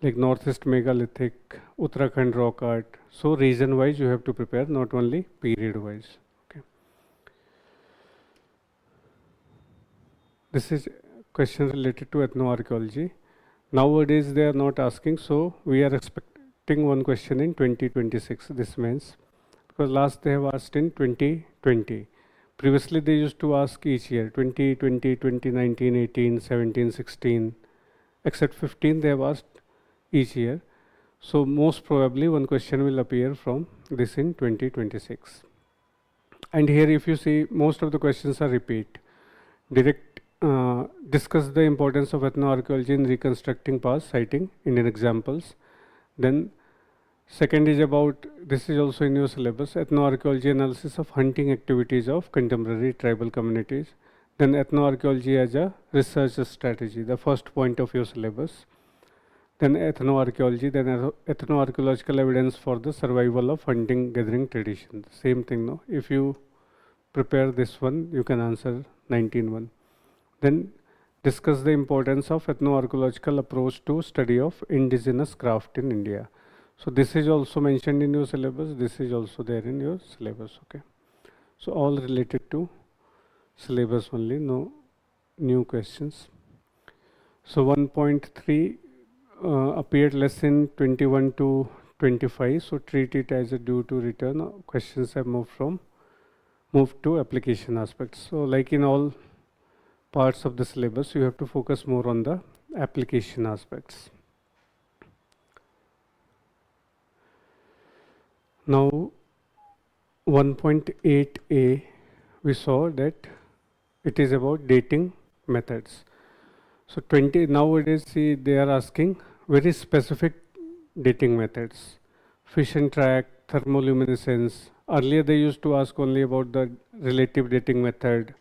like Northeast Megalithic, Uttarakhand rock art. So region wise you have to prepare, not only period wise. Okay. This is question related to ethnoarchaeology. Nowadays they are not asking, so we are expecting one question in 2026. This means because last they have asked in 2020. Previously they used to ask each year 2020, 2019, 18, 17, 16, except 15 they have asked each year. So most probably one question will appear from this in 2026. And here if you see most of the questions are repeat. Discuss the importance of ethnoarchaeology in reconstructing past, citing Indian examples. Then second is about, this is also in your syllabus, ethnoarchaeology analysis of hunting activities of contemporary tribal communities. Then ethnoarchaeology as a research strategy, the first point of your syllabus. Then ethnoarchaeology, then ethnoarchaeological evidence for the survival of hunting gathering tradition. Same thing, no? If you prepare this one, you can answer 19.1. Then discuss the importance of ethnoarchaeological approach to study of indigenous craft in India. So this is also mentioned in your syllabus. This is also there in your syllabus. Okay. So all related to syllabus only, no new questions. So 1.3 appeared lesson 21 to 25. So treat it as a due to return. Questions have moved to application aspects. So like in all parts of the syllabus, you have to focus more on the application aspects. Now 1.8a, we saw that it is about dating methods. So 20 nowadays, see, they are asking very specific dating methods. Fission track, thermoluminescence. Earlier they used to ask only about the relative dating method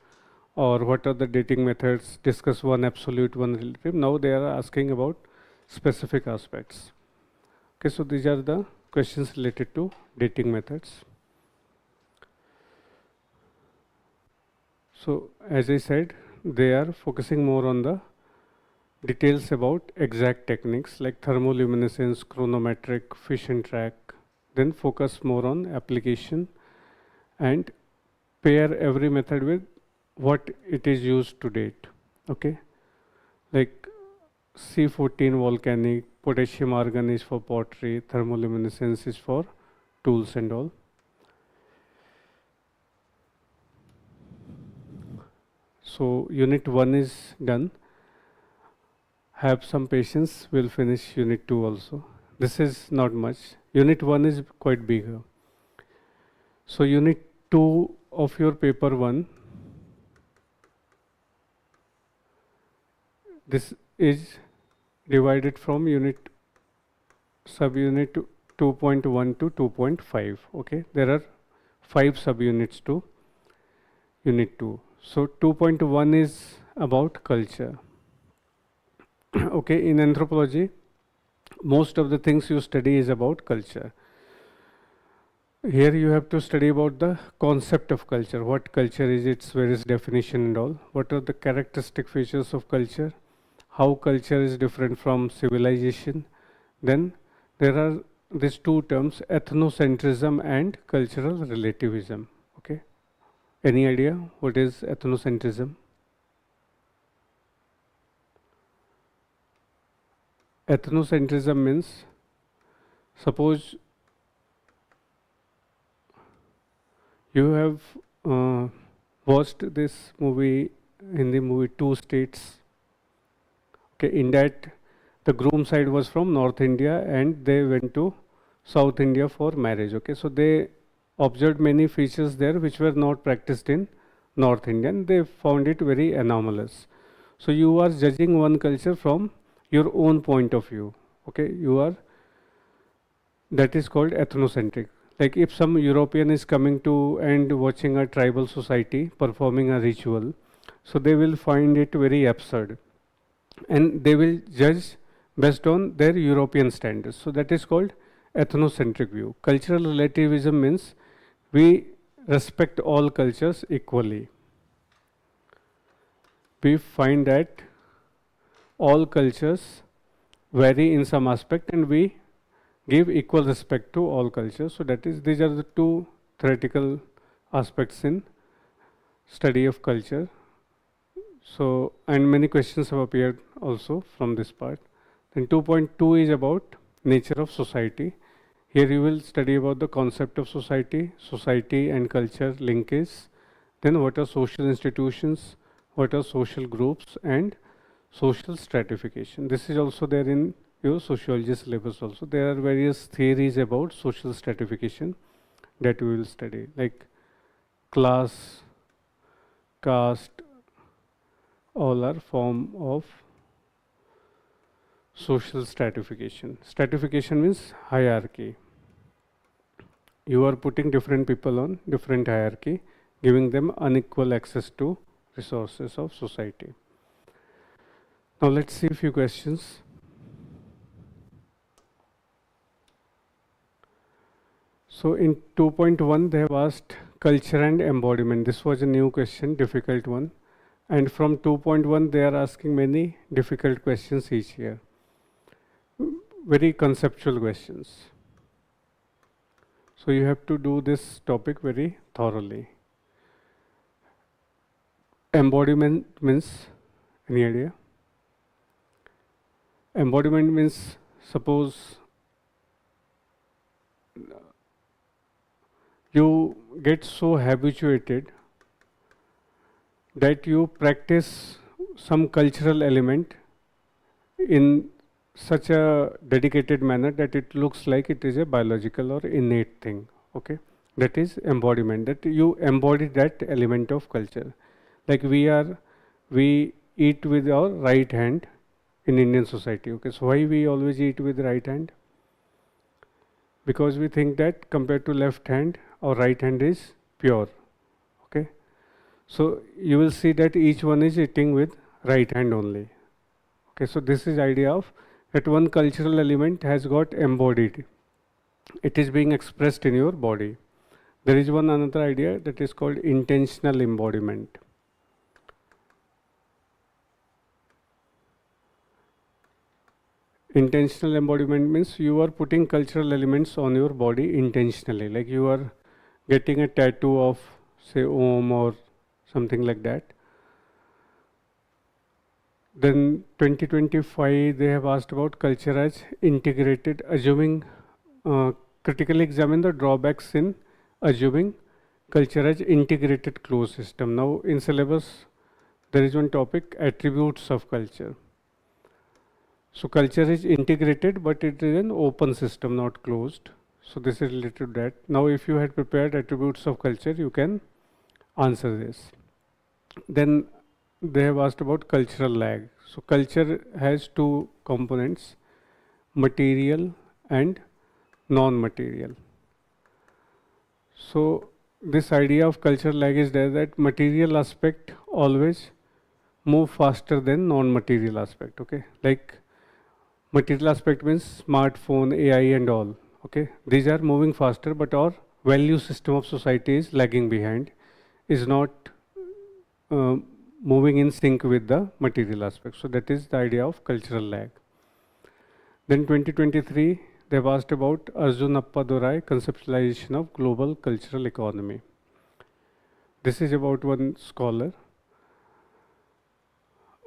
or what are the dating methods, discuss one absolute, one relative. Now they are asking about specific aspects. Okay, so these are the questions related to dating methods. So as I said, they are focusing more on the details about exact techniques like thermoluminescence, chronometric, fission track, then focus more on application and pair every method with what it is used to date. Okay, like C14 volcanic, potassium argon is for pottery, thermoluminescence is for tools and all. So unit 1 is done. Have some patience, we'll finish unit 2 also. This is not much. Unit 1 is quite bigger. So unit 2 of your paper 1, this is divided from subunit 2.1 to 2.5. Okay, there are 5 subunits to unit 2. So 2.1 is about culture. Okay, in anthropology, most of the things you study is about culture. Here you have to study about the concept of culture. What culture is, its various definition and all. What are the characteristic features of culture? How culture is different from civilization. Then there are these two terms, ethnocentrism and cultural relativism. Okay, Any idea what is ethnocentrism? Ethnocentrism means, suppose you have watched this movie, Hindi movie, Two States. Okay, in that the groom side was from North India and they went to South India for marriage. Okay, so they observed many features there which were not practiced in North India and they found it very anomalous. So you are judging one culture from your own point of view. Okay, that is called ethnocentric. Like if some European is coming to and watching a tribal society performing a ritual, so they will find it very absurd and they will judge based on their European standards. So that is called ethnocentric view. Cultural relativism means we respect all cultures equally. We find that all cultures vary in some aspect and we give equal respect to all cultures. So that is, these are the two theoretical aspects in study of culture. So, and many questions have appeared also from this part. Then 2.2 is about nature of society. Here you will study about the concept of society and culture linkage. Then what are social institutions, what are social groups and social stratification. This is also there in your sociology syllabus also. There are various theories about social stratification that we will study, like class, caste, all are form of social stratification. Stratification means hierarchy. You are putting different people on different hierarchy, giving them unequal access to resources of society. Now let's see a few questions. So in 2.1 they have asked culture and embodiment. This was a new question, difficult one. And from 2.1 they are asking many difficult questions each year. Very conceptual questions. So you have to do this topic very thoroughly. Embodiment means, any idea? Embodiment means, suppose you get so habituated that you practice some cultural element in such a dedicated manner that it looks like it is a biological or innate thing. Okay, that is embodiment, that you embody that element of culture. Like we eat with our right hand in Indian society. Okay, so why we always eat with right hand? Because we think that compared to left hand, our right hand is pure. Okay, so you will see that each one is eating with right hand only. Okay, so this is idea of that one cultural element has got embodied. It is being expressed in your body. There is one another idea that is called intentional embodiment. Intentional embodiment means you are putting cultural elements on your body intentionally, like you are getting a tattoo of say Om or something like that. Then 2025 they have asked about culture as integrated, assuming critically examine the drawbacks in assuming culture as integrated closed system. Now in syllabus there is one topic, attributes of culture. So culture is integrated but it is an open system, not closed. So this is related to that. Now if you had prepared attributes of culture, you can answer this. Then they have asked about cultural lag. So culture has two components, material and non-material. So this idea of cultural lag is there, that material aspect always move faster than non-material aspect. Okay, like material aspect means smartphone, AI and all. Okay, these are moving faster, but our value system of society is lagging behind, is not moving in sync with the material aspect. So that is the idea of cultural lag. Then 2023 they have asked about Arjun Appadurai conceptualization of global cultural economy. This is about one scholar.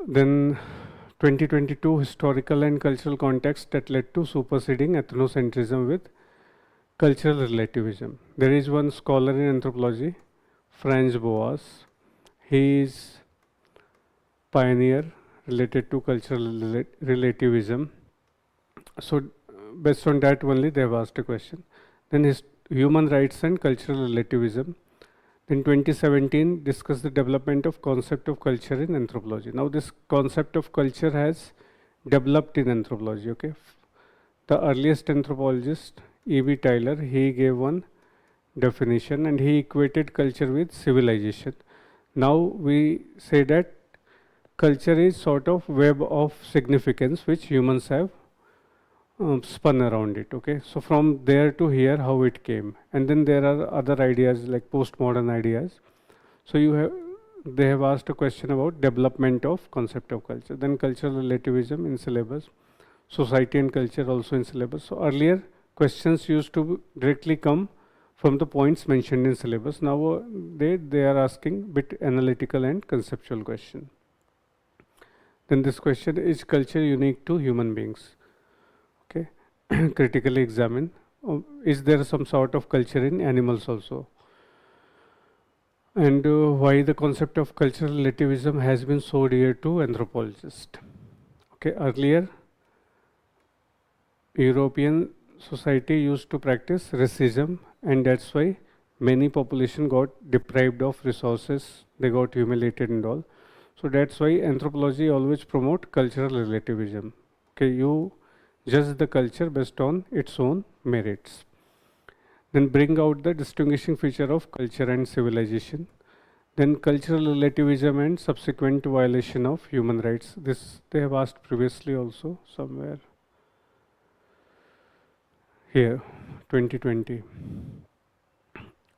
Then 2022 historical and cultural context that led to superseding ethnocentrism with cultural relativism. There is one scholar in anthropology, Franz Boas. He is pioneer related to cultural relativism. So based on that only they have asked a question. Then human rights and cultural relativism. In 2017 discussed the development of concept of culture in anthropology. Now this concept of culture has developed in anthropology. Okay, the earliest anthropologist E.B. Tyler, he gave one definition and he equated culture with civilization. Now we say that culture is sort of web of significance which humans have spun around it. Okay, so from there to here how it came, and then there are other ideas like postmodern ideas. So they have asked a question about development of concept of culture, then cultural relativism in syllabus, society and culture also in syllabus. So earlier questions used to directly come from the points mentioned in syllabus. Now they are asking bit analytical and conceptual question. Then this question, is culture unique to human beings? Okay, critically examine. Is there some sort of culture in animals also? And why the concept of cultural relativism has been so dear to anthropologists. Okay, earlier European society used to practice racism, and that's why many population got deprived of resources, they got humiliated and all. So that's why anthropology always promote cultural relativism. Okay, you judge the culture based on its own merits. Then bring out the distinguishing feature of culture and civilization. Then cultural relativism and subsequent violation of human rights. This they have asked previously also somewhere. Here, 2020.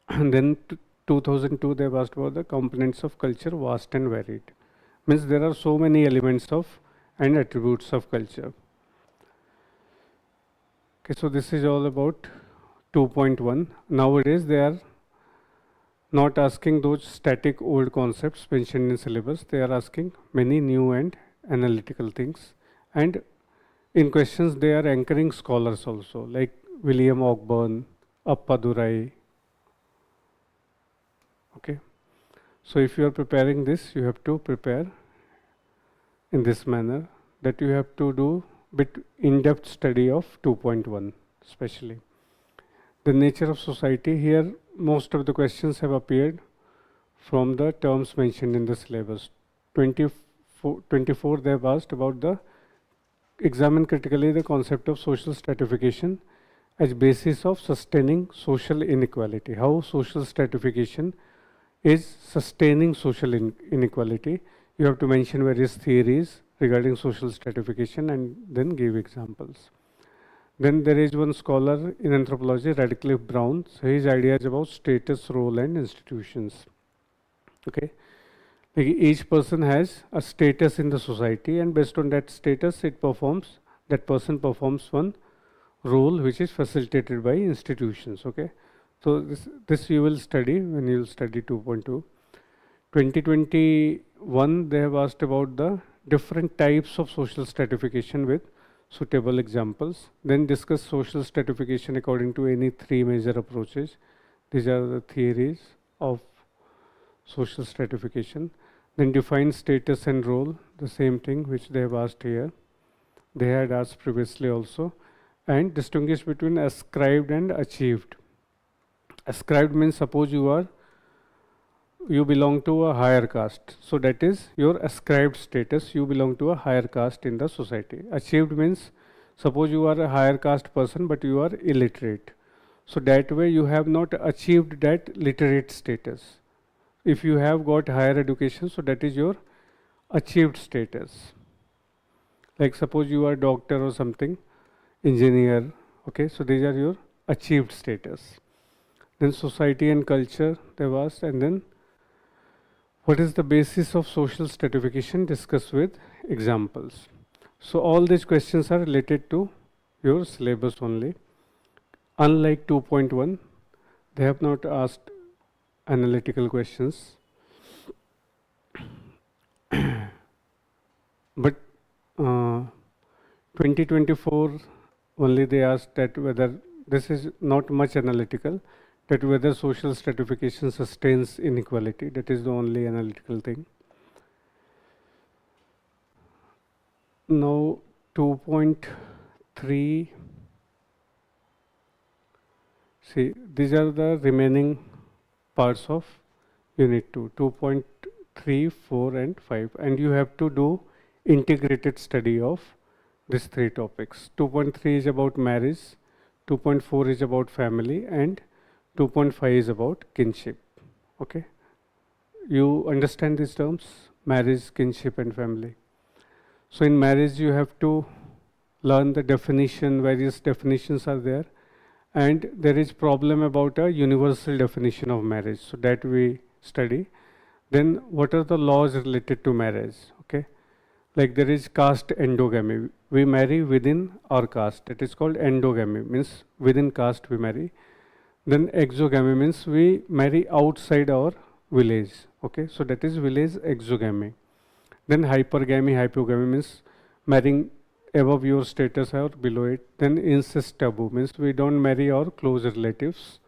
And then 2002 they have asked about the components of culture, vast and varied. Means there are so many elements of and attributes of culture. Okay, so this is all about 2.1. Nowadays they are not asking those static old concepts mentioned in syllabus. They are asking many new and analytical things. And in questions they are anchoring scholars also, like William Ogburn, Appadurai. Okay. So if you are preparing this, you have to prepare in this manner, that you have to do bit in-depth study of 2.1 especially. The nature of society, here most of the questions have appeared from the terms mentioned in the syllabus. 24 they have asked about the examine critically the concept of social stratification as basis of sustaining social inequality. How social stratification is sustaining social inequality. You have to mention various theories regarding social stratification and then give examples. Then there is one scholar in anthropology, Radcliffe Brown. So his idea is about status, role and institutions. Okay, like each person has a status in the society, and based on that status that person performs one role which is facilitated by institutions. Okay, so this you will study when you will study 2.2. 2021 they have asked about the different types of social stratification with suitable examples. Then discuss social stratification according to any three major approaches. These are the theories of social stratification. Then define status and role, the same thing which they have asked here. They had asked previously also. And distinguish between ascribed and achieved. Ascribed means suppose you belong to a higher caste. So that is your ascribed status. You belong to a higher caste in the society. Achieved means suppose you are a higher caste person but you are illiterate. So that way you have not achieved that literate status. If you have got higher education, so that is your achieved status. Like suppose you are doctor or something, engineer. Okay, so these are your achieved status. Then society and culture they've asked, and then what is the basis of social stratification, discussed with examples. So all these questions are related to your syllabus only. Unlike 2.1, they have not asked analytical questions. But 2024 only they asked that whether this is not much analytical, that whether social stratification sustains inequality. That is the only analytical thing. Now 2.3, see, these are the remaining parts of unit 2, 2.3, 4 and 5, and you have to do integrated study of these 3 topics. 2.3 is about marriage, 2.4 is about family, and 2.5 is about kinship. Okay, you understand these terms, marriage, kinship and family. So in marriage you have to learn the definition, various definitions are there, and there is problem about a universal definition of marriage, so that we study. Then what are the laws related to marriage? Okay, like there is caste endogamy, we marry within our caste, that is called endogamy, means within caste we marry. Then exogamy means we marry outside our village. Okay, so that is village exogamy. Then hypergamy, hypogamy means marrying above your status or below it. Then incest taboo means we don't marry our close relatives.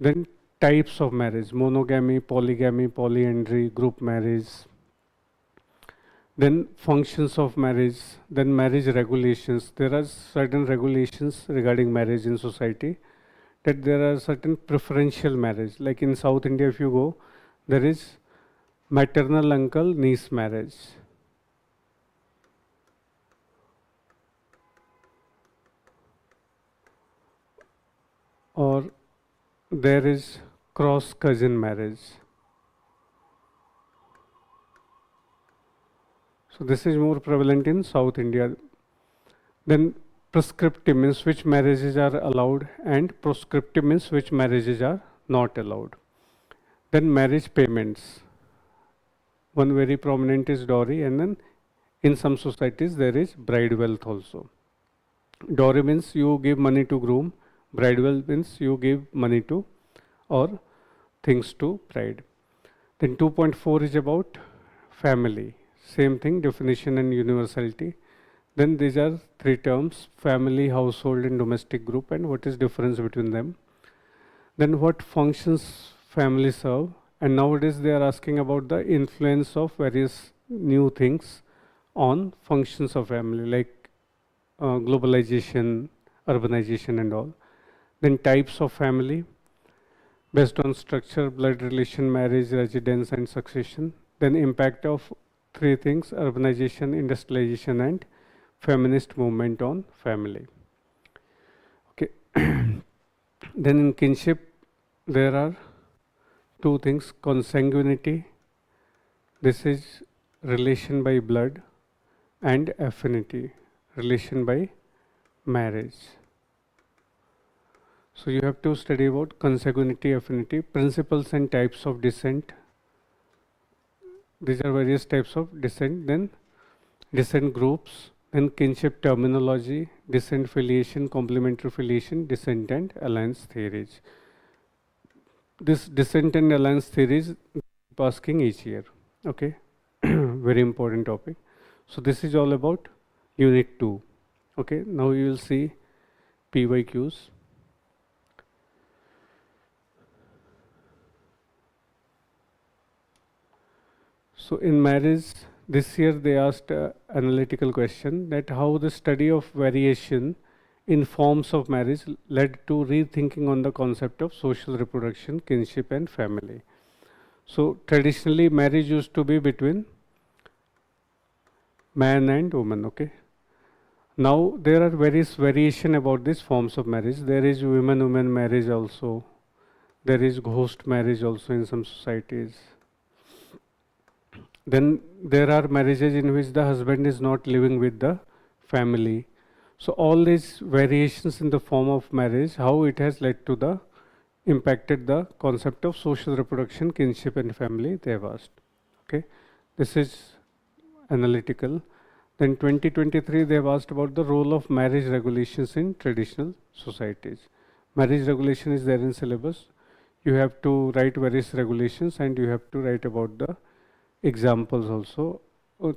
Then types of marriage, monogamy, polygamy, polyandry, group marriage. Then functions of marriage, then marriage regulations. There are certain regulations regarding marriage in society, that there are certain preferential marriage. Like in South India, if you go, there is maternal uncle niece marriage. Or there is cross cousin marriage. So this is more prevalent in South India. Then prescriptive means which marriages are allowed, and proscriptive means which marriages are not allowed. Then marriage payments. One very prominent is dowry, and then in some societies there is bride wealth also. Dowry means you give money to groom, bride wealth means you give money to or things to bride. Then 2.4 is about family. Same thing, definition and universality. Then these are 3 terms, family, household and domestic group, and what is difference between them. Then what functions family serve, and nowadays they are asking about the influence of various new things on functions of family, like globalization, urbanization and all. Then types of family based on structure, blood relation, marriage, residence and succession. Then impact of 3 things, urbanization, industrialization and feminist movement on family. Okay. Then in kinship there are 2 things, consanguinity, this is relation by blood, and affinity, relation by marriage. So you have to study about consanguinity, affinity, principles and types of descent. These are various types of descent. Then descent groups, then kinship terminology, descent filiation, complementary filiation, descent and alliance theories. This descent and alliance theories asking each year. Okay, very important topic. So this is all about unit 2. Okay, now you will see PYQs. So in marriage, this year they asked an analytical question, that how the study of variation in forms of marriage led to rethinking on the concept of social reproduction, kinship and family. So traditionally marriage used to be between man and woman. Okay. Now there are various variation about these forms of marriage. There is woman-woman marriage also. There is ghost marriage also in some societies. Then there are marriages in which the husband is not living with the family. So all these variations in the form of marriage, how it has led to the impacted the concept of social reproduction, kinship and family, they have asked. Okay, this is analytical. Then 2023 they have asked about the role of marriage regulations in traditional societies. Marriage regulation is there in syllabus. you have to write various regulations and you have to write about the examples also,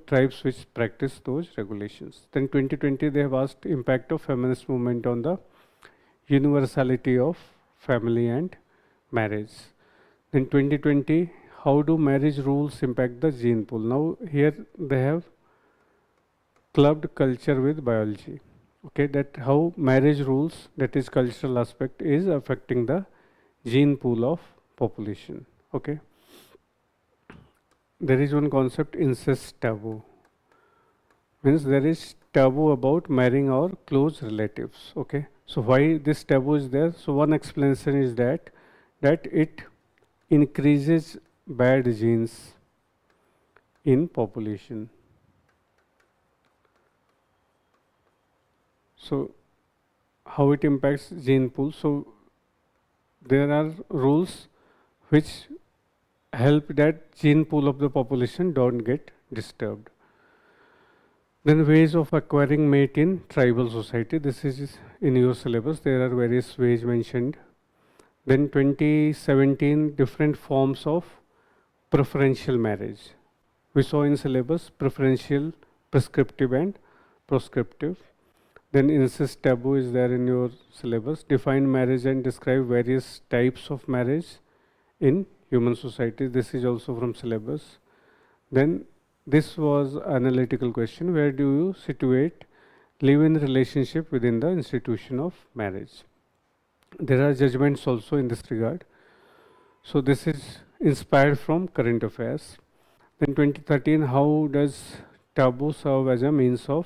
tribes which practice those regulations. Then 2020 they have asked impact of feminist movement on the universality of family and marriage. Then 2020, how do marriage rules impact the gene pool? Now here they have clubbed culture with biology. Okay, that how marriage rules, that is cultural aspect, is affecting the gene pool of population. Okay. There is one concept, incest taboo. Means there is taboo about marrying our close relatives. Okay. So why this taboo is there? So one explanation is that it increases bad genes in population. So how it impacts gene pool? So there are rules which help that gene pool of the population don't get disturbed. Then ways of acquiring mate in tribal society. This is in your syllabus. There are various ways mentioned. Then 2017, different forms of preferential marriage. We saw in syllabus preferential, prescriptive and proscriptive. Then incest taboo is there in your syllabus. Define marriage and describe various types of marriage in human society. This is also from syllabus. Then this was analytical question. Where do you situate live-in relationship within the institution of marriage? There are judgments also in this regard. So this is inspired from current affairs. Then 2013, how does taboo serve as a means of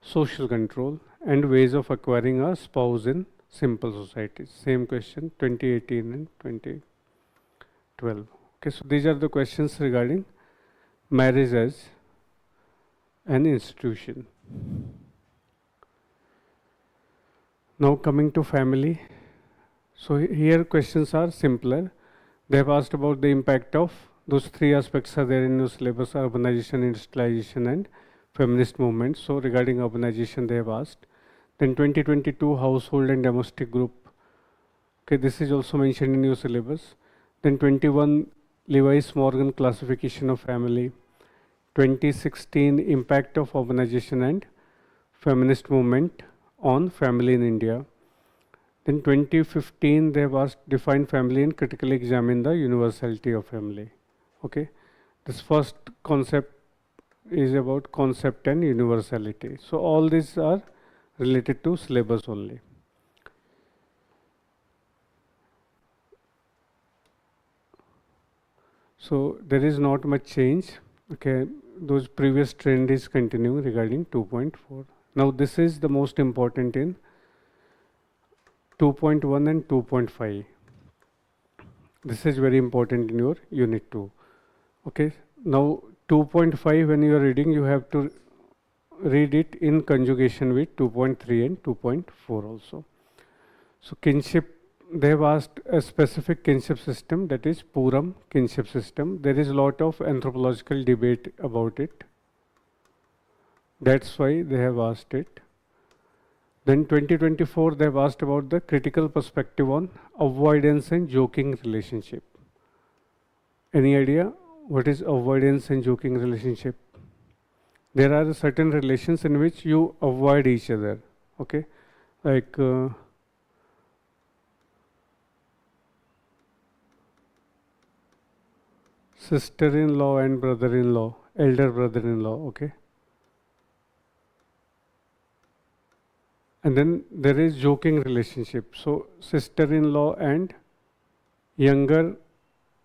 social control and ways of acquiring a spouse in simple societies? Same question, 2018 and 2012. Okay, so these are the questions regarding marriage as an institution. Now coming to family. So here questions are simpler. They have asked about the impact of those three aspects are there in your syllabus: urbanization, industrialization and feminist movement. So regarding urbanization they have asked. Then 2022 household and domestic group. Okay, this is also mentioned in your syllabus. Then 21 Lewis-Morgan classification of family. 2016 impact of urbanization and feminist movement on family in India. Then 2015 they have asked define family and critically examine the universality of family. Okay, this first concept is about concept and universality. So all these are related to syllabus only. So there is not much change. Okay, those previous trend is continuing regarding 2.4. Now this is the most important in 2.1 and 2.5. This is very important in your unit 2. Okay, now 2.5 when you are reading, you have to read it in conjugation with 2.3 and 2.4 also. So kinship, they have asked a specific kinship system, that is Puram kinship system. There is a lot of anthropological debate about it. That's why they have asked it. Then 2024 they have asked about the critical perspective on avoidance and joking relationship. Any idea what is avoidance and joking relationship? There are certain relations in which you avoid each other. Okay, like sister-in-law and brother-in-law, elder brother-in-law. Okay. And then there is joking relationship. So sister-in-law and younger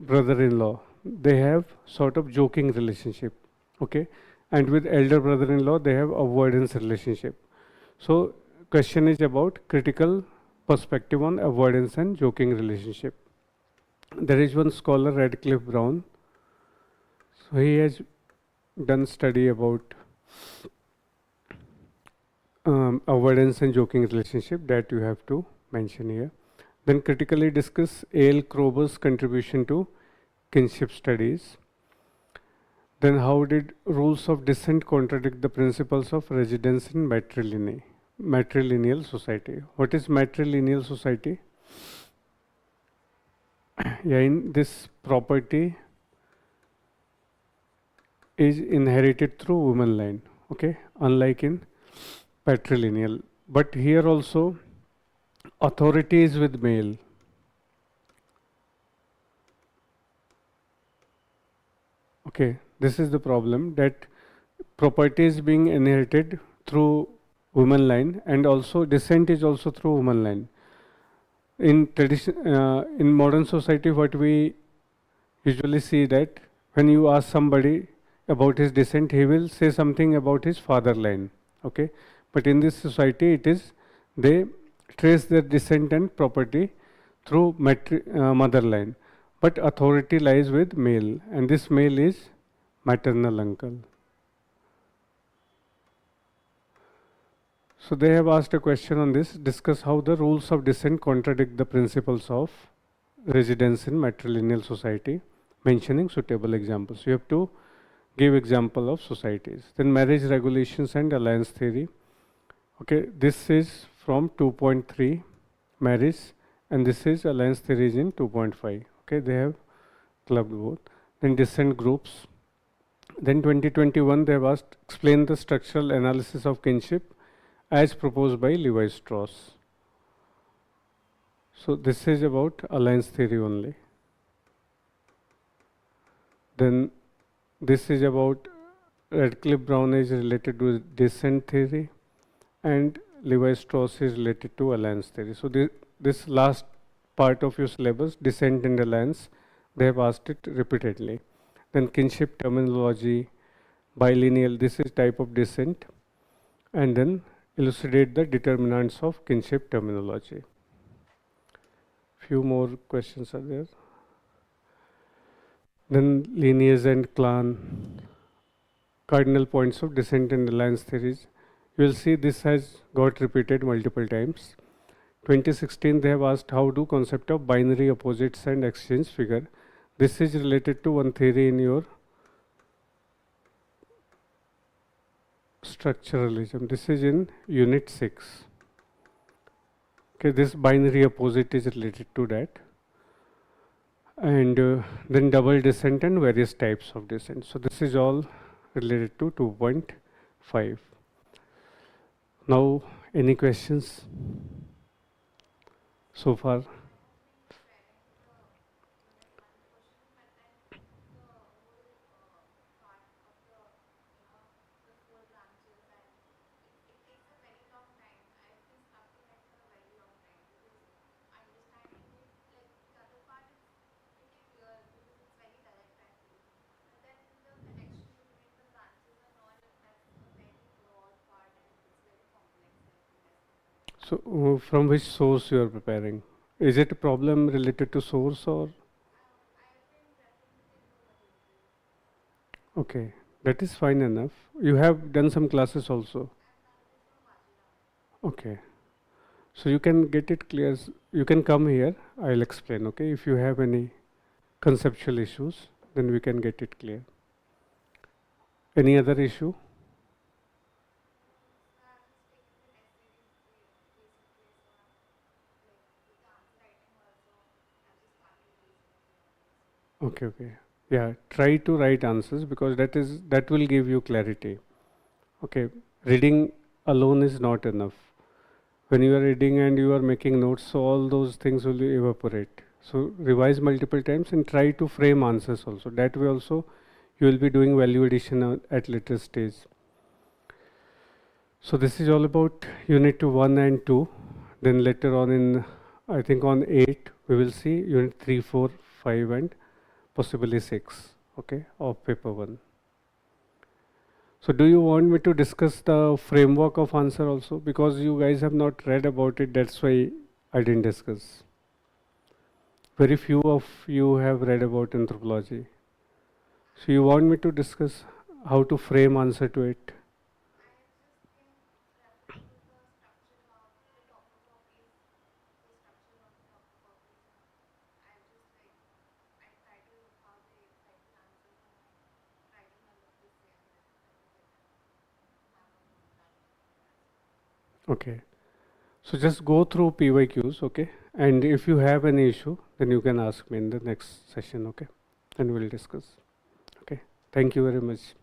brother-in-law, they have sort of joking relationship. Okay. And with elder brother-in-law, they have avoidance relationship. So question is about critical perspective on avoidance and joking relationship. There is one scholar, Radcliffe Brown. So he has done study about avoidance and joking relationship that you have to mention here. Then critically discuss A.L. Kroeber's contribution to kinship studies. Then how did rules of descent contradict the principles of residence in matrilineal society? What is matrilineal society? Yeah, in this property is inherited through woman line, okay, unlike in patrilineal. But here also authority is with male. Okay, this is the problem, that property is being inherited through woman line, and also descent is also through woman line. In modern society, what we usually see that when you ask somebody about his descent, he will say something about his father line. Okay, but in this society, it is they trace their descent and property through mother line, but authority lies with male, and this male is maternal uncle. So they have asked a question on this. Discuss how the rules of descent contradict the principles of residence in matrilineal society, mentioning suitable examples. You have to give example of societies. Then marriage regulations and alliance theory. Okay, this is from 2.3 marriage, and this is alliance theory is in 2.5. Okay, they have clubbed both. Then descent groups. Then 2021 they have asked explain the structural analysis of kinship as proposed by Levi-Strauss. So this is about alliance theory only. Then this is about Radcliffe-Brown is related to descent theory, and Levi-Strauss is related to alliance theory. So this last part of your syllabus, descent and alliance, they have asked it repeatedly. Then kinship terminology, bilineal, this is type of descent, and then elucidate the determinants of kinship terminology. Few more questions are there. Then lineage and clan, cardinal points of descent and alliance theories. You will see this has got repeated multiple times. 2016 they have asked how do concept of binary opposites and exchange figure. This is related to one theory in your structuralism. This is in unit 6. Okay, this binary opposite is related to that. And then double descent and various types of descent. So this is all related to 2.5. Now, any questions so far? So, from which source you are preparing? Is it a problem related to source or? Okay, that is fine enough. You have done some classes also. Okay, so you can get it clear. You can come here. I'll explain. Okay, if you have any conceptual issues, then we can get it clear. Any other issue? Okay, okay. Yeah, try to write answers because that will give you clarity. Okay, reading alone is not enough. When you are reading and you are making notes, so all those things will evaporate. So revise multiple times and try to frame answers also. That way also you will be doing value addition at later stage. So this is all about unit 1 and 2. Then later on in, I think on 8, we will see unit 3, 4, 5 and possibly 6, okay, of paper 1. So do you want me to discuss the framework of answer also? Because you guys have not read about it, that's why I didn't discuss. Very few of you have read about anthropology. So you want me to discuss how to frame answer to it? Okay. So just go through PYQs, okay, And if you have any issue, then you can ask me in the next session, okay? And we'll discuss. Okay. Thank you very much.